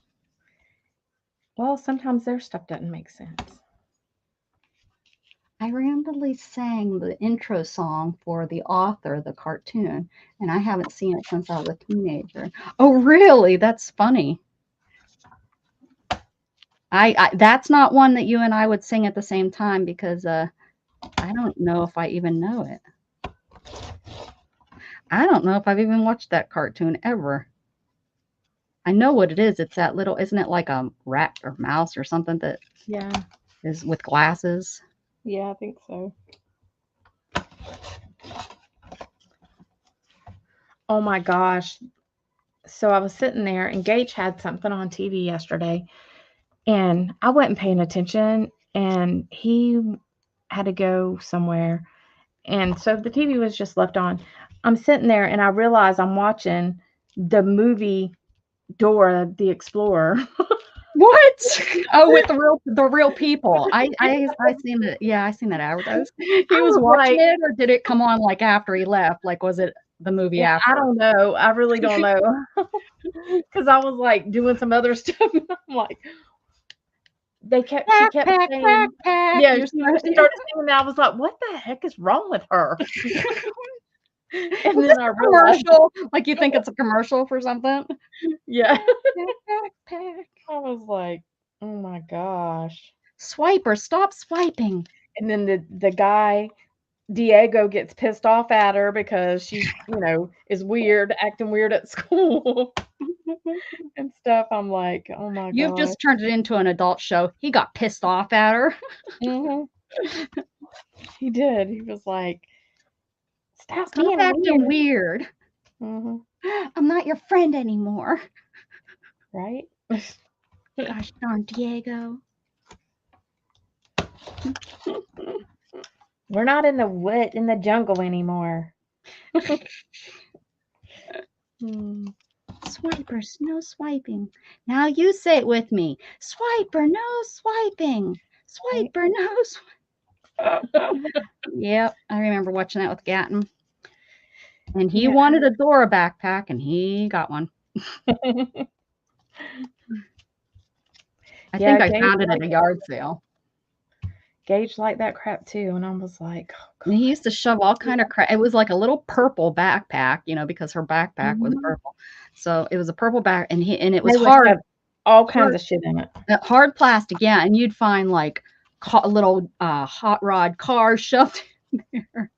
Well, sometimes their stuff doesn't make sense. I randomly sang the intro song for The Author, the cartoon, and I haven't seen it since I was a teenager. Oh, really? That's funny. I that's not one that you and I would sing at the same time because I don't know if I even know it. I don't know if I've even watched that cartoon ever. I know what it is. It's that little, isn't it like a rat or mouse or something that is with glasses? Yeah, I think so. Oh my gosh. So I was sitting there and Gage had something on TV yesterday and I wasn't paying attention and he had to go somewhere. And so the TV was just left on. I'm sitting there and I realize I'm watching the movie Dora the Explorer. What? Oh, with the real people. I seen it. Yeah, I seen that advertised. He was watching it, or did it come on like after he left? Like, was it the movie after? I don't know. I really don't know. Because I was like doing some other stuff. I'm like, she kept saying, yeah, she started singing. I was like, what the heck is wrong with her? And then I realized, commercial, like you think it's a commercial for something. Yeah. I was like, oh my gosh. Swiper, stop swiping. And then the guy, Diego, gets pissed off at her because she, is weird, acting weird at school. and stuff. I'm like, oh my You've god. just turned it into an adult show. He got pissed off at her. Mhm. He did. He was like, stop Stop being acting weird. weird. Hmm. I'm not your friend anymore. Right? Gosh darn Diego. We're not in the jungle anymore. Hmm. Swipers, no swiping. Now you say it with me. Swiper, no swiping. Swiper, no swiping. Yep, I remember watching that with Gatton. And he Yeah. wanted a Dora backpack, and he got one. I think I Gage found it at liked a yard sale. Gage liked that crap too, and I was like, oh, And he used to shove all kind of crap. It was like a little purple backpack, because her backpack was Mhm. purple. So it was a purple back, and it was they would hard. have all kinds of shit in it. Hard plastic, yeah, and you'd find like little hot rod cars shoved in there.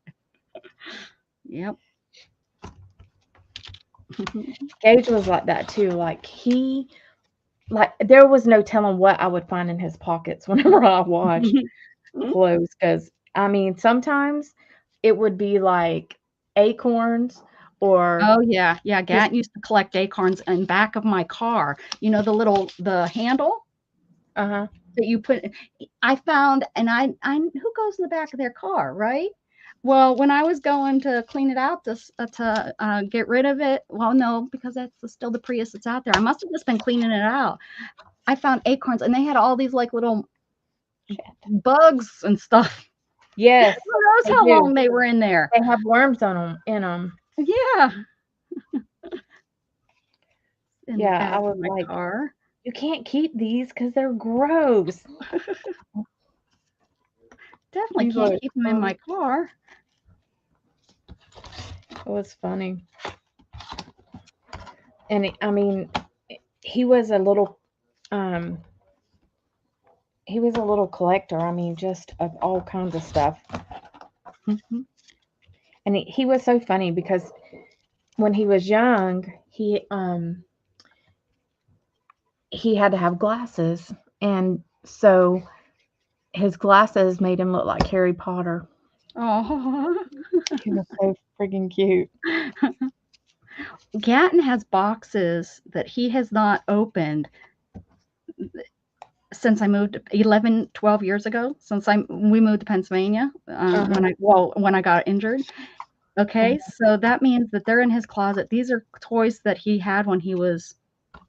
Yep. Gage was like that too. There was no telling what I would find in his pockets whenever I washed clothes. Because I mean, sometimes it would be like acorns or Oh yeah, yeah. Gat used to collect acorns in back of my car. The handle uh-huh. that you put. I found, and I who goes in the back of their car, right? Well, when I was going to clean it out to get rid of it, well, no, because that's still the Prius that's out there. I must have just been cleaning it out. I found acorns, and they had all these like little bugs and stuff. Yes, Who knows they how do. long they were in there? They have worms on them in them. Yeah. In Yeah, the back I was of my like, car. you can't keep these because they're gross. Definitely These can't are keep them in my car. It was funny. And I mean, he was a little collector. I mean, just of all kinds of stuff. Mhm. And he was so funny because when he was young, he had to have glasses, and so his glasses made him look like Harry Potter. Oh. He was so freaking cute. Gatton has boxes that he has not opened since I moved 11, 12 years ago, we moved to Pennsylvania when I got injured. Okay, so that means that they're in his closet. These are toys that he had when he was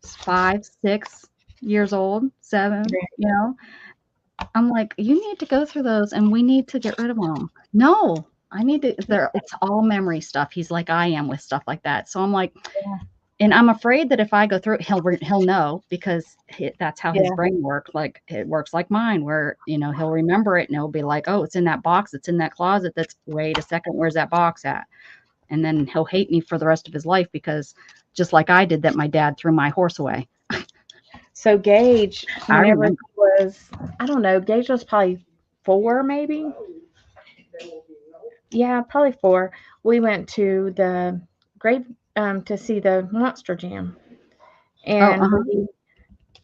5, 6 years old, 7, I'm like, you need to go through those and we need to get rid of them. No, it's all memory stuff. He's like I am with stuff like that. So I'm like, and I'm afraid that if I go through it, he'll know because that's how his brain works. Like it works like mine, where he'll remember it and he'll be like, "Oh, it's in that box. It's in that closet. Wait a second, where's that box at?" And then he'll hate me for the rest of his life because just like I did that, my dad threw my horse away. So Gage, I whenever he remember. was, I don't know, Gage was probably 4, maybe. Yeah, probably 4. We went to the grave to see the Monster Jam, and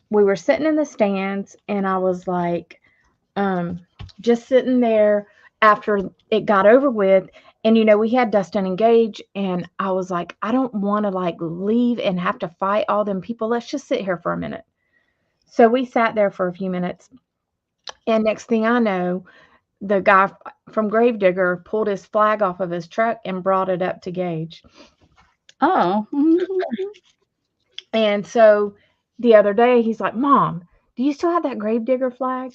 we were sitting in the stands, and I was like, just sitting there after it got over with, and we had Dustin and Gage, and I was like, I don't want to like leave and have to fight all them people. Let's just sit here for a minute. So we sat there for a few minutes, and next thing I know, the guy from Gravedigger pulled his flag off of his truck and brought it up to Gage. Oh. And so the other day, he's like, Mom, do you still have that Gravedigger flag?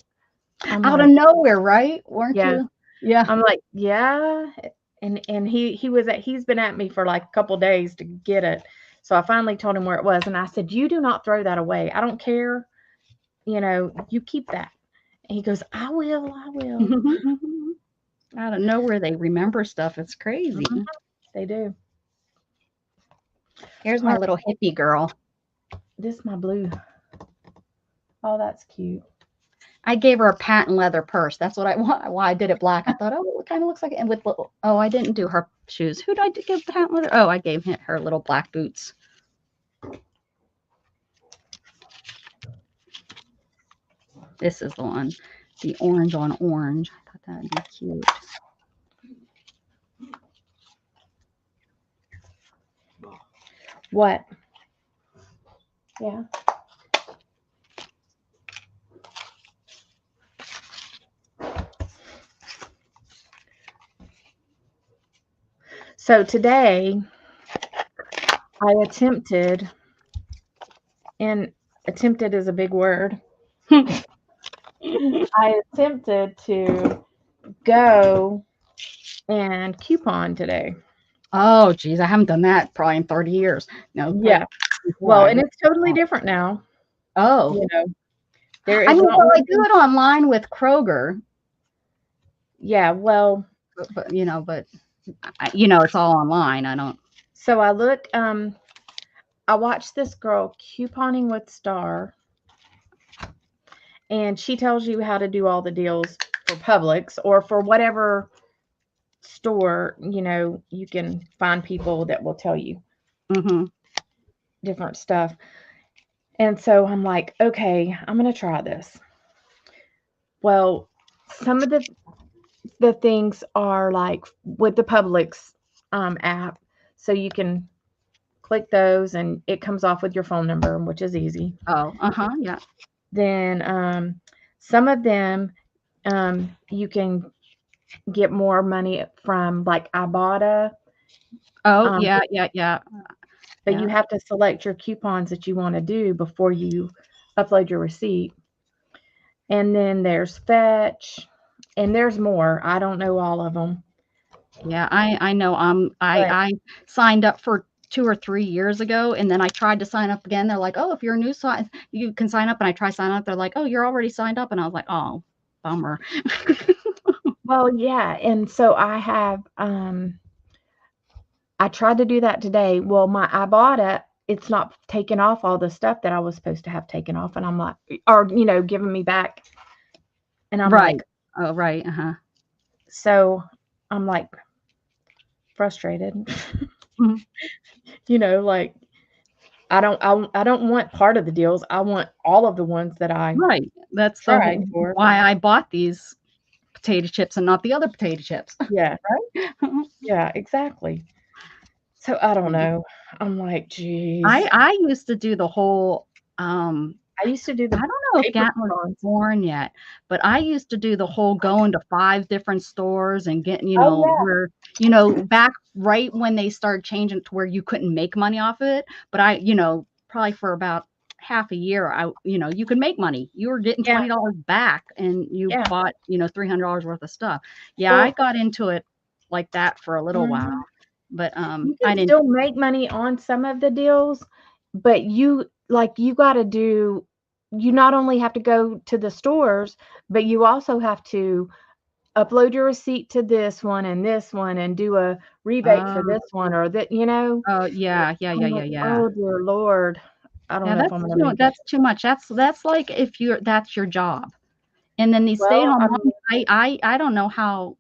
Out of nowhere, right? Weren't you? Yeah. I'm like, yeah. And he's been at me for like a couple days to get it. So I finally told him where it was. And I said, you do not throw that away. I don't care. You keep that. And he goes, I will. Out of nowhere, they remember stuff. It's crazy. They do. Here's my little hippie girl. This is my blue. Oh, that's cute. I gave her a patent leather purse. That's what I want. Why I did it black. I thought, it kind of looks like it. And I didn't do her shoes. Who did I give patent leather? Oh, I gave her little black boots. This is the one. The orange on orange. I thought that would be cute. What? Yeah. So today I attempted, and attempted is a big word. I attempted to go and coupon today. Oh, geez, I haven't done that probably in 30 years. No. Yeah. Well, and it's totally different now. Oh. You know, there I is mean, not well, I one- do it online with Kroger, Yeah, well, but it's all online. I don't. so I look, I watched this girl couponing with Star, and she tells you how to do all the deals for Publix or for whatever store, you can find people that will tell you Mm-hmm. different stuff. And so I'm like, okay, I'm going to try this. Well, some of the things are like with the Publix app, so you can click those and it comes off with your phone number, which is easy. Oh, yeah. Then some of them you can get more money from, like Ibotta. Oh, yeah. But you have to select your coupons that you want to do before you upload your receipt. And then there's Fetch, and there's more. I don't know all of them. Yeah, I know. I signed up for 2 or 3 years ago, and then I tried to sign up again. They're like, "Oh, if you're a new sign, you can sign up." And I try sign up. They're like, "Oh, you're already signed up." And I was like, "Oh, bummer." Well, yeah, and so I have I tried to do that today. Well, my Ibotta, it's not taking off all the stuff that I was supposed to have taken off, and I'm like, or giving me back. And I'm Right. like, Oh, right. Uh-huh. so I'm like frustrated. Mhm. Like I don't want part of the deals. I want all of the ones that I Right. That's tried for. why I bought these potato chips and not the other potato chips. Yeah. Right? Yeah, exactly. So I don't know. I'm like, geez. I used to do the whole I used to do I the don't know if paper Gatton was coupons. born yet, but I used to do the whole going to 5 different stores and getting, Oh, yeah. where, back right when they started changing to where you couldn't make money off of it. But I, probably for about half a year, you could make money. You were getting Yeah. $20 back and you Yeah. bought, $300 worth of stuff. Yeah, Well, I got into it like that for a little while, but you I can didn't. still make money on some of the deals, but you got to do, you not only have to go to the stores, but you also have to upload your receipt to this one and do a rebate for this one or that, Oh, yeah. I'm like, oh dear Lord. I don't Yeah, know if I'm gonna make it. that's too much. That's like if that's your job. And then these Well, stay-at-home I moms, I don't know how,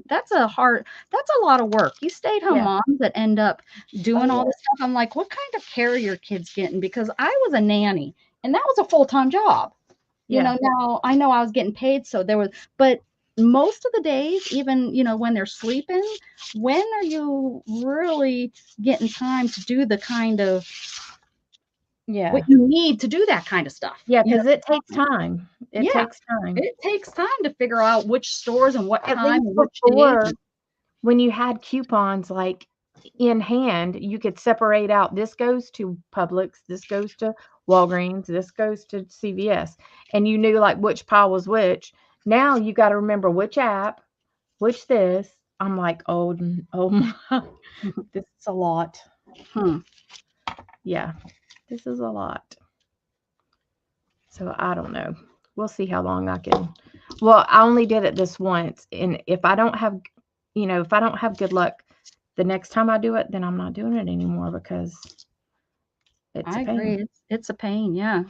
that's a lot of work. You stay-at-home Yeah. moms that end up doing Oh, all this stuff. I'm like, what kind of care are your kids getting? Because I was a nanny and that was a full-time job. Yeah. Now I know I was getting paid, so but most of the days, even, when they're sleeping, when are you really getting time to do the kind of Yeah. what you need to do that kind of stuff? Yeah, You know, because it takes time. It Yeah. takes time. it takes time to figure out which stores and what At time least and which before, days. when you had coupons like in hand, you could separate out, this goes to Publix, this goes to Walgreens, this goes to CVS, and you knew like which pile was which. Now you got to remember which app, which this. I'm like, oh my, this is a lot. Yeah, this is a lot. So I don't know. We'll see how long I can. Well, I only did it this once, and if I don't have, if I don't have good luck the next time I do it, then I'm not doing it anymore because it's I a pain. agree. It's a pain. Yeah.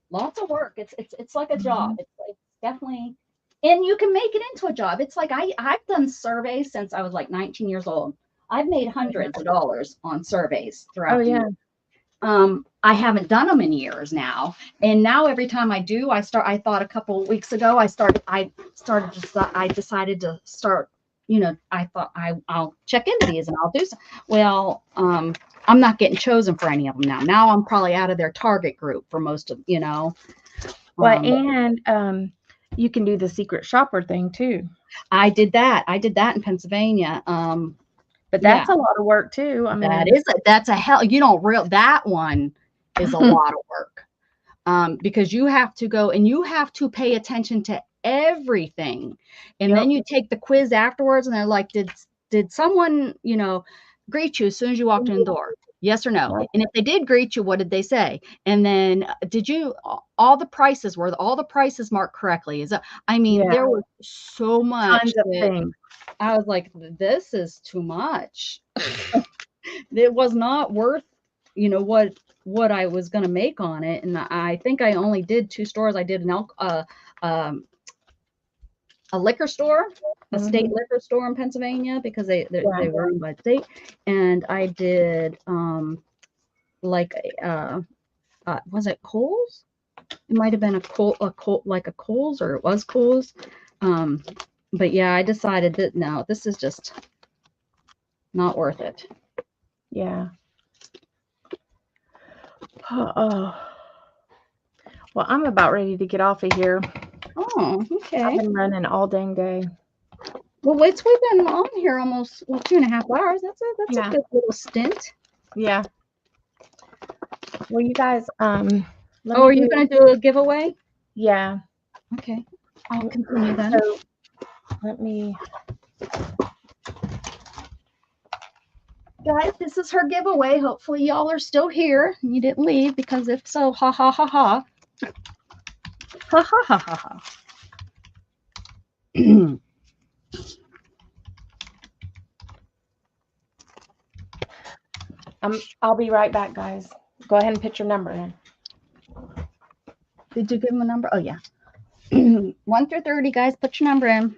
Lots of work. It's like a job. It's definitely, and you can make it into a job. It's like I've done surveys since I was like 19 years old. I've made hundreds of dollars on surveys throughout Oh the yeah, year. I haven't done them in years now. And now every time I do, I thought a couple of weeks ago, I decided to start, I thought I'll check into these and I'll do some. Well, I'm not getting chosen for any of them now. Now I'm probably out of their target group for most of, Well, um, and you can do the secret shopper thing too. I did that in Pennsylvania. But that's a lot of work too. I mean, That's a hell. That one is a lot of work. Because you have to go and you have to pay attention to everything. And Yep. then you take the quiz afterwards and they're like, did someone, greet you as soon as you walked in the door? Yes or no? Yep. And if they did greet you, what did they say? And then all the prices marked correctly? Yeah. There was so much tons of that things. I was like, this is too much. It was not worth, what I was going to make on it. And I think I only did 2 stores. I did a liquor store, a state liquor store in Pennsylvania, because they were owned by the state. And I did was it Kohl's? It might have been a Kohl's, or it was Kohl's. But yeah, I decided that no, this is just not worth it. Yeah. Oh. Well, I'm about ready to get off of here. Oh, okay. I've been running all dang day. Well, we've been on here almost 2.5 hours. That's a good little stint. Yeah. Well, you guys, are you going to do a giveaway? Yeah. Okay. I'll continue then. So, let me. Guys, this is her giveaway. Hopefully y'all are still here and you didn't leave, because if so, ha ha ha ha. Ha ha ha ha ha. I'll be right back, guys. Go ahead and put your number in. Did you give them a number? Oh yeah. 1 through 30, guys, put your number in.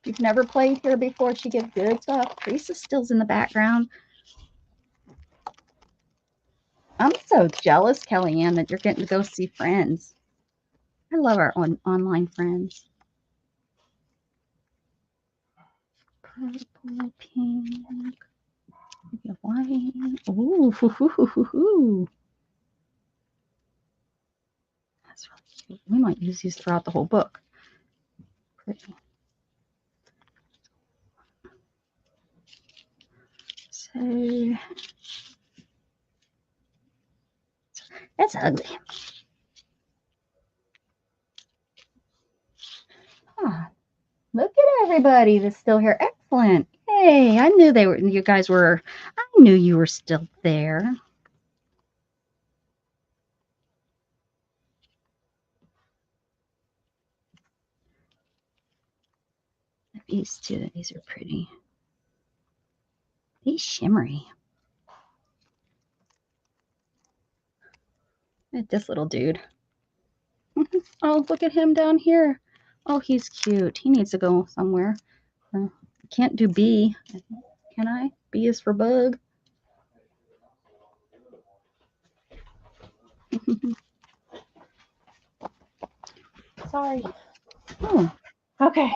If you've never played here before, she gives good stuff. Teresa's still's in the background. I'm so jealous, Kellyanne, that you're getting to go see friends. I love our online friends. Purple, pink, white. Ooh, hoo, hoo, hoo, hoo, hoo. That's really cute. We might use these throughout the whole book. Pretty. So that's ugly. Ah, look at everybody that's still here. Excellent. Hey, I knew I knew you were still there. These two, these are pretty. These shimmery. This little dude. Oh, look at him down here. Oh, he's cute. He needs to go somewhere. Can't do B. Can I? B is for bug. Sorry. Oh. Okay.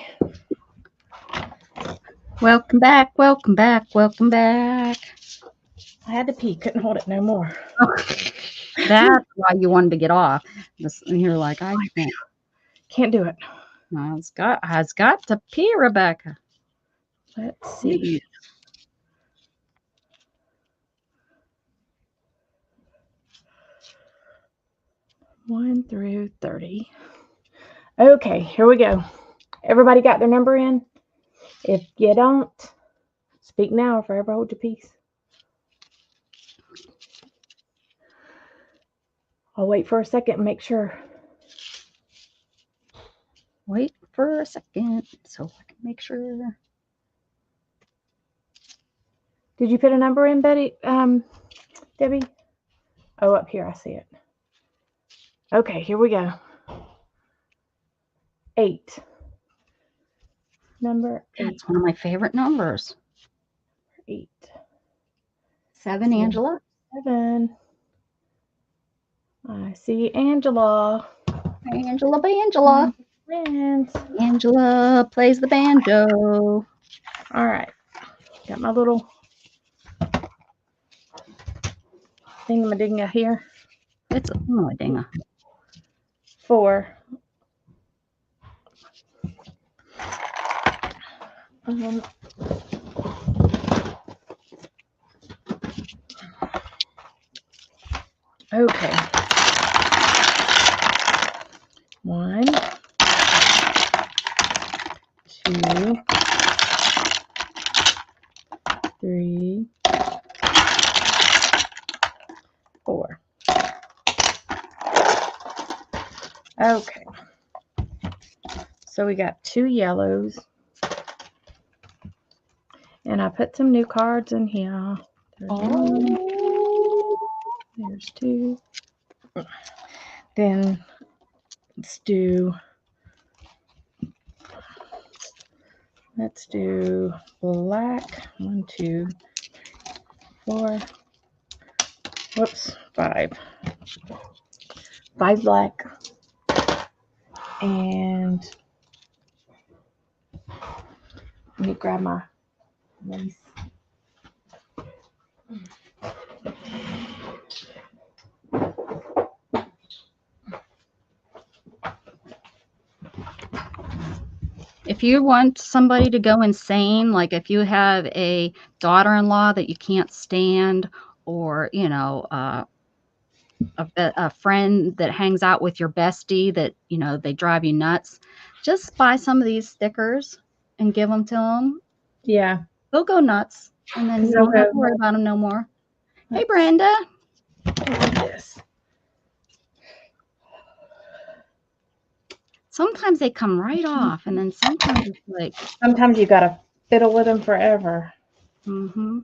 Welcome back. Welcome back. Welcome back. I had to pee. Couldn't hold it no more. That's why you wanted to get off. You're like, I can't do it. It's got to pee, Rebecca. Let's see. 1 through 30. Okay, here we go. Everybody got their number in? If you don't, speak now or forever hold your peace. I'll wait for a second and make sure. Wait for a second so I can make sure. Did you put a number in, Betty? Debbie? Oh, up here, I see it. Okay, here we go. 8. Number 8. That's one of my favorite numbers. 8. 7, Angela. 7. I see Angela. Angela Bangela. Friends. Angela plays the banjo. All right. Got my little thingamadinga here. It's a dinga. 4. Okay. 1, 2, 3, 4. Okay. So we got 2 yellows. And I put some new cards in here. There's 1. There's 2. Then let's do black. 1, 2, 4. Whoops, 5. 5 black. And let me grab my lace. If you want somebody to go insane, like if you have a daughter-in-law that you can't stand, or a friend that hangs out with your bestie that they drive you nuts, just buy some of these stickers and give them to them. Yeah. They'll go nuts, and then you They'll don't have to go worry about them no more. Hey, Brenda. This. Sometimes they come right off, and then sometimes it's like, Sometimes you gotta fiddle with them forever. mm-hmm.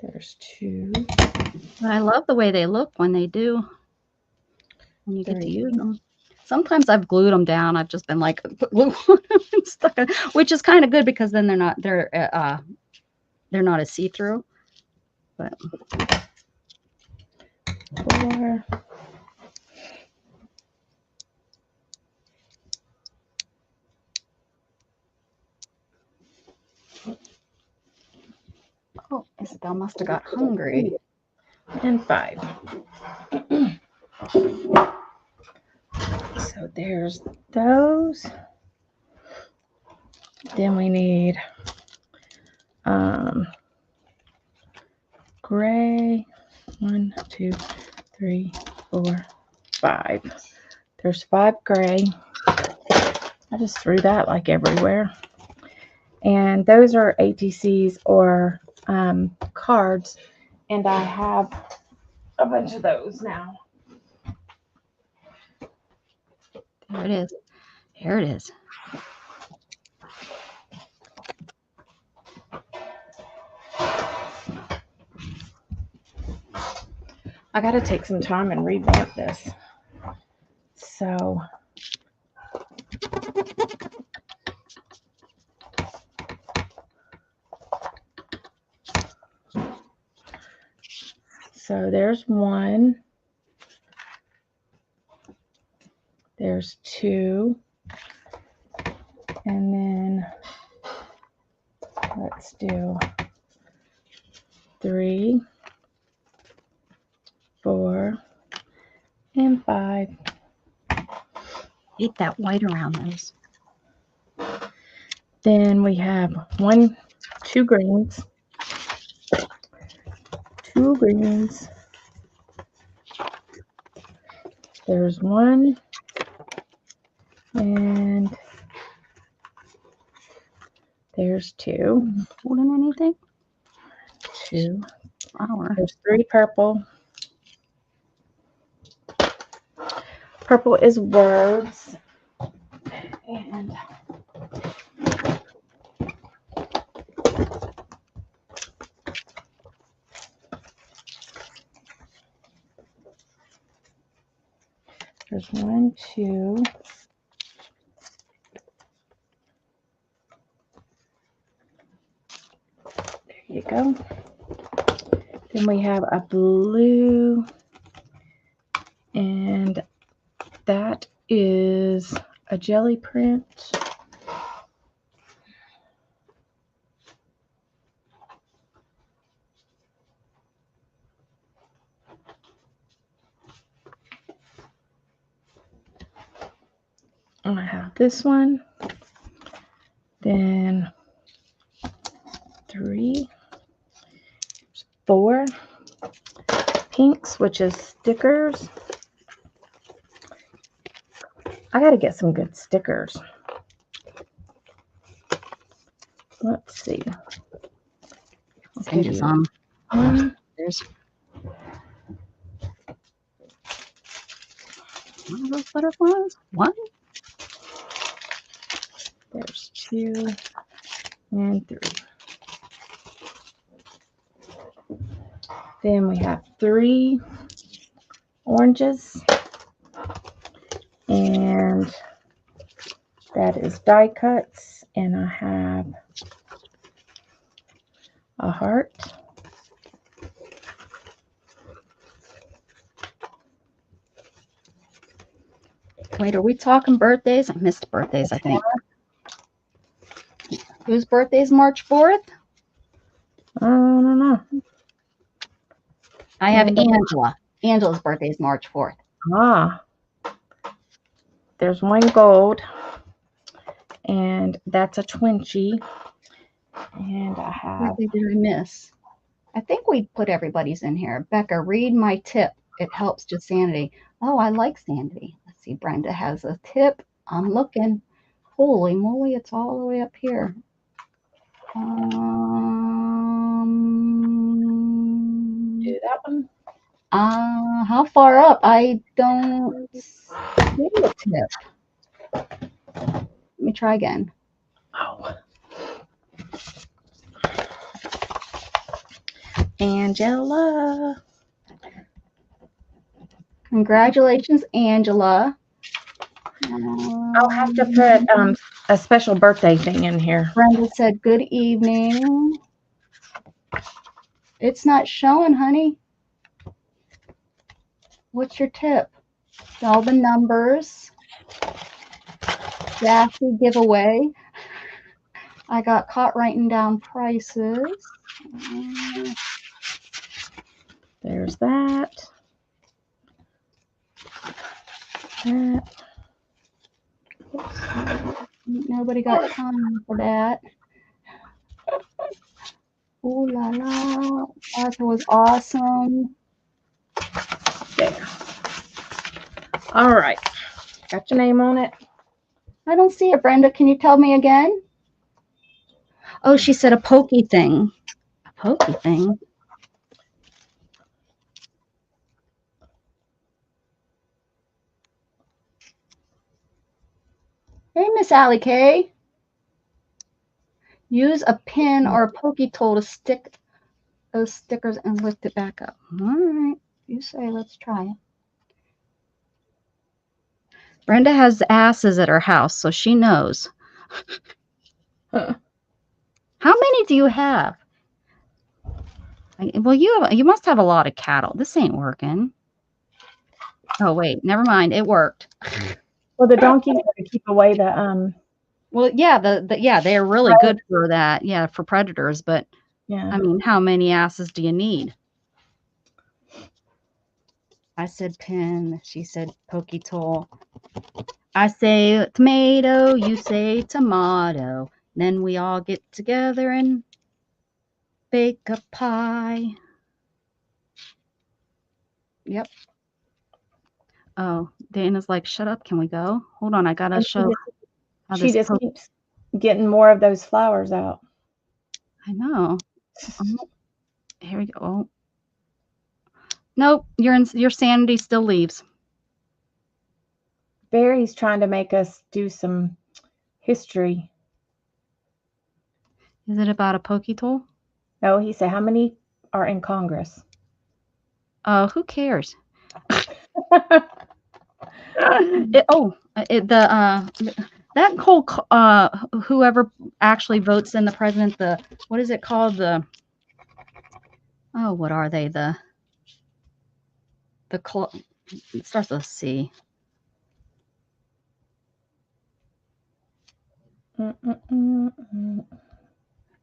There's 2. But I love the way they look when they do, when you get to 3. use them. Sometimes I've glued them down. I've just been like, put glue on them and stuck it, which is kind of good because then they're not as see-through. But 4. oh, Isabel must have got hungry. And 5. So there's those. Then we need gray. 1, 2, 3, 4, 5. There's 5 gray. I just threw that like everywhere. And those are ATCs or cards. And I have a bunch of those now. There it is. Here it is. I got to take some time and revamp this. So there's 1. There's 2. And then let's do 3, 4, and 5. Eat that white around those. Then we have 2 greens. 2 greens. There's 1. And there's 2. Holding anything? 2. Flower. There's 3 purple. Purple is words. And there's 1, 2. go. Then we have a blue, and that is a jelly print. I have this one. Then 3, 4 pinks, which is stickers. I got to get some good stickers. Let's see. Send you some. There's one of those butterflies. One. There's 2 and 3. Then we have 3 oranges, and that is die cuts, and I have a heart. Wait, are we talking birthdays? I missed birthdays, I think. Whose birthday is March 4th? I don't know. I have Angela. Angela's birthday is March 4th. Ah, there's one gold, and that's a Twinchie. And I have. What did I miss? I think we put everybody's in here. Becca, read my tip. It helps to sanity. Oh, I like sanity. Let's see. Brenda has a tip. I'm looking. Holy moly, it's all the way up here. Do that one. How far up? I don't see a tip. Let me try again. Oh. Angela. Congratulations, Angela. I'll have to put a special birthday thing in here. Brenda said, good evening. It's not showing, honey. What's your tip? All the numbers. Daffy giveaway. I got caught writing down prices. There's that. That. Nobody got time for that. Ooh la la. That was awesome. There. All right. Got your name on it? I don't see it, Brenda. Can you tell me again? Oh, she said a pokey thing. A pokey thing? Hey, Miss Allie K. Use a pin or a pokey tool to stick those stickers and lift it back up. All right. You say, let's try it. Brenda has asses at her house, so she knows. Huh. How many do you have? Well, you must have a lot of cattle. This ain't working. Oh, wait. Never mind. It worked. Well, the donkeys to keep away the Well, yeah, they're really good for that. Yeah, for predators. But yeah. I mean, how many asses do you need? I said pin. She said pokey tool. I say tomato. You say tomato. Then we all get together and bake a pie. Yep. Oh, Dana's like, shut up. Can we go? Hold on. I got to show. She just keeps getting more of those flowers out. I know. Here we go. Oh. Nope. Your sanity still leaves. Barry's trying to make us do some history. Is it about a pokey tool? No, he said, how many are in Congress? Oh, who cares? That whole whoever actually votes in the president, what is it called? oh, what are they? It starts with a C.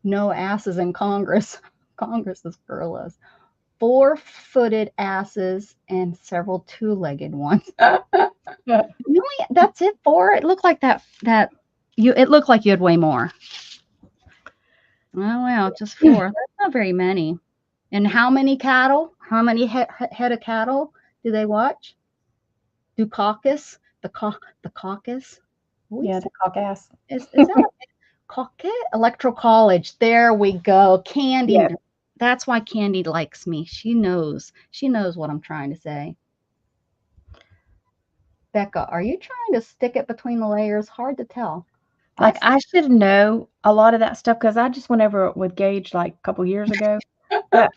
No asses in Congress. Congress is gorillas. 4-footed asses and several 2-legged ones. Really? That's it? 4? It looked like it looked like you had way more. Oh well, just 4. That's not very many. And how many cattle? How many head of cattle do they watch? Do caucus? The caucus? Yeah, the caucus. Is that caucus? Electoral College. There we go. Candy. Yeah. That's why Candy likes me. She knows. She knows what I'm trying to say. Becca, are you trying to stick it between the layers? Hard to tell. Like, I should know a lot of that stuff because I just went over it with Gage like a couple years ago. But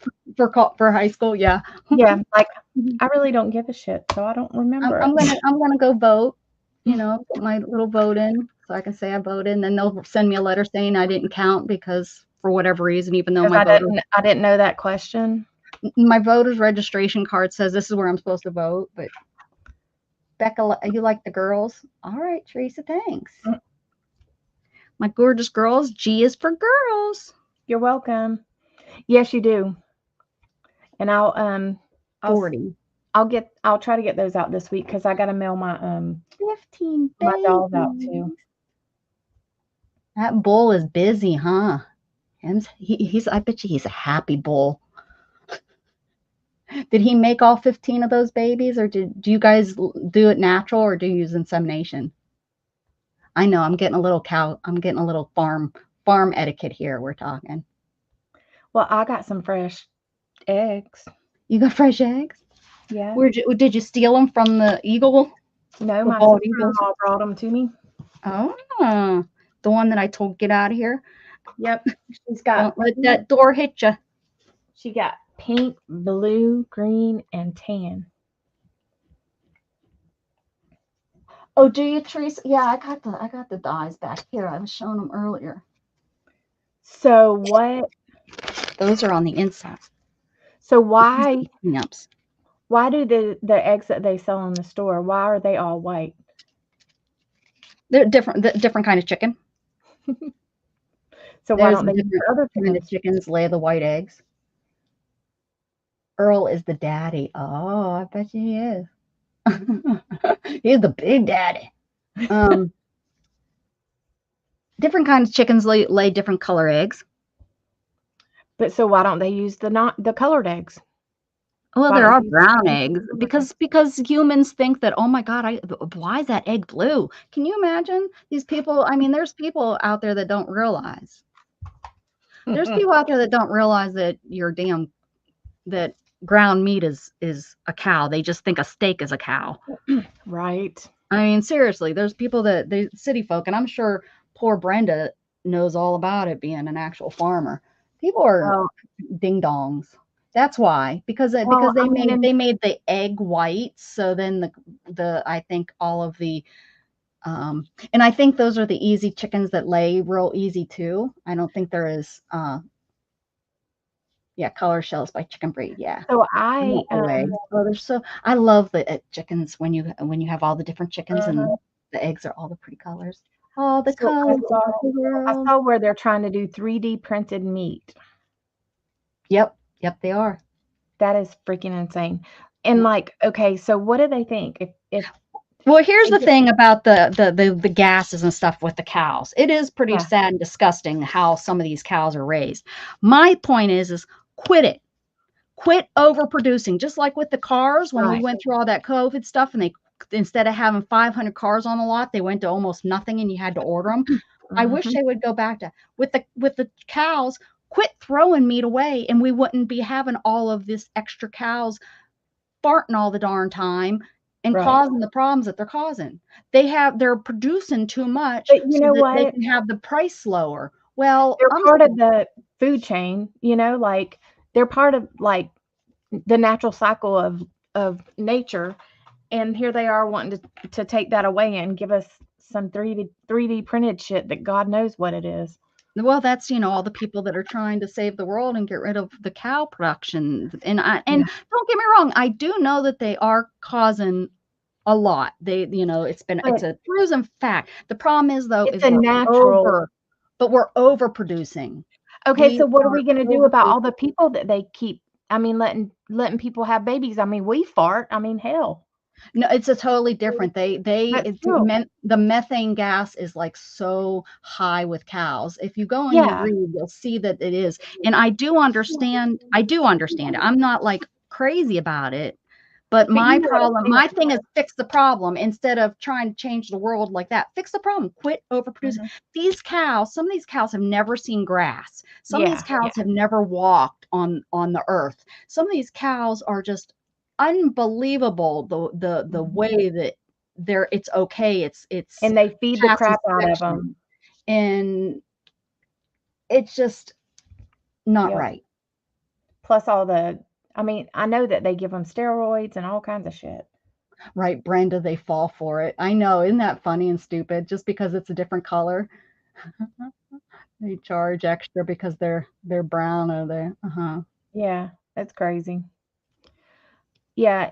for high school, yeah. yeah, like I really don't give a shit, so I don't remember. I'm gonna go vote. You know, put my little vote in so I can say I voted, and then they'll send me a letter saying I didn't count because for whatever reason, even though I didn't know that question. My voter's registration card says this is where I'm supposed to vote. But Becca, you like the girls? All right, Teresa, thanks. My gorgeous girls. G is for girls. You're welcome. Yes, you do. And I'll 40. I'll try to get those out this week because I gotta mail my 15 my dolls out babies. too. That bull is busy, huh? He's I bet you he's a happy bull. Did he make all 15 of those babies, or do you guys do it natural, or do you use insemination? I know I'm getting a little farm etiquette here. We're talking. Well, I got some fresh eggs. You got fresh eggs? Yeah. Did you steal them from the eagle? No, The my bald sister-in-law brought them to me. Oh, the one that I told get out of here. Yep. She's got. Don't let that door hit you. She got pink, blue, green, and tan. Oh, do you, Teresa? Yeah, I got the dyes back here. I was showing them earlier. So what? Those are on the inside. So why Cleanups. why do the eggs that they sell in the store, why are they all white? They're different kind of chicken. So why There's don't they use different other kind of chickens? chickens lay the white eggs. Earl is the daddy. Oh, I bet you he is. He's the big daddy. Different kinds of chickens lay different color eggs. But so why don't they use the colored eggs? Well, Why there don't are you use brown the eggs color because humans think that, oh my God, why is that egg blue? Can you imagine these people? I mean, there's people out there that don't realize. There's people out there that don't realize that that ground meat is a cow. They just think a steak is a cow. Right. I mean, seriously, there's people the city folk, and I'm sure poor Brenda knows all about it being an actual farmer. People are ding dongs. That's why, because they made the egg white. So then the I think all of the and I think those are the easy chickens that lay real easy too. I don't think there is color shells by Chicken Breed. Yeah. So I I love the chickens when you have all the different chickens and the eggs are all the pretty colors. All the colors. I saw where they're trying to do 3D printed meat. Yep, they are. That is freaking insane. And like, okay, so what do they think? If Well, here's the thing about the gases and stuff with the cows. It is pretty sad and disgusting how some of these cows are raised. My point is quit it. Quit overproducing. Just like with the cars, when we went through all that COVID stuff and they, instead of having 500 cars on the lot, they went to almost nothing and you had to order them. I wish they would go back to with the cows, quit throwing meat away and we wouldn't be having all of this extra cows farting all the darn time and causing the problems that they're causing. They're producing too much, but you know what? They can have the price lower. Well, they're part of the food chain, like they're part of like the natural cycle of nature. And here they are wanting to take that away and give us some 3D printed shit that God knows what it is. Well, that's, all the people that are trying to save the world and get rid of the cow production. And don't get me wrong, I do know that they are causing a lot. It's But a proven fact. The problem is though, it's is a natural. we're overproducing. Okay, We so what are are we gonna do about overproducing. all the people that they keep? I mean, letting people have babies. I mean, we fart. I mean, hell. No, it's a totally different. But still, The methane gas is like so high with cows. If you go and you yeah. read, you'll see that it is. And I do understand. it. I'm not like crazy about it. But But you my know what I'm problem, saying. my thing is fix the problem instead of trying to change the world like that. Fix the problem. Quit overproducing. Mhm. These cows, some of these cows have never seen grass. Some of these Yeah, cows have never walked on the earth. Some of these cows are just unbelievable the Mhm. way that it's okay. It's And they feed the past crap out of inspection. them. And it's just not Yep. right. Plus all the. I mean, I know that they give them steroids and all kinds of shit. Right, Brenda, they fall for it. I know, isn't that funny and stupid? Just because it's a different color. They charge extra because they're brown or they're. Yeah, that's crazy. Yeah,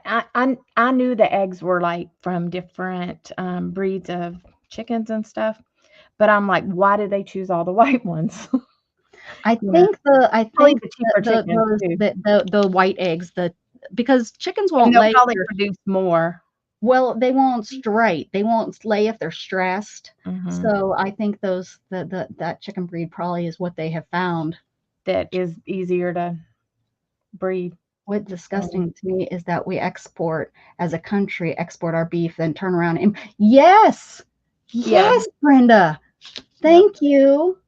I knew the eggs were like from different breeds of chickens and stuff, but I'm like, why did they choose all the white ones? I You know, think probably the cheaper chickens too, the white eggs, because chickens and won't they'll lay if probably they're, produce more. well, they won't straight. They won't lay if they're stressed. Hmm. So I think that chicken breed probably is what they have found. That is easier to breed. What's Um, disgusting to me is that we as a country, export our beef, then turn around and yes, Yeah. yes, Brenda. Yep. Thank you.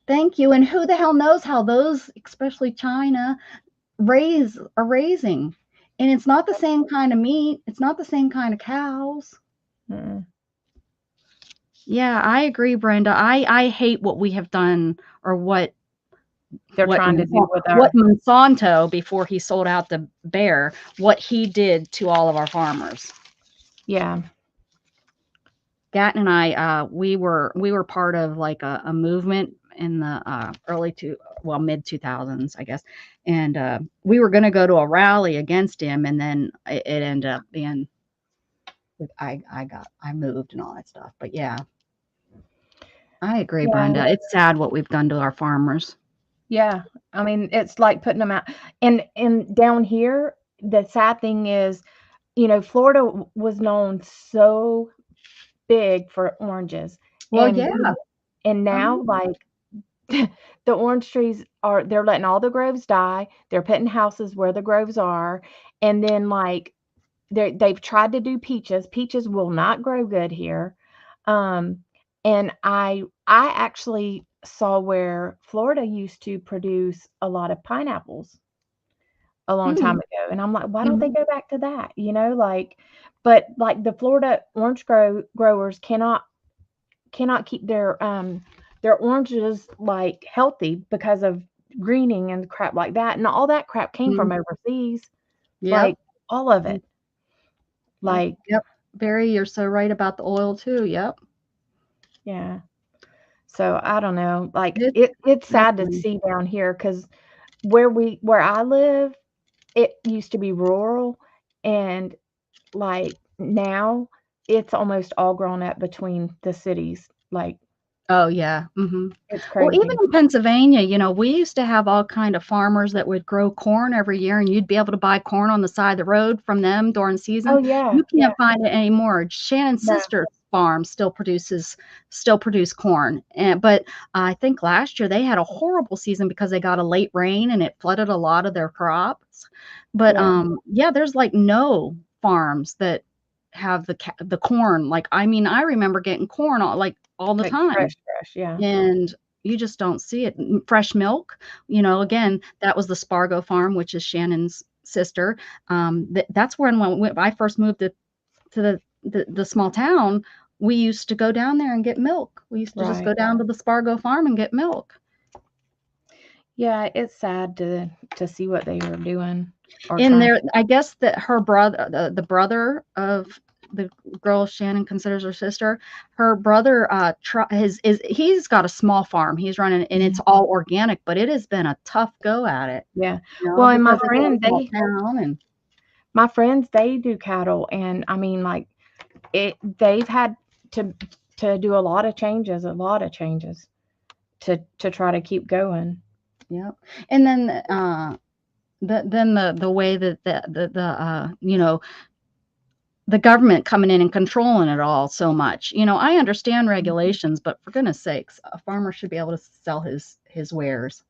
Thank you. And who the hell knows how those, especially China, are raising. And it's not the same kind of meat. It's not the same kind of cows. Mm. Yeah, I agree, Brenda. I hate what we have done, or what They're trying to do with our. what Monsanto, before he sold out the Bayer, what he did to all of our farmers. Yeah. Gatton and I, we were part of like a movement in the mid 2000s, I guess, and we were going to go to a rally against him, and then it ended up being I moved and all that stuff. But yeah, I agree, Yeah. Brenda. It's sad what we've done to our farmers. Yeah. I mean, it's like putting them out. And down here, the sad thing is, Florida was known so big for oranges. Well, And yeah. and now, like, the orange trees they're letting all the groves die. They're putting houses where the groves are. And then, like, they've tried to do peaches. Peaches will not grow good here. Um, and I actually saw where Florida used to produce a lot of pineapples a long time Mhm. ago. And I'm like, why don't they Mhm. go back to that? Like, but like the Florida orange growers cannot keep their oranges like healthy because of greening and crap like that. And all that crap came from Mhm. overseas. Yep. Like all of it. Like, Yep. Barry, you're so right about the oil too. Yep. yeah. So I don't know. Like It's it's sad to definitely. see down here because where I live, it used to be rural, and like now it's almost all grown up between the cities. Like Oh yeah. it's Well, even crazy. in Pennsylvania, we used to have all kind of farmers that would grow corn every year, and you'd be able to buy corn on the side of the road from them during Oh season. yeah, You yeah. can't find it anymore. Shannon's No, sister's farm still produce corn, but I think last year they had a horrible season because they got a late rain and it flooded a lot of their crops. But yeah. yeah, there's like no farms that have the corn. Like, I mean, I remember getting corn all the Like time, fresh, yeah. and you just don't see it. Fresh milk, again, that was the Spargo farm, which is Shannon's sister. That's when I first moved to the small town. We used to go down there and get milk. We used to just Right. go down to the Spargo farm and get milk. Yeah, it's sad to see what they are doing or And trying. there, I guess that her brother, the brother of the girl Shannon considers her sister, her brother he's got a small farm he's running, and it's all organic, but it has been a tough go at it. Yeah. You know, Well, and because it's a small town, and my friends, they do cattle, and I mean, like, they've had to do a lot of changes to try to keep going. yeah. And then the way that you know, the government coming in and controlling it all so much. You know, I understand regulations, but for goodness sakes, a farmer should be able to sell his wares.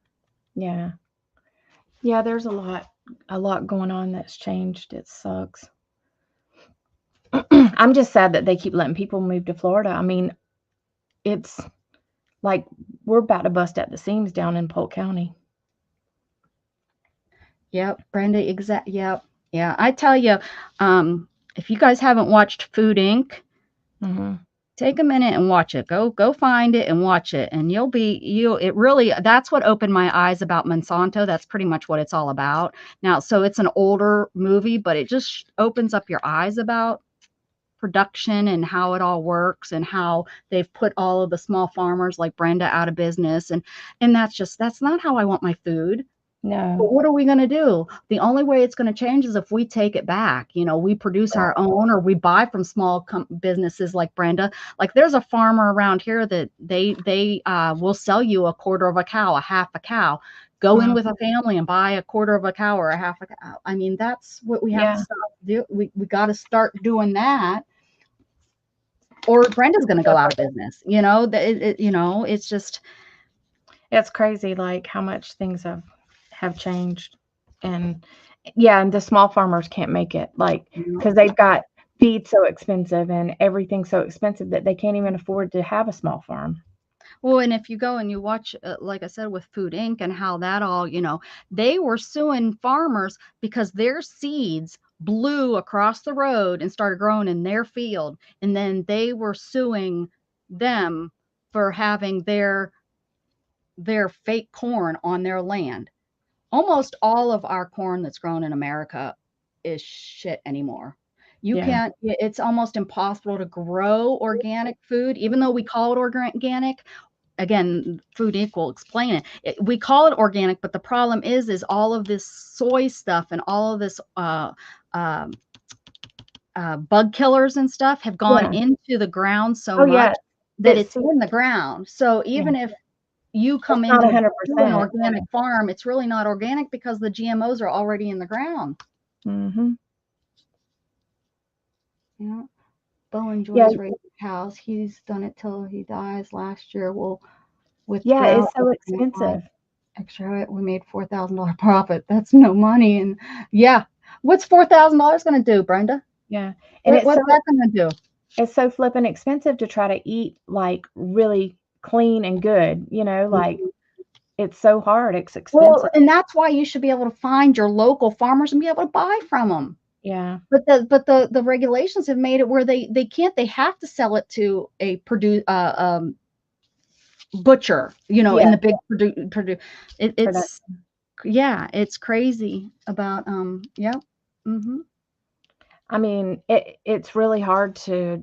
Yeah. Yeah, there's a lot going on that's changed. It sucks. I'm just sad that they keep letting people move to Florida. I mean, it's like we're about to bust at the seams down in Polk County. Yep, Brenda, yep. Yeah, I tell you, if you guys haven't watched Food Inc., take a minute and watch it. Go find it and watch it, and it really, that's what opened my eyes about Monsanto. That's pretty much what it's all about. Now, so it's an older movie, but it just opens up your eyes about production and how it all works, and how they've put all of the small farmers like Brenda out of business, and that's not how I want my food. No. But what are we going to do? The only way it's going to change is if we take it back. You know, we produce our own, or we buy from small businesses like Brenda. Like, there's a farmer around here that they will sell you a quarter of a cow, a half a cow. Go in with a family and buy a quarter of a cow or a half a cow. I mean, that's what we have to start do. We got to start doing that, or Brenda's going to go out of business. You know, you know, it's just, it's crazy, like how much things have changed. And yeah, and the small farmers can't make it, like, because they've got feed so expensive and everything so expensive that they can't even afford to have a small farm. Well, and if you go and you watch, like I said, with Food Inc. and how that all, you know, they were suing farmers because their seeds blew across the road and started growing in their field, and then they were suing them for having their fake corn on their land. Almost all of our corn that's grown in America is shit anymore. You can't, it's almost impossible to grow organic food, even though we call it organic. Again, Food Inc. will explain it. We call it organic, but the problem is all of this soy stuff and all of this bug killers and stuff have gone into the ground so much that it's in the ground. So even if you come into an organic farm, it's really not organic because the GMOs are already in the ground. Yeah. Bo enjoys raising cows. He's done it till he dies. Last year, it's so expensive. Extra, we made $4,000 profit. That's no money. And what's $4,000 going to do, Brenda? Yeah, and what's that going to do? It's so flipping expensive to try to eat like really clean and good. You know, like it's so hard. It's expensive. Well, and that's why you should be able to find your local farmers and be able to buy from them. Yeah. But the regulations have made it where they can't. They have to sell it to a butcher, you know, in the big it's it's crazy about I mean, it's really hard to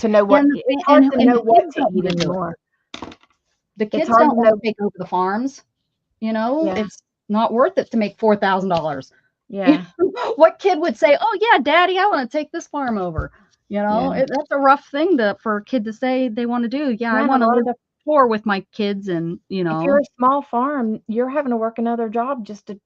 know what it's hard to know what to eat anymore. The kids don't want to take over the farms, you know. It's not worth it to make $4,000. Yeah. What kid would say, "Oh yeah, Daddy, I want to take this farm over"? You know, that's a rough thing for a kid to say they want to do. Yeah, I want to live poor with my kids, and you know, if you're a small farm, you're having to work another job just to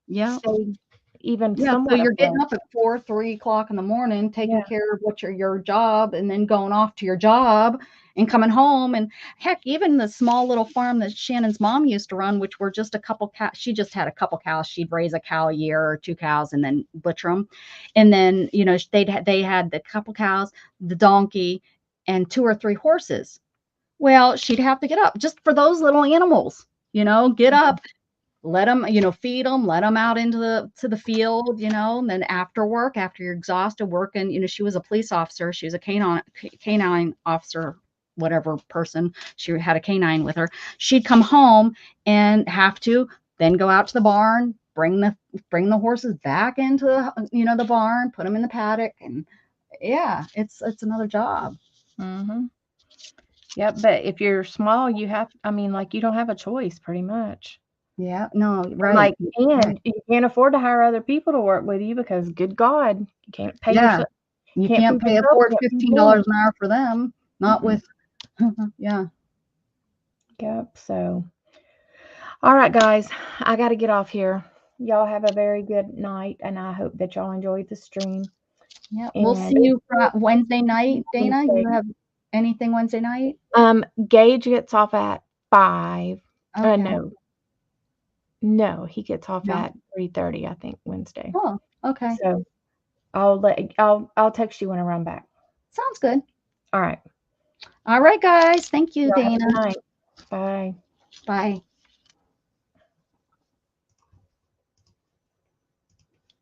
stay even somewhat. So you're getting up at 3 o'clock in the morning, taking care of your job, and then going off to your job and coming home. And heck, even the small little farm that Shannon's mom used to run, which were just a couple cows. She just had a couple cows. She'd raise a cow a year or 2 cows and then butcher them. And then, you know, they had the couple cows, the donkey, and 2 or 3 horses. Well, she'd have to get up just for those little animals, you know, get up, let them, you know, feed them, let them out into the field, you know, and then after work, after you're exhausted working, you know, she was a police officer. She was a canine officer, whatever person. She had a canine with her. She'd come home and have to then go out to the barn, bring the horses back into the barn, put them in the paddock, and yeah, it's another job. Mm-hmm. Yep. But if you're small, you have, I mean, like you don't have a choice pretty much. Yeah, no, right. Like, right. and you can't afford to hire other people to work with you because good God, you can't pay Yeah. yourself. You Can't can't feed pay yourself, afford can't feed $15 them. an hour for them. Not Mm-mm. with, yeah. Yep. So, all right, guys, I got to get off here. Y'all have a very good night, and I hope that y'all enjoyed the stream. Yeah, we'll see And you Wednesday night, Dana. Wednesday. You have anything Wednesday night? Gage gets off at 5. Okay. No, he gets off No? at 3:30, I think, Wednesday. Oh, okay. So I'll text you when I run back. Sounds good. All right. All right, guys. Thank you, Y'all have a Dana. good night. Bye. Bye.